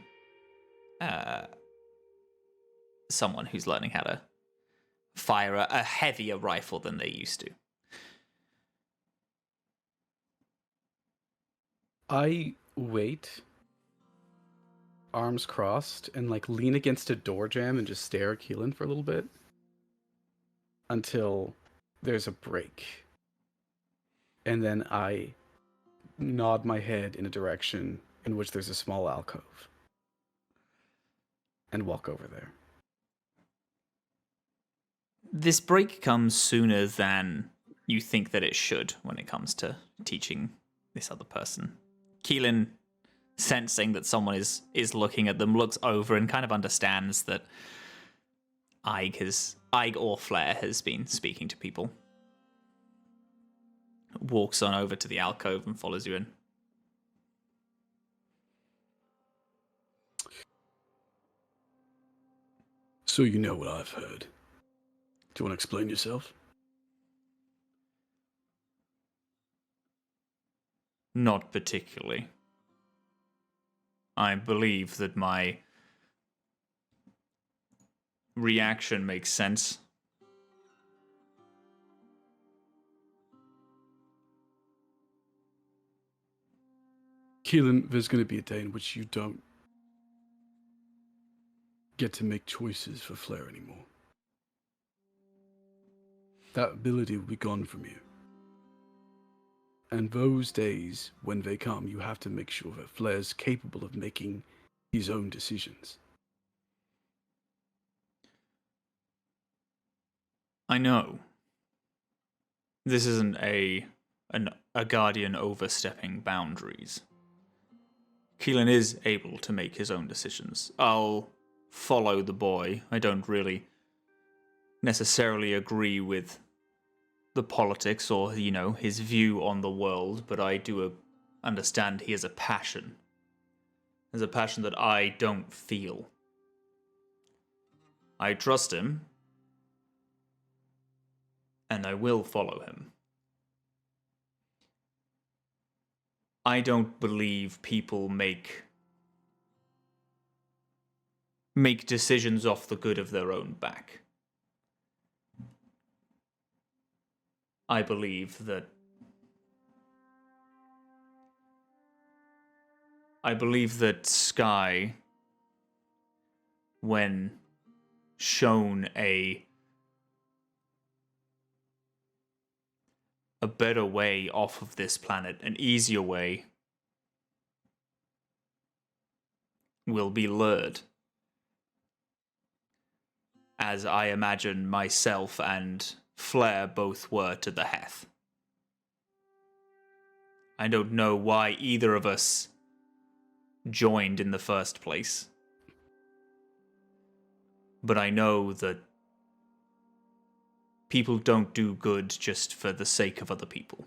someone who's learning how to fire a heavier rifle than they used to. I wait, arms crossed, and like lean against a door jamb and just stare at Kelin for a little bit until there's a break. And then I nod my head in a direction in which there's a small alcove and walk over there. This break comes sooner than you think that it should when it comes to teaching this other person. Kelin, sensing that someone is looking at them, looks over and kind of understands that Ike or Flare has been speaking to people. Walks on over to the alcove and follows you in. So you know what I've heard. Do you want to explain yourself? Not particularly. I believe that my reaction makes sense. Kelin, there's going to be a day in which you don't get to make choices for Flare anymore. That ability will be gone from you. And those days, when they come, you have to make sure that Flare's capable of making his own decisions. I know. This isn't a guardian overstepping boundaries. Kelin is able to make his own decisions. I'll follow the boy. I don't really necessarily agree with the politics or, his view on the world, but I do understand he has a passion. There's a passion that I don't feel. I trust him, and I will follow him. I don't believe people make decisions off the good of their own back. I believe that Skye, when shown a better way off of this planet, an easier way, will be lured. As I imagine myself and Flare both were to the Heth. I don't know why either of us joined in the first place. But I know that people don't do good just for the sake of other people.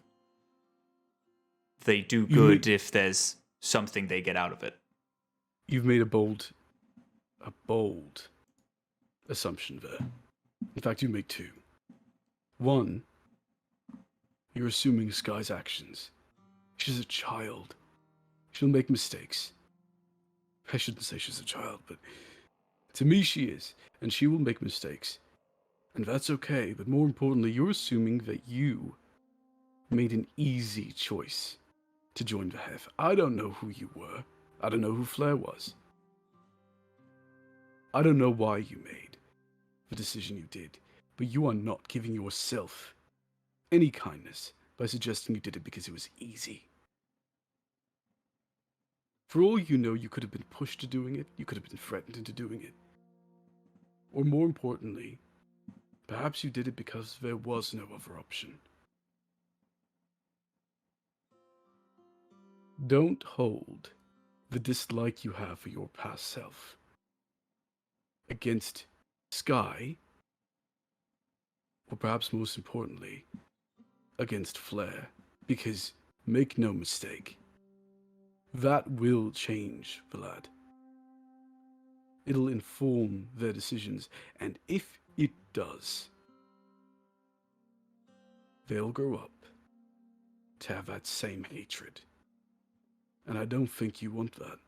They do good if there's something they get out of it. You've made a bold assumption there. In fact, you made two. One, you're assuming Skye's actions. She's a child. She'll make mistakes. I shouldn't say she's a child, but to me she is, and she will make mistakes. And that's okay, but more importantly, you're assuming that you made an easy choice to join the Heth. I don't know who you were. I don't know who Flare was. I don't know why you made the decision you did, but you are not giving yourself any kindness by suggesting you did it because it was easy. For all you know, you could have been pushed to doing it, you could have been threatened into doing it. Or more importantly, perhaps you did it because there was no other option. Don't hold the dislike you have for your past self against Skye, or perhaps most importantly, against Flare, because make no mistake, that will change, Vlad. It'll inform their decisions, and if it does, they'll grow up to have that same hatred. And I don't think you want that.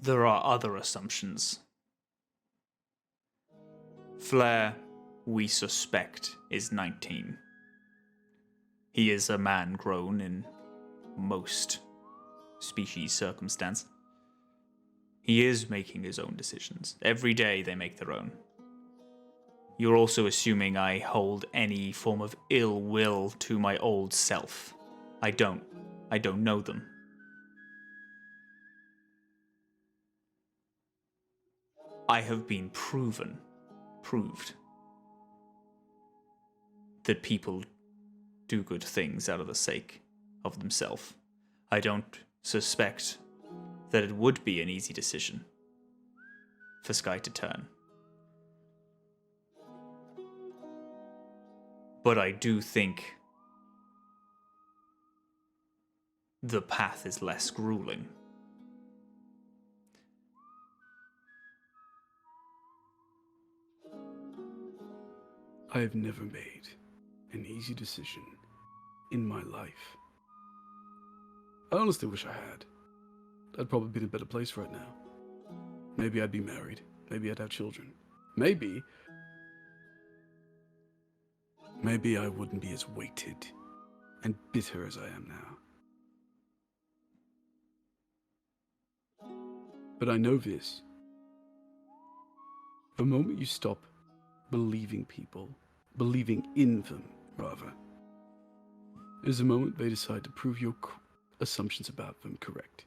There are other assumptions. Flare, we suspect, is 19. He is a man grown in most species circumstance. He is making his own decisions. Every day they make their own. You're also assuming I hold any form of ill will to my old self. I don't. I don't know them. I have been proved that people do good things out of the sake of themselves. I don't suspect that it would be an easy decision for Skye to turn. But I do think the path is less grueling. I have never made an easy decision in my life. I honestly wish I had. I'd probably be in a better place right now. Maybe I'd be married. Maybe I'd have children. Maybe maybe I wouldn't be as weighted and bitter as I am now. But I know this. The moment you stop believing people, believing in them, rather, is the moment they decide to prove your assumptions about them correct.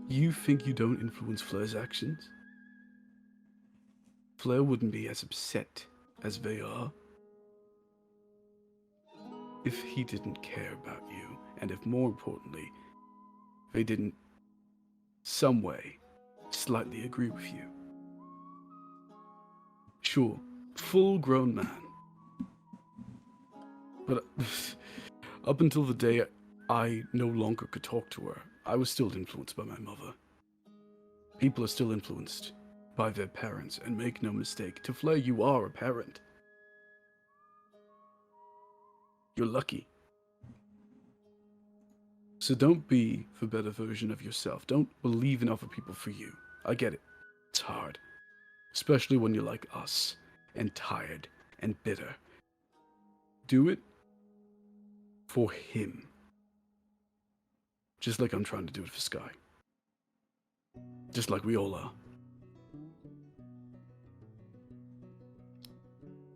You think you don't influence Flare's actions? Flare wouldn't be as upset as they are if he didn't care about you, and if, more importantly, they didn't, some way, slightly agree with you. Sure, full-grown man. But up until the day I no longer could talk to her, I was still influenced by my mother. People are still influenced by their parents, and make no mistake, to Flare, you are a parent. You're lucky. So don't be the better version of yourself. Don't believe in other people for you. I get it. It's hard. Especially when you're like us, and tired, and bitter. Do it for him. Just like I'm trying to do it for Skye. Just like we all are.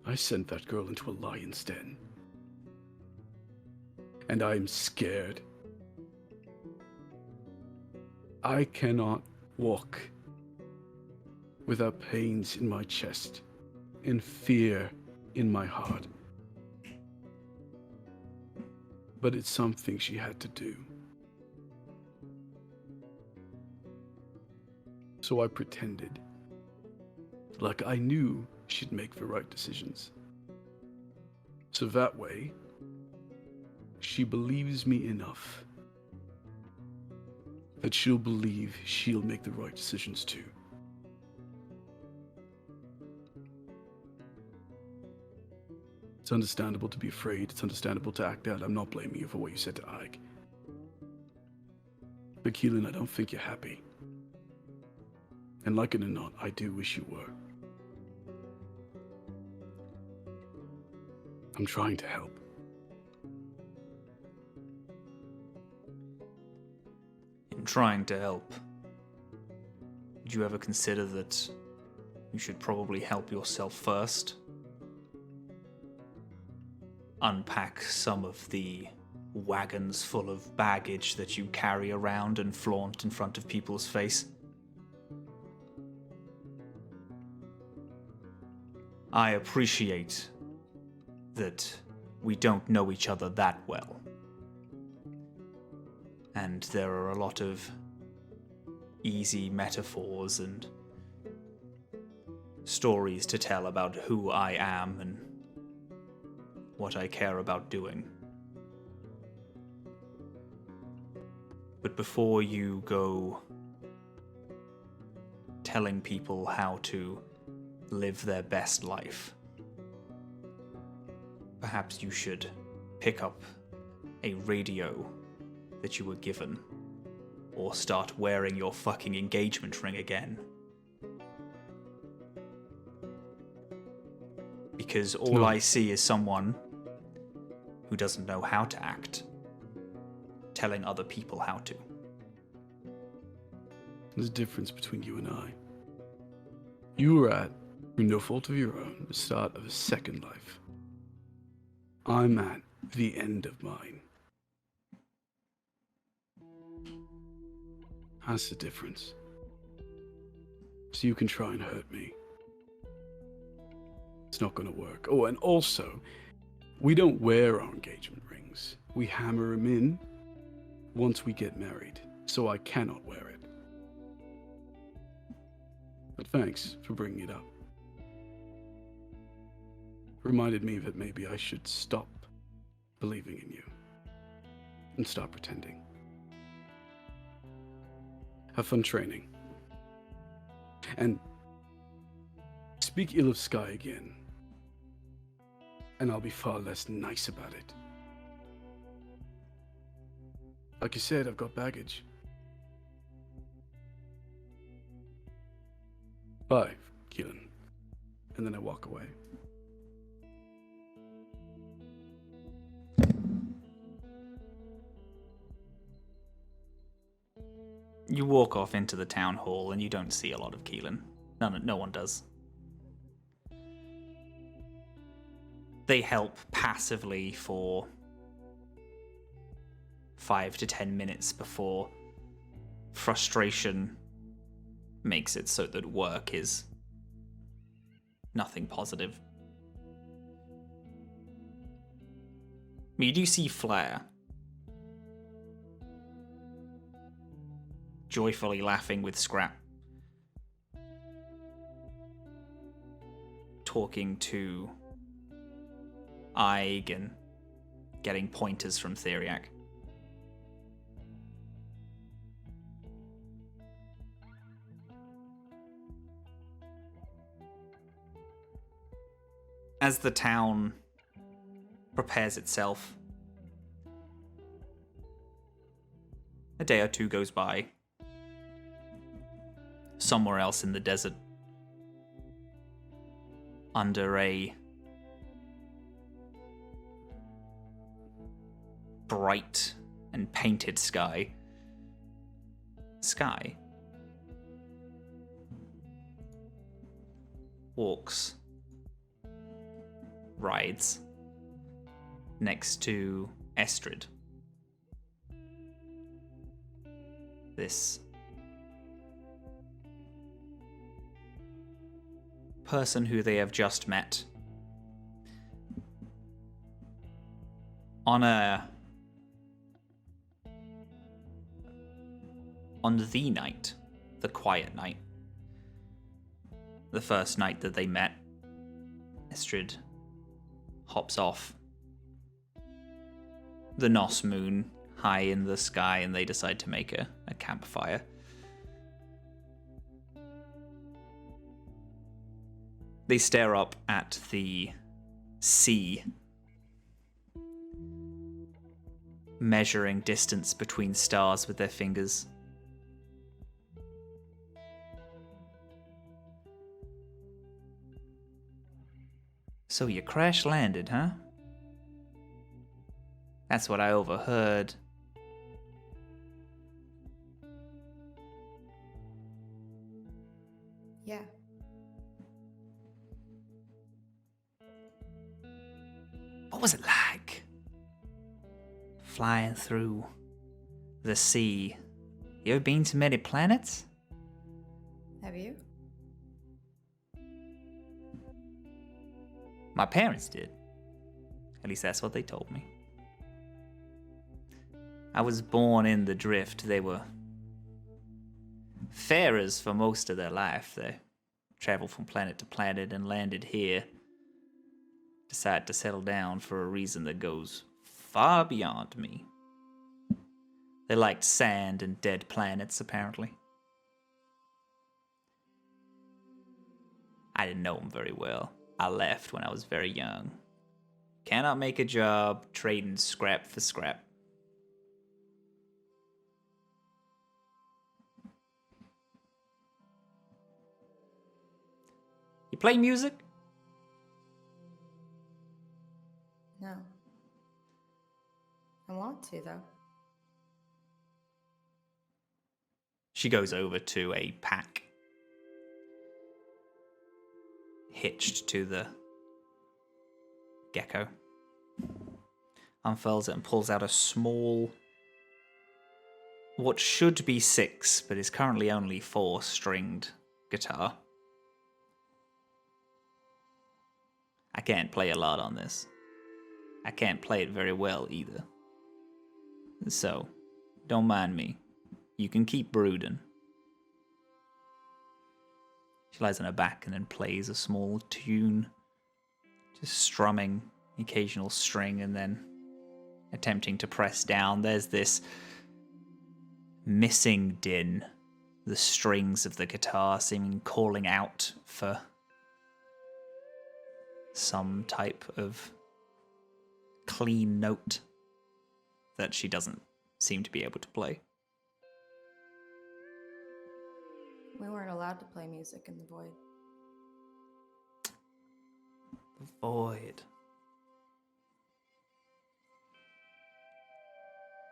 I sent that girl into a lion's den. And I'm scared. I cannot walk without pains in my chest and fear in my heart. But it's something she had to do. So I pretended, like I knew she'd make the right decisions. So that way, she believes me enough that she'll believe she'll make the right decisions too. It's understandable to be afraid. It's understandable to act out. I'm not blaming you for what you said to Ike. But Kelin, I don't think you're happy. And like it or not, I do wish you were. I'm trying to help. In trying to help, did you ever consider that you should probably help yourself first? Unpack some of the wagons full of baggage that you carry around and flaunt in front of people's face? I appreciate that we don't know each other that well. And there are a lot of easy metaphors and stories to tell about who I am and what I care about doing. But before you go telling people how to live their best life, perhaps you should pick up a radio that you were given, or start wearing your fucking engagement ring again. Because all I see is someone who doesn't know how to act, telling other people how to. There's a difference between you and I. You were at, through no fault of your own, the start of a second life. I'm at the end of mine. That's the difference. So you can try and hurt me. It's not gonna work. Oh, and also, we don't wear our engagement rings. We hammer them in once we get married, so I cannot wear it. But thanks for bringing it up. Reminded me that maybe I should stop believing in you and stop pretending. Have fun training. And speak ill of Skye again, and I'll be far less nice about it. Like you said, I've got baggage. Bye, Kelin. And then I walk away. You walk off into the town hall and you don't see a lot of Kelin. No one does. They help passively for 5 to 10 minutes before frustration makes it so that work is nothing positive. You do see Flare joyfully laughing with Scrap, talking to Ig and getting pointers from Theriac. As the town prepares itself, a day or two goes by. Somewhere else in the desert, under a bright and painted sky, Skye walks, rides next to Estrid. This person who they have just met. On the night, the quiet night, the first night that they met, Estrid hops off the Nos moon high in the sky and they decide to make a campfire. They stare up at the sea, measuring distance between stars with their fingers. So you crash landed, huh? That's what I overheard. Yeah. What was it like? Flying through the sea. You ever been to many planets? Have you? My parents did. At least that's what they told me. I was born in the drift. They were farers for most of their life. They traveled from planet to planet and landed here. Decided to settle down for a reason that goes far beyond me. They liked sand and dead planets, apparently. I didn't know them very well. I left when I was very young. Cannot make a job trading scrap for scrap. You play music? No. I want to, though. She goes over to a pack hitched to the gecko, unfurls it and pulls out a small, what should be 6, but is currently only 4-stringed guitar. I can't play a lot on this. I can't play it very well either. So, don't mind me. You can keep brooding. She lies on her back and then plays a small tune, just strumming the occasional string and then attempting to press down. There's this missing din, the strings of the guitar seeming calling out for some type of clean note that she doesn't seem to be able to play. We weren't allowed to play music in the void. The void.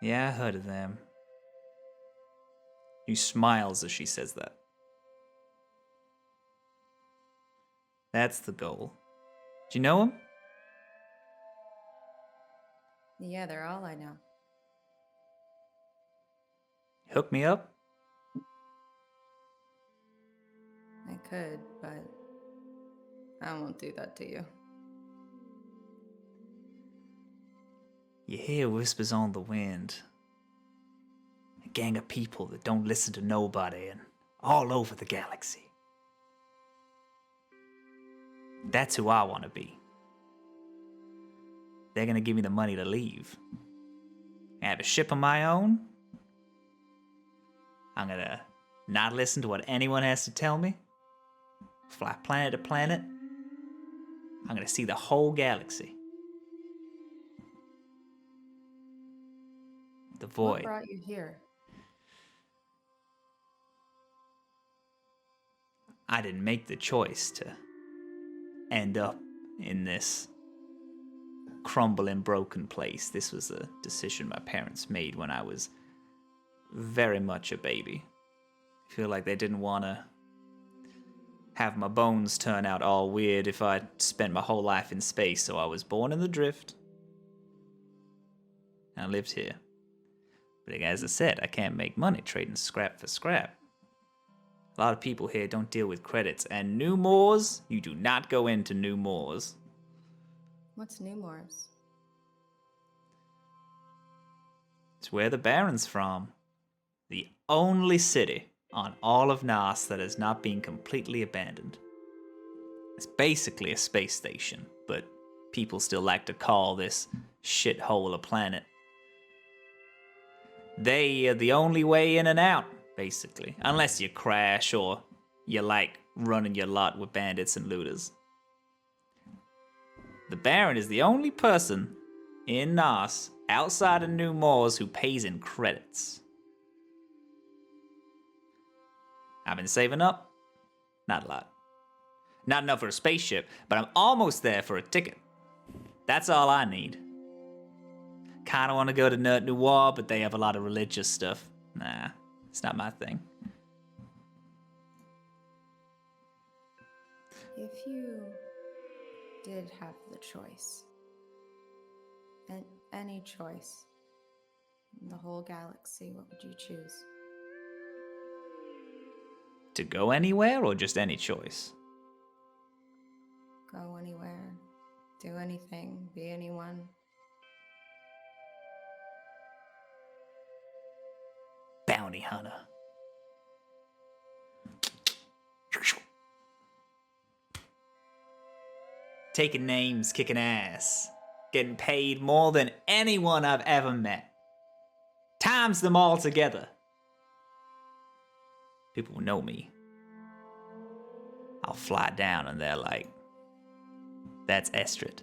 Yeah, I heard of them. She smiles as she says that. That's the goal. Do you know him? Yeah, they're all I know. Hook me up? I could, but I won't do that to you. You hear whispers on the wind. A gang of people that don't listen to nobody and all over the galaxy. That's who I want to be. They're gonna give me the money to leave. I have a ship of my own. I'm gonna not listen to what anyone has to tell me. Fly planet to planet. I'm gonna see the whole galaxy. The void. What brought you here? I didn't make the choice to end up in this crumbling, broken place. This was a decision my parents made when I was very much a baby. I feel like they didn't want to have my bones turn out all weird if I spent my whole life in space, so I was born in the drift. And I lived here. But as I said, I can't make money trading scrap for scrap. A lot of people here don't deal with credits, and New Moors, you do not go into New Moors. What's New Moors? It's where the Baron's from. The only city on all of Nas that has not been completely abandoned. It's basically a space station, but people still like to call this shithole a planet. They are the only way in and out, basically. Unless you crash or you like running your lot with bandits and looters. The Baron is the only person in Nas outside of New Moors who pays in credits. I've been saving up. Not a lot. Not enough for a spaceship, but I'm almost there for a ticket. That's all I need. Kinda want to go to Nerd Noir, but they have a lot of religious stuff. Nah, it's not my thing. If you did have the choice, and any choice in the whole galaxy, what would you choose? To go anywhere or just any choice? Go anywhere, do anything, be anyone. Bounty hunter. Taking names, kicking ass. Getting paid more than anyone I've ever met. Times them all together. People will know me. I'll fly down and they're like, that's Estrid.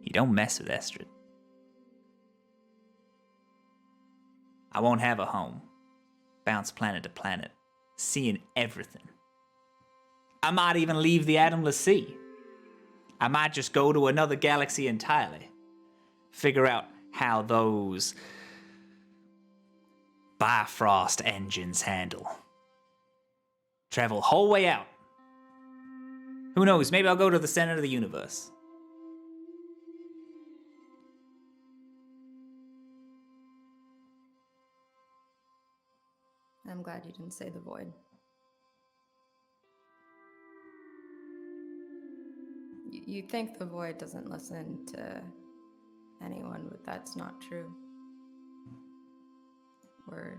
You don't mess with Estrid. I won't have a home. Bounce planet to planet, seeing everything. I might even leave the Atomless Sea. I might just go to another galaxy entirely. Figure out how those Bifrost engines handle. Travel whole way out. Who knows, maybe I'll go to the center of the universe. I'm glad you didn't say the void. You think the void doesn't listen to anyone, but that's not true. We're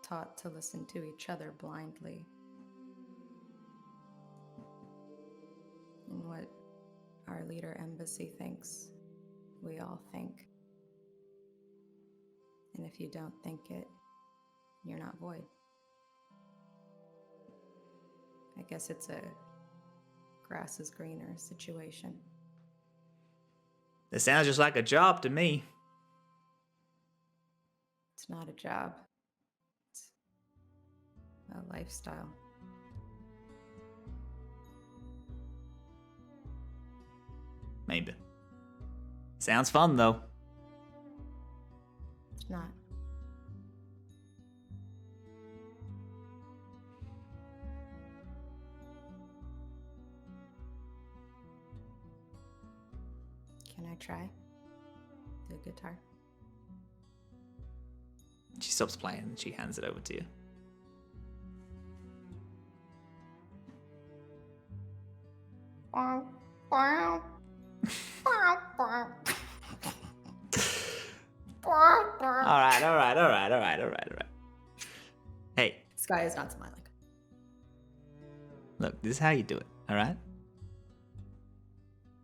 taught to listen to each other blindly. And what our leader embassy thinks, we all think. And if you don't think it, you're not void. I guess it's a grass is greener situation. This sounds just like a job to me. It's not a job. It's a lifestyle. Maybe. Sounds fun though. It's not. I try the guitar? She stops playing and she hands it over to you. All right. Hey, Skye is not smiling. look, this is how you do it, all right?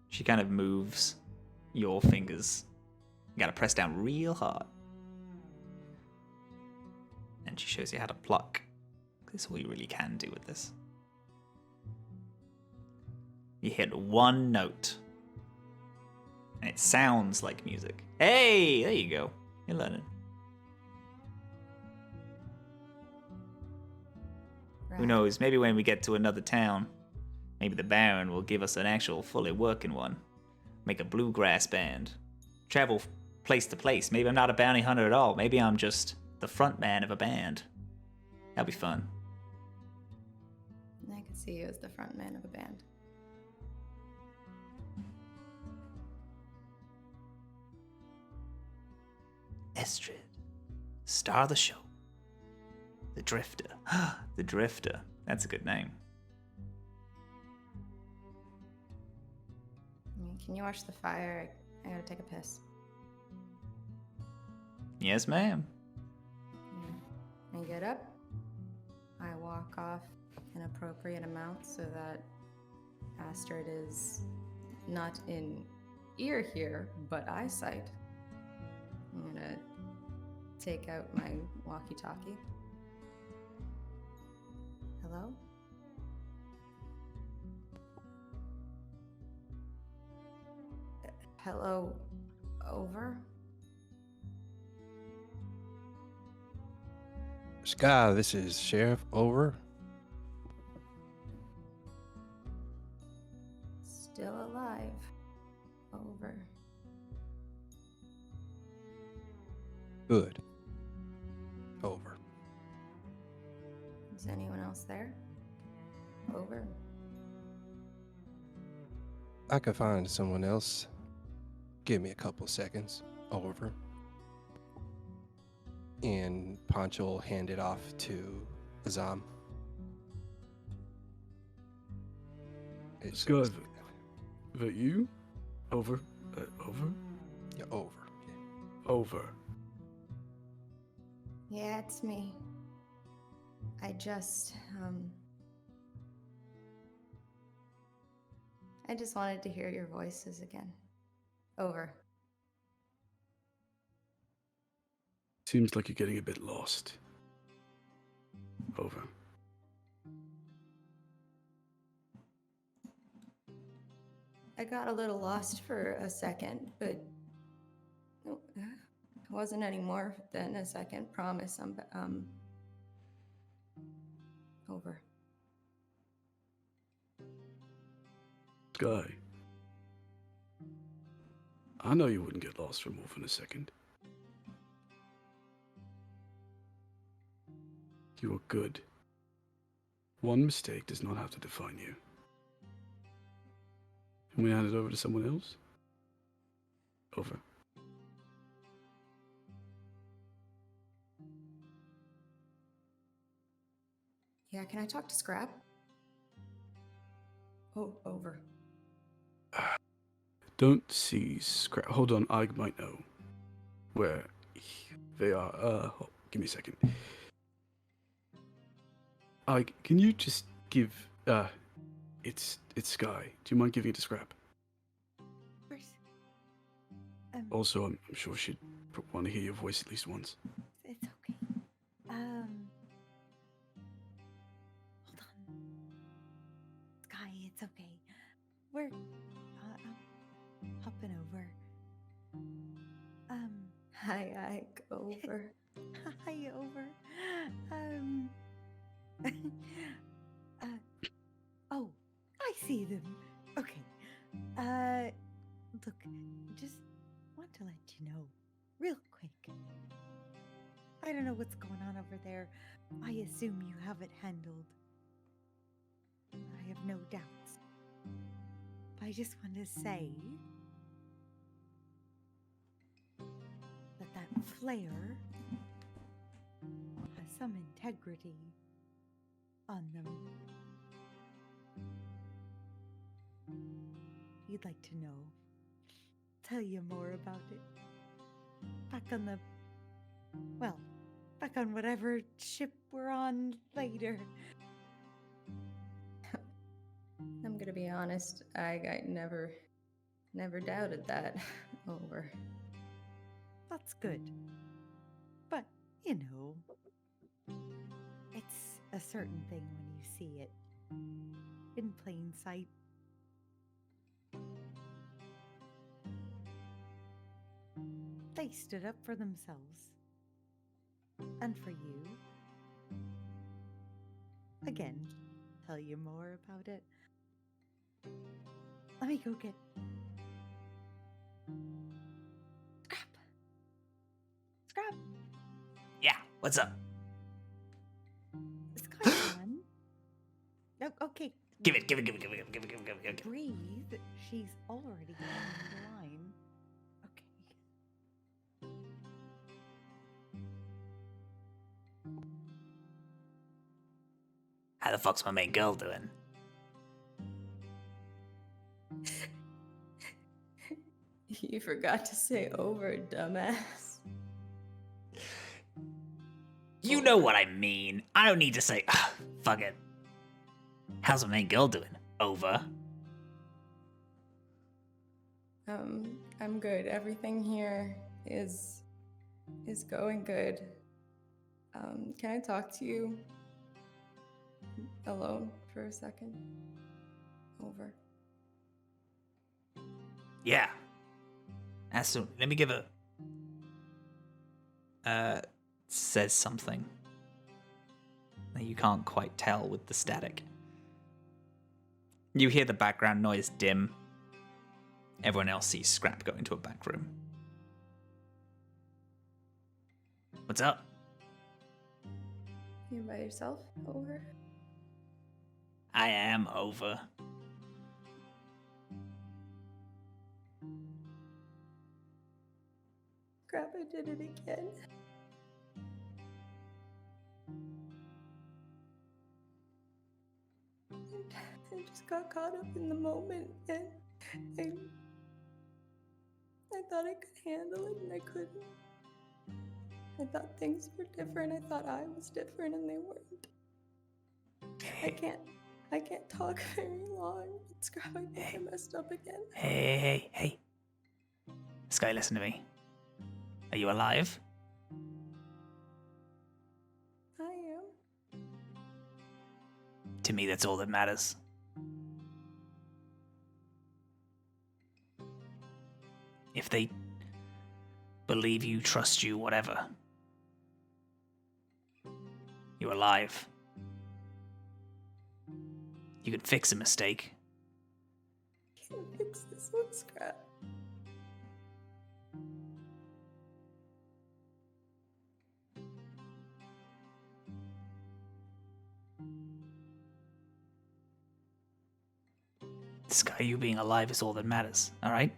She kind of moves your fingers. You gotta press down real hard. And she shows you how to pluck. This is all you really can do with this. You hit one note. And it sounds like music. Hey, there you go. You're learning. Right. Who knows, maybe when we get to another town, maybe the Baron will give us an actual fully working one. Make a bluegrass band. Travel place to place. Maybe I'm not a bounty hunter at all. Maybe I'm just the front man of a band. That'll be fun. I could see you as the front man of a band. Estrid, star of the show. The Drifter. The Drifter. That's a good name. Can you watch the fire? I gotta take a piss. Yes, ma'am. I get up. I walk off an appropriate amount so that Astrid is not in ear here, but eyesight. I'm gonna take out my walkie-talkie. Hello? Hello, over? Skye, this is Sheriff. Over. Still alive. Over. Good. Over. Is anyone else there? Over. I could find someone else. Give me a couple seconds. Over. And Poncho will hand it off to Azam. Skye, is that you? Over. Over. Yeah, over. Over. Yeah, it's me. I just wanted to hear your voices again. Over. Seems like you're getting a bit lost. Over. I got a little lost for a second, but it wasn't any more than a second. Promise. Over. Skye. I know you wouldn't get lost for more than a second. You are good. One mistake does not have to define you. Can we hand it over to someone else? Over. Yeah, can I talk to Scrap? Oh, over. Don't see Scrap. Hold on, I might know where they are. Give me a second. Can you just give, it's Skye. Do you mind giving it to Scrap? Of course. Also, I'm sure she'd want to hear your voice at least once. It's okay. Hold on. Skye, it's okay. We're hopping over. Hi, over. Hi, over. Oh, I see them. Okay. Look, just want to let you know, real quick. I don't know what's going on over there. I assume you have it handled. I have no doubts. But I just want to say Flare has some integrity on them. You'd like to know. Tell you more about it. Back on whatever ship we're on later. I'm gonna be honest, I never doubted that. Over. That's good. But, it's a certain thing when you see it in plain sight. They stood up for themselves. And for you. Again, tell you more about it. Let me go get Scrap. Yeah, what's up? Skye on. No, okay. Give it. Breathe. She's already on the line. Okay. How the fuck's my main girl doing? You forgot to say over, dumbass. You know what I mean. I don't need to say, fuck it. How's my main girl doing? Over. I'm good. Everything here is going good. Can I talk to you alone for a second? Over. Yeah. As soon. Let me give a. Says something that you can't quite tell with the static. You hear the background noise dim. Everyone else sees Scrap go into a back room. What's up? You by yourself? Over? I am over. Crap, I did it again. I just got caught up in the moment, and I thought I could handle it, and I couldn't. I thought things were different. I thought I was different, and they weren't. I can't talk very long. Scrap, I think I messed up again. Hey. Skye, listen to me. Are you alive? I am. To me, that's all that matters. If they believe you, trust you, whatever, you're alive. You can fix a mistake. I can't fix this one, Scrap. Skye, you being alive is all that matters, alright?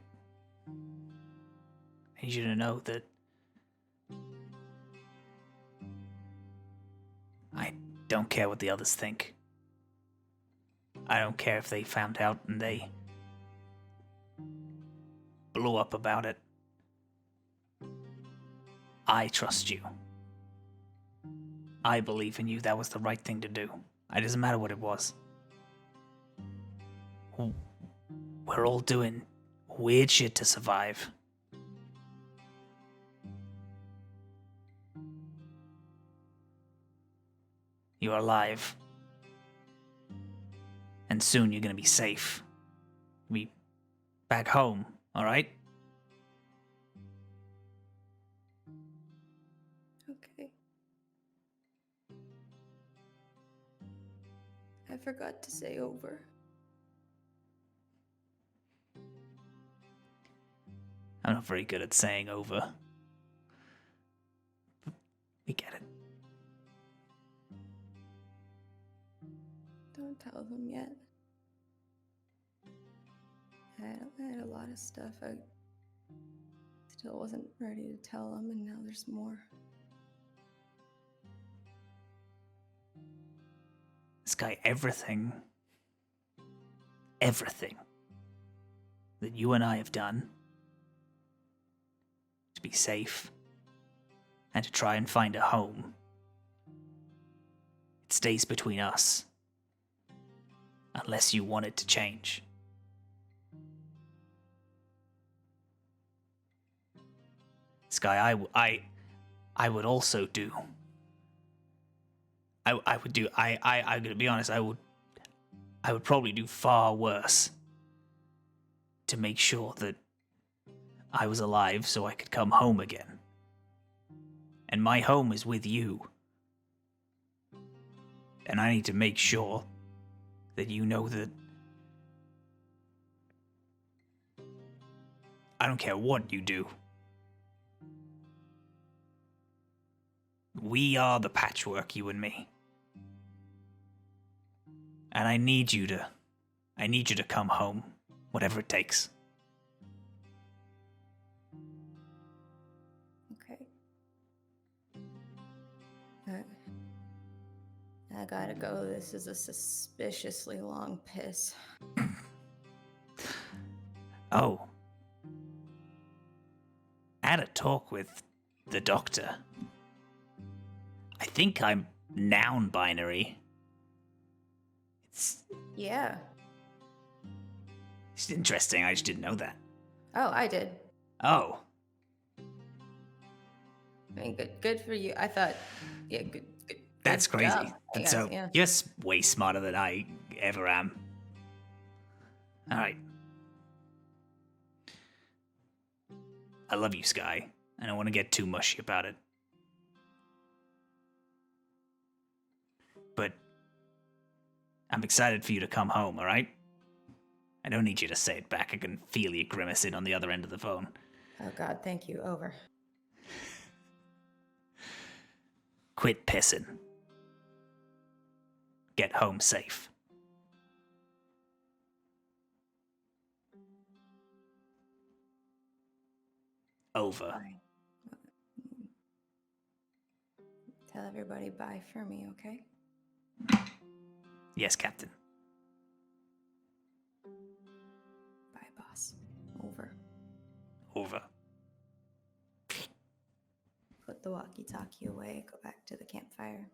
I need you to know that I don't care what the others think. I don't care if they found out and they blew up about it. I trust you. I believe in you. That was the right thing to do. It doesn't matter what it was. We're all doing weird shit to survive. You're alive. And soon you're gonna be safe. Be back home, alright? Okay. I forgot to say over. I'm not very good at saying over. We get it. Don't tell them yet. I had a lot of stuff to Still wasn't ready to tell them, and now there's more. Skye, everything that you and I have done to be safe and to try and find a home, it stays between us unless you want it to change. Skye, I would also do. I'm gonna be honest, I would probably do far worse to make sure that I was alive so I could come home again. And my home is with you. And I need to make sure that you know that I don't care what you do. We are the patchwork, you and me. And I need you to come home, whatever it takes. Okay. I gotta go. This is a suspiciously long piss. Oh. I had a talk with the doctor. I think I'm noun binary. Yeah. It's interesting, I just didn't know that. Oh, I did. Oh. I mean, good for you. I thought, yeah, good. That's good crazy. job, I guess, So, yeah. you're way smarter than I ever am. Alright. I love you, Skye. I don't want to get too mushy about it. But I'm excited for you to come home, alright? I don't need you to say it back. I can feel you grimacing on the other end of the phone. Oh, God, thank you. Over. Quit pissing. Get home safe. Over. Tell everybody bye for me, okay? Yes, Captain. Bye, boss. Over. Over. Put the walkie-talkie away. Go back to the campfire.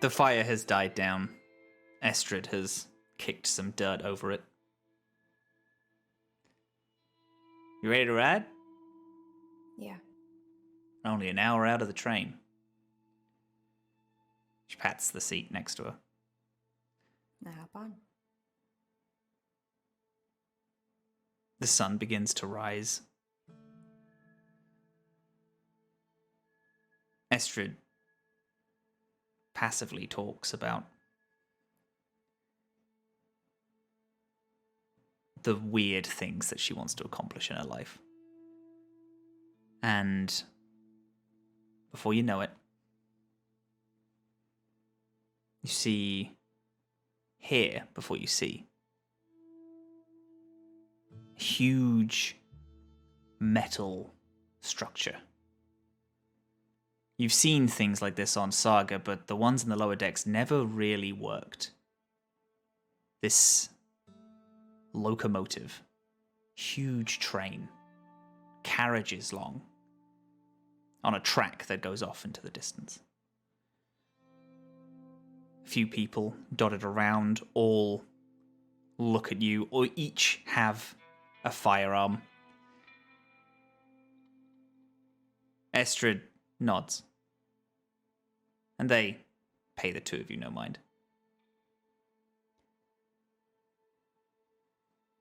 The fire has died down. Estrid has kicked some dirt over it. You ready to ride? Yeah. Only an hour out of the train. She pats the seat next to her. Now hop on. The sun begins to rise. Estrid passively talks about the weird things that she wants to accomplish in her life. And before you know it, you hear before you see a huge metal structure. You've seen things like this on Saga, but the ones in the lower decks never really worked. This locomotive, huge train, carriages long, on a track that goes off into the distance. A few people dotted around, all look at you, or each have a firearm. Estrid nods. And they pay the two of you no mind.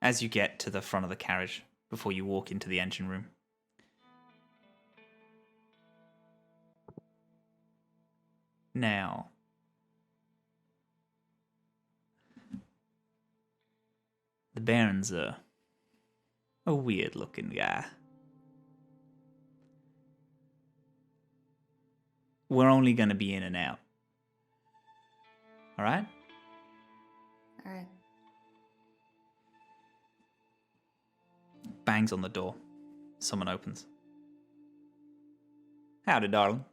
As you get to the front of the carriage, before you walk into the engine room, now, the Baron's a weird looking guy. We're only going to be in and out. Alright? All right. bangs on the door. Someone opens. Howdy, darling.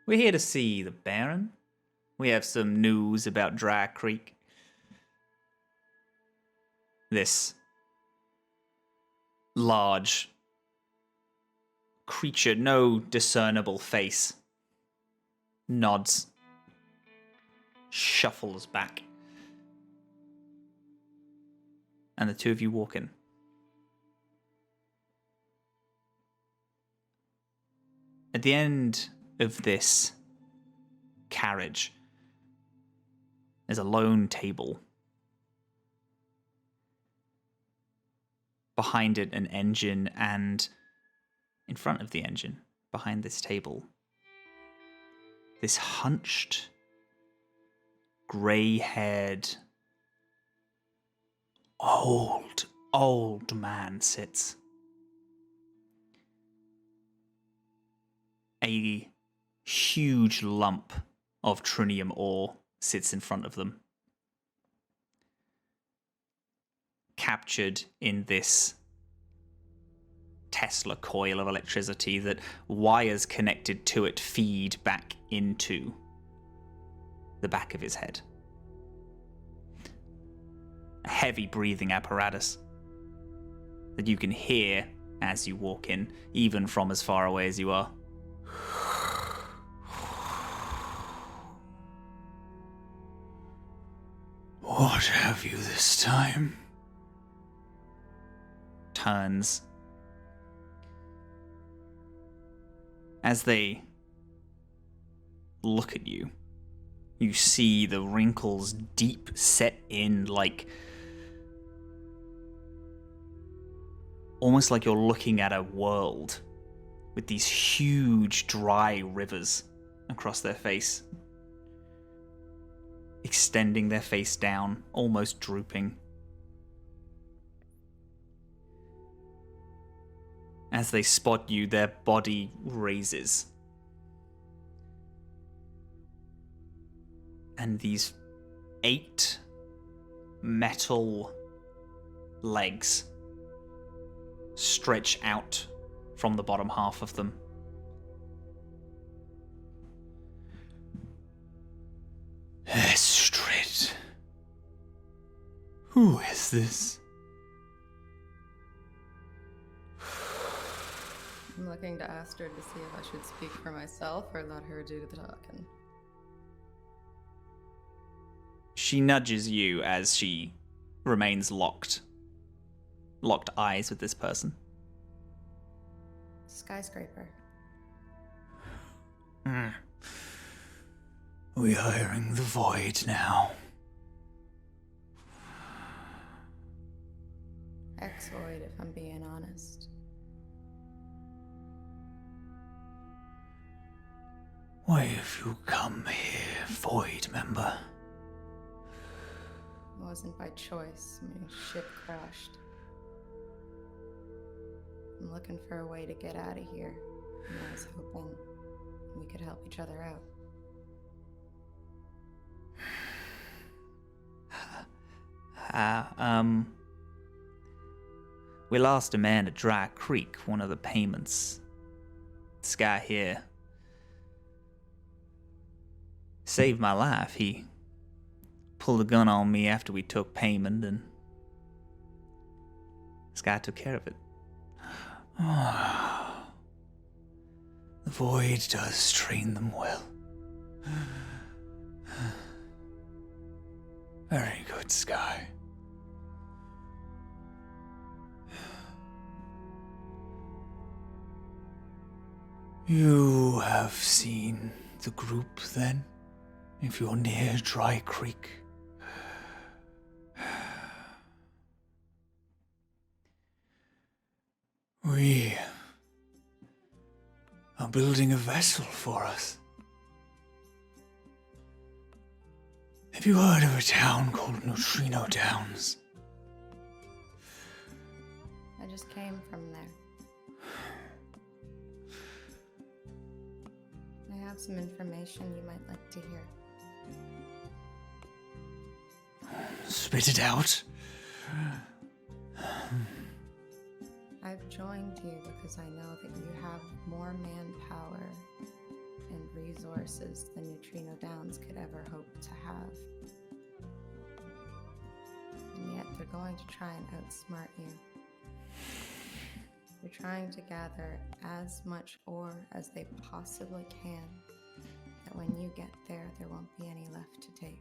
We're here to see the Baron. We have some news about Dry Creek. This large creature, no discernible face, nods, shuffles back, and the two of you walk in. At the end of this carriage, there's a lone table. Behind it, an engine, and in front of the engine, behind this table, this hunched, grey-haired, old man sits. A huge lump of trinium ore sits in front of them, captured in this Tesla coil of electricity that wires connected to it feed back into the back of his head. A heavy breathing apparatus that you can hear as you walk in, even from as far away as you are. What have you this time? Turns. As they look at you, you see the wrinkles deep set in, like almost like you're looking at a world with these huge dry rivers across their face, extending their face down, almost drooping. As they spot you, their body raises. And these 8 metal legs stretch out from the bottom half of them. Estrid. Who is this? I'm looking to Astrid to see if I should speak for myself or let her do the talking. She nudges you as she remains locked eyes with this person. Skyscraper. We hiring the Void now. Ex-Void, if I'm being honest. Why have you come here, Void member? It wasn't by choice. My ship crashed. I'm looking for a way to get out of here. And I was hoping we could help each other out. We lost a man at Dry Creek, one of the payments. Skye here saved my life. He pulled a gun on me after we took payment, and Skye took care of it. The Void does train them well. Very good, Skye. You have seen the group, then? If you're near Dry Creek. We are building a vessel for us. Have you heard of a town called Nutrino Downs? I just came from there. I have some information you might like to hear. Spit it out. I've joined you because I know that you have more manpower and resources than Nutrino Downs could ever hope to have. And yet they're going to try and outsmart you. They're trying to gather as much ore as they possibly can, that when you get there, there won't be any left to take.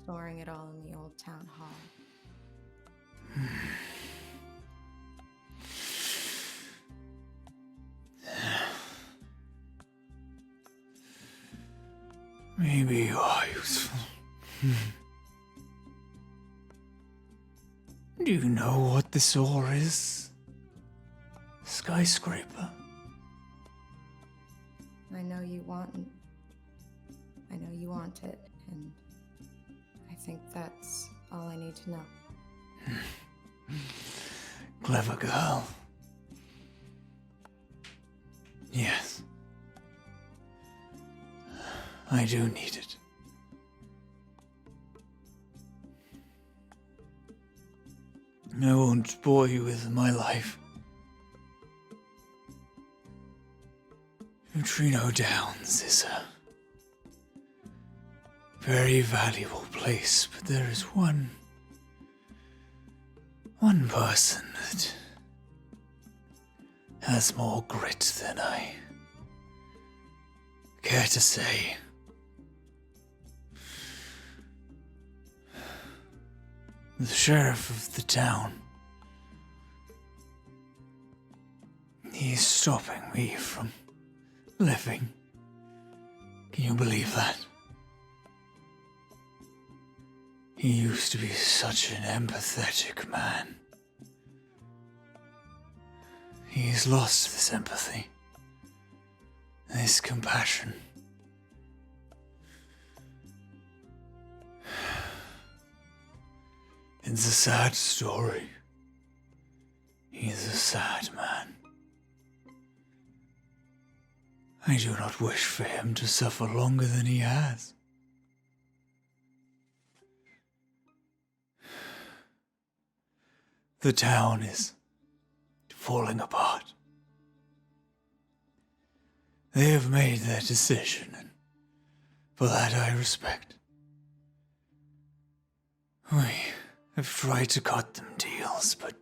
Storing it all in the old town hall. Maybe you are useful. Do you know what this ore is? Skyscraper. I know you want it, and I think that's all I need to know. Clever girl. Yes. I do need it. I won't bore you with my life. Nutrino Downs is a very valuable place, but there is one person that has more grit than I care to say. The sheriff of the town. He's stopping me from living. Can you believe that? He used to be such an empathetic man. He's lost this empathy, this compassion. It's a sad story. He's a sad man. I do not wish for him to suffer longer than he has. The town is falling apart. They have made their decision, and for that I respect. We have tried to cut them deals, but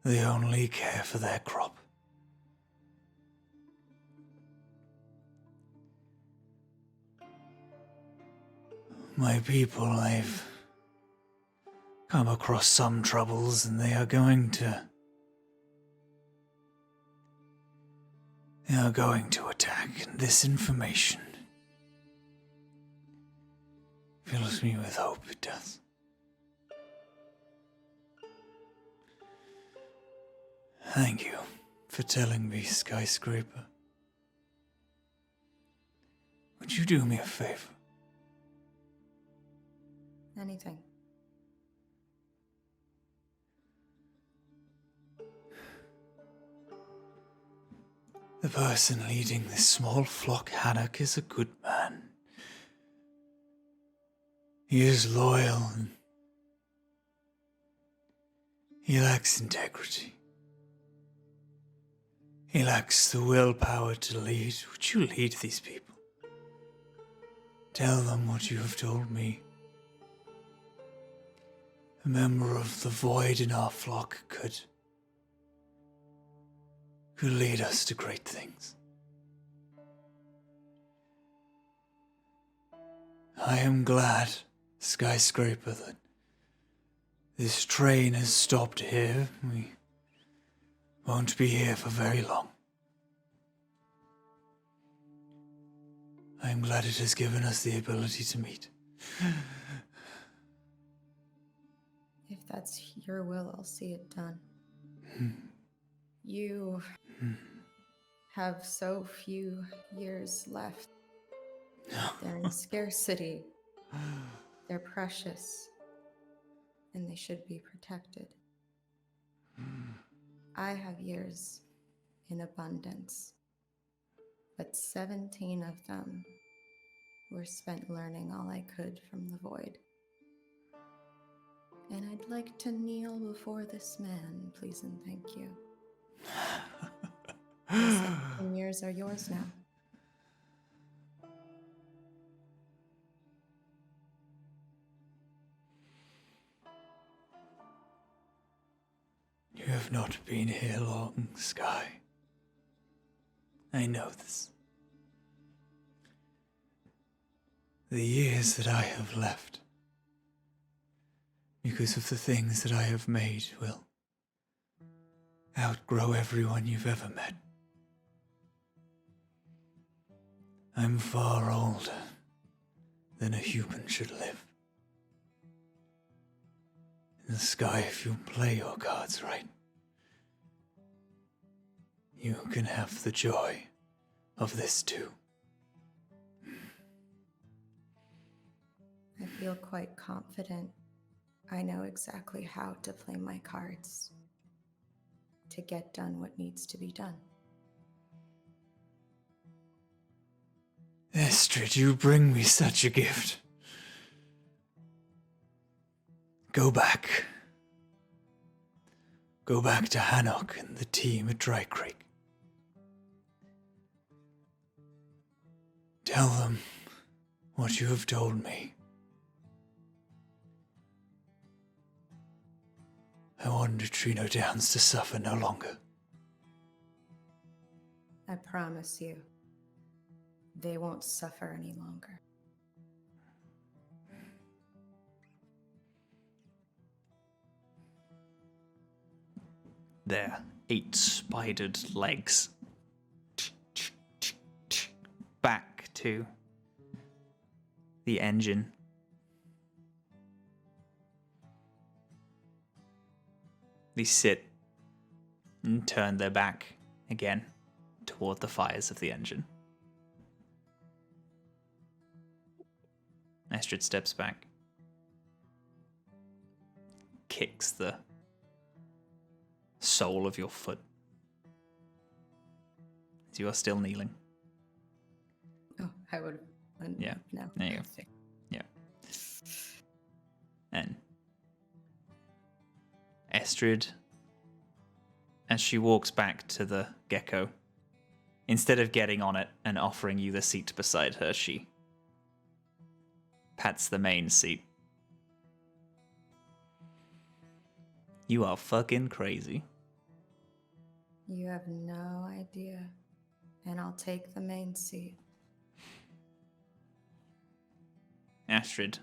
they only care for their crop. My people, they've come across some troubles, and they are going to attack, and this information fills me with hope. It does. Thank you for telling me, Skyscraper. Would you do me a favor? Anything. The person leading this small flock haddock is a good man. He is loyal and he lacks integrity. He lacks the willpower to lead. Would you lead these people? Tell them what you have told me. A member of the void in our flock could lead us to great things. I am glad, Skyscraper, that this train has stopped here. We won't be here for very long. I am glad it has given us the ability to meet. If that's your will, I'll see it done. You have so few years left. They're in scarcity. They're precious. And they should be protected. I have years in abundance. But 17 of them were spent learning all I could from the void. And I'd like to kneel before this man, please and thank you. The 17 years are yours now. You have not been here long, Skye. I know this. The years that I have left, because of the things that I have made, will outgrow everyone you've ever met. I'm far older than a human should live. In the Skye, if you play your cards right, you can have the joy of this too. I feel quite confident. I know exactly how to play my cards to get done what needs to be done. Estrid, you bring me such a gift. Go back. Go back to Hanok and the team at Dry Creek. Tell them what you have told me. I want Nutrino Downs to suffer no longer. I promise you, they won't suffer any longer. Their 8 spidered legs back to the engine. They sit and turn their back again toward the fires of the engine. Estrid steps back, kicks the sole of your foot as you are still kneeling. Oh, I would have. Yeah. No. There you go. Yeah. And Estrid, as she walks back to the gecko, instead of getting on it and offering you the seat beside her, she pats the main seat. You are fucking crazy. You have no idea. And I'll take the main seat. Astrid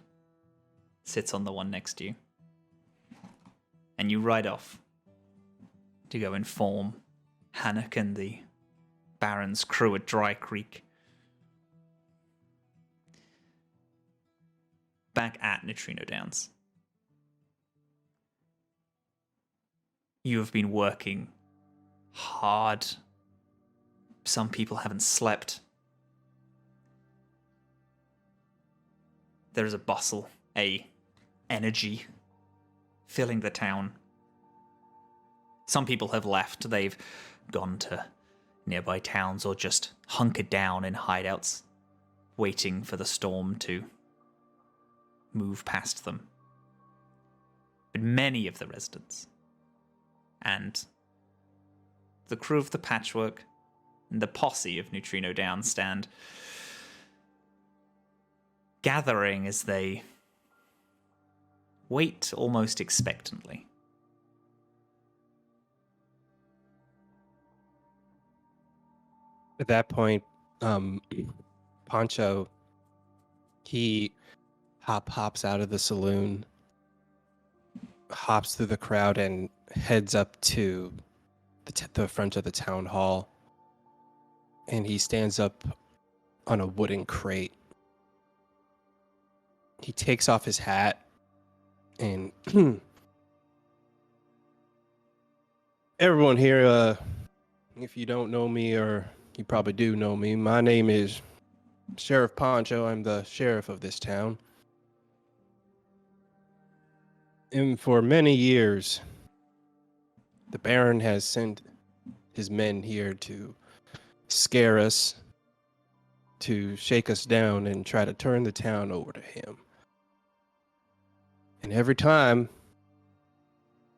sits on the one next to you. And you ride off to go inform Hannock and the Baron's crew at Dry Creek. Back at Nutrino Downs. You have been working hard. Some people haven't slept. There is a bustle, a energy filling the town. Some people have left. They've gone to nearby towns or just hunkered down in hideouts, waiting for the storm to move past them. But many of the residents and the crew of the Patchwork and the posse of Nutrino Downs stand gathering as they wait almost expectantly. At that point, Poncho, he hops out of the saloon, hops through the crowd, and heads up to the front of the town hall. And he stands up on a wooden crate. He takes off his hat and everyone here, if you don't know me, or you probably do know me, my name is Sheriff Poncho. I'm the sheriff of this town. And for many years, the Baron has sent his men here to scare us, to shake us down and try to turn the town over to him. And every time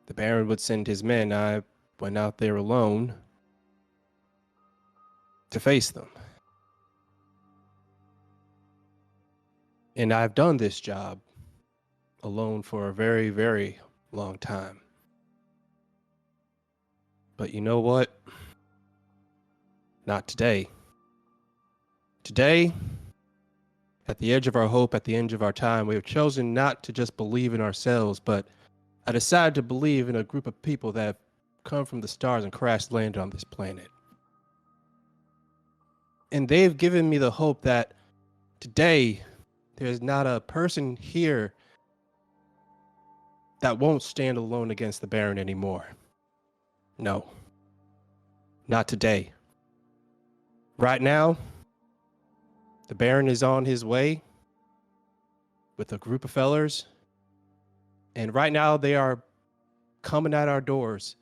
the Baron would send his men. I went out there alone to face them. And I've done this job alone for a very, very long time. But you know what? Not today. Today, at the edge of our hope, at the end of our time, we have chosen not to just believe in ourselves, but I decided to believe in a group of people that have come from the stars and crash landed on this planet. And they've given me the hope that today there's not a person here that won't stand alone against the Baron anymore. No. Not today. Right now, the Baron is on his way with a group of fellers. And right now they are coming at our doors.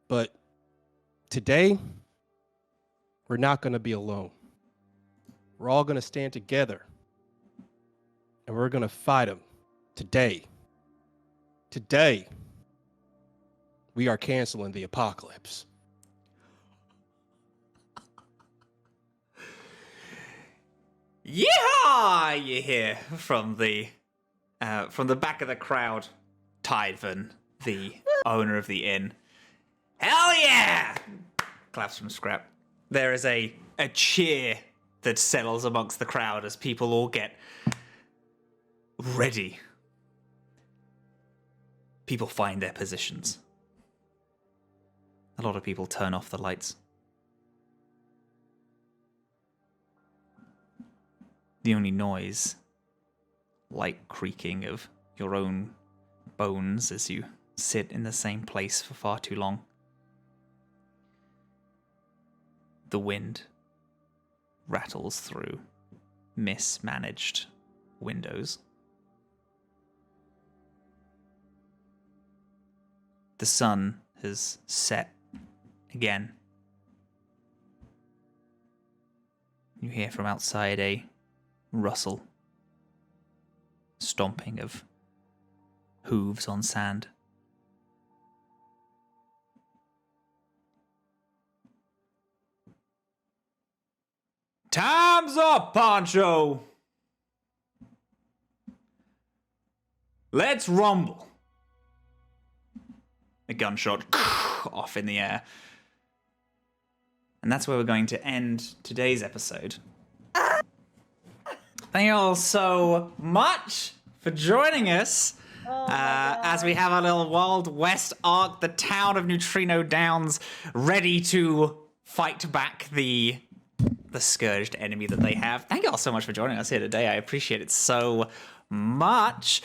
But today, we're not going to be alone. We're all going to stand together. And we're going to fight them today. Today, we are canceling the apocalypse. Yeehaw! You hear from the back of the crowd, Tyven, the owner of the inn. Hell yeah! Claps from Scrap. There is a cheer that settles amongst the crowd as people all get ready. People find their positions. A lot of people turn off the lights. The only noise, light creaking of your own bones as you sit in the same place for far too long. The wind rattles through mismanaged windows. The sun has set again. You hear from outside a rustle, stomping of hooves on sand. Time's up, Poncho! Let's rumble. A gunshot off in the air. And that's where we're going to end today's episode. Thank you all so much for joining us as we have our little Wild West arc, the town of Nutrino Downs, ready to fight back the scourged enemy that they have. Thank you all so much for joining us here today. I appreciate it so much.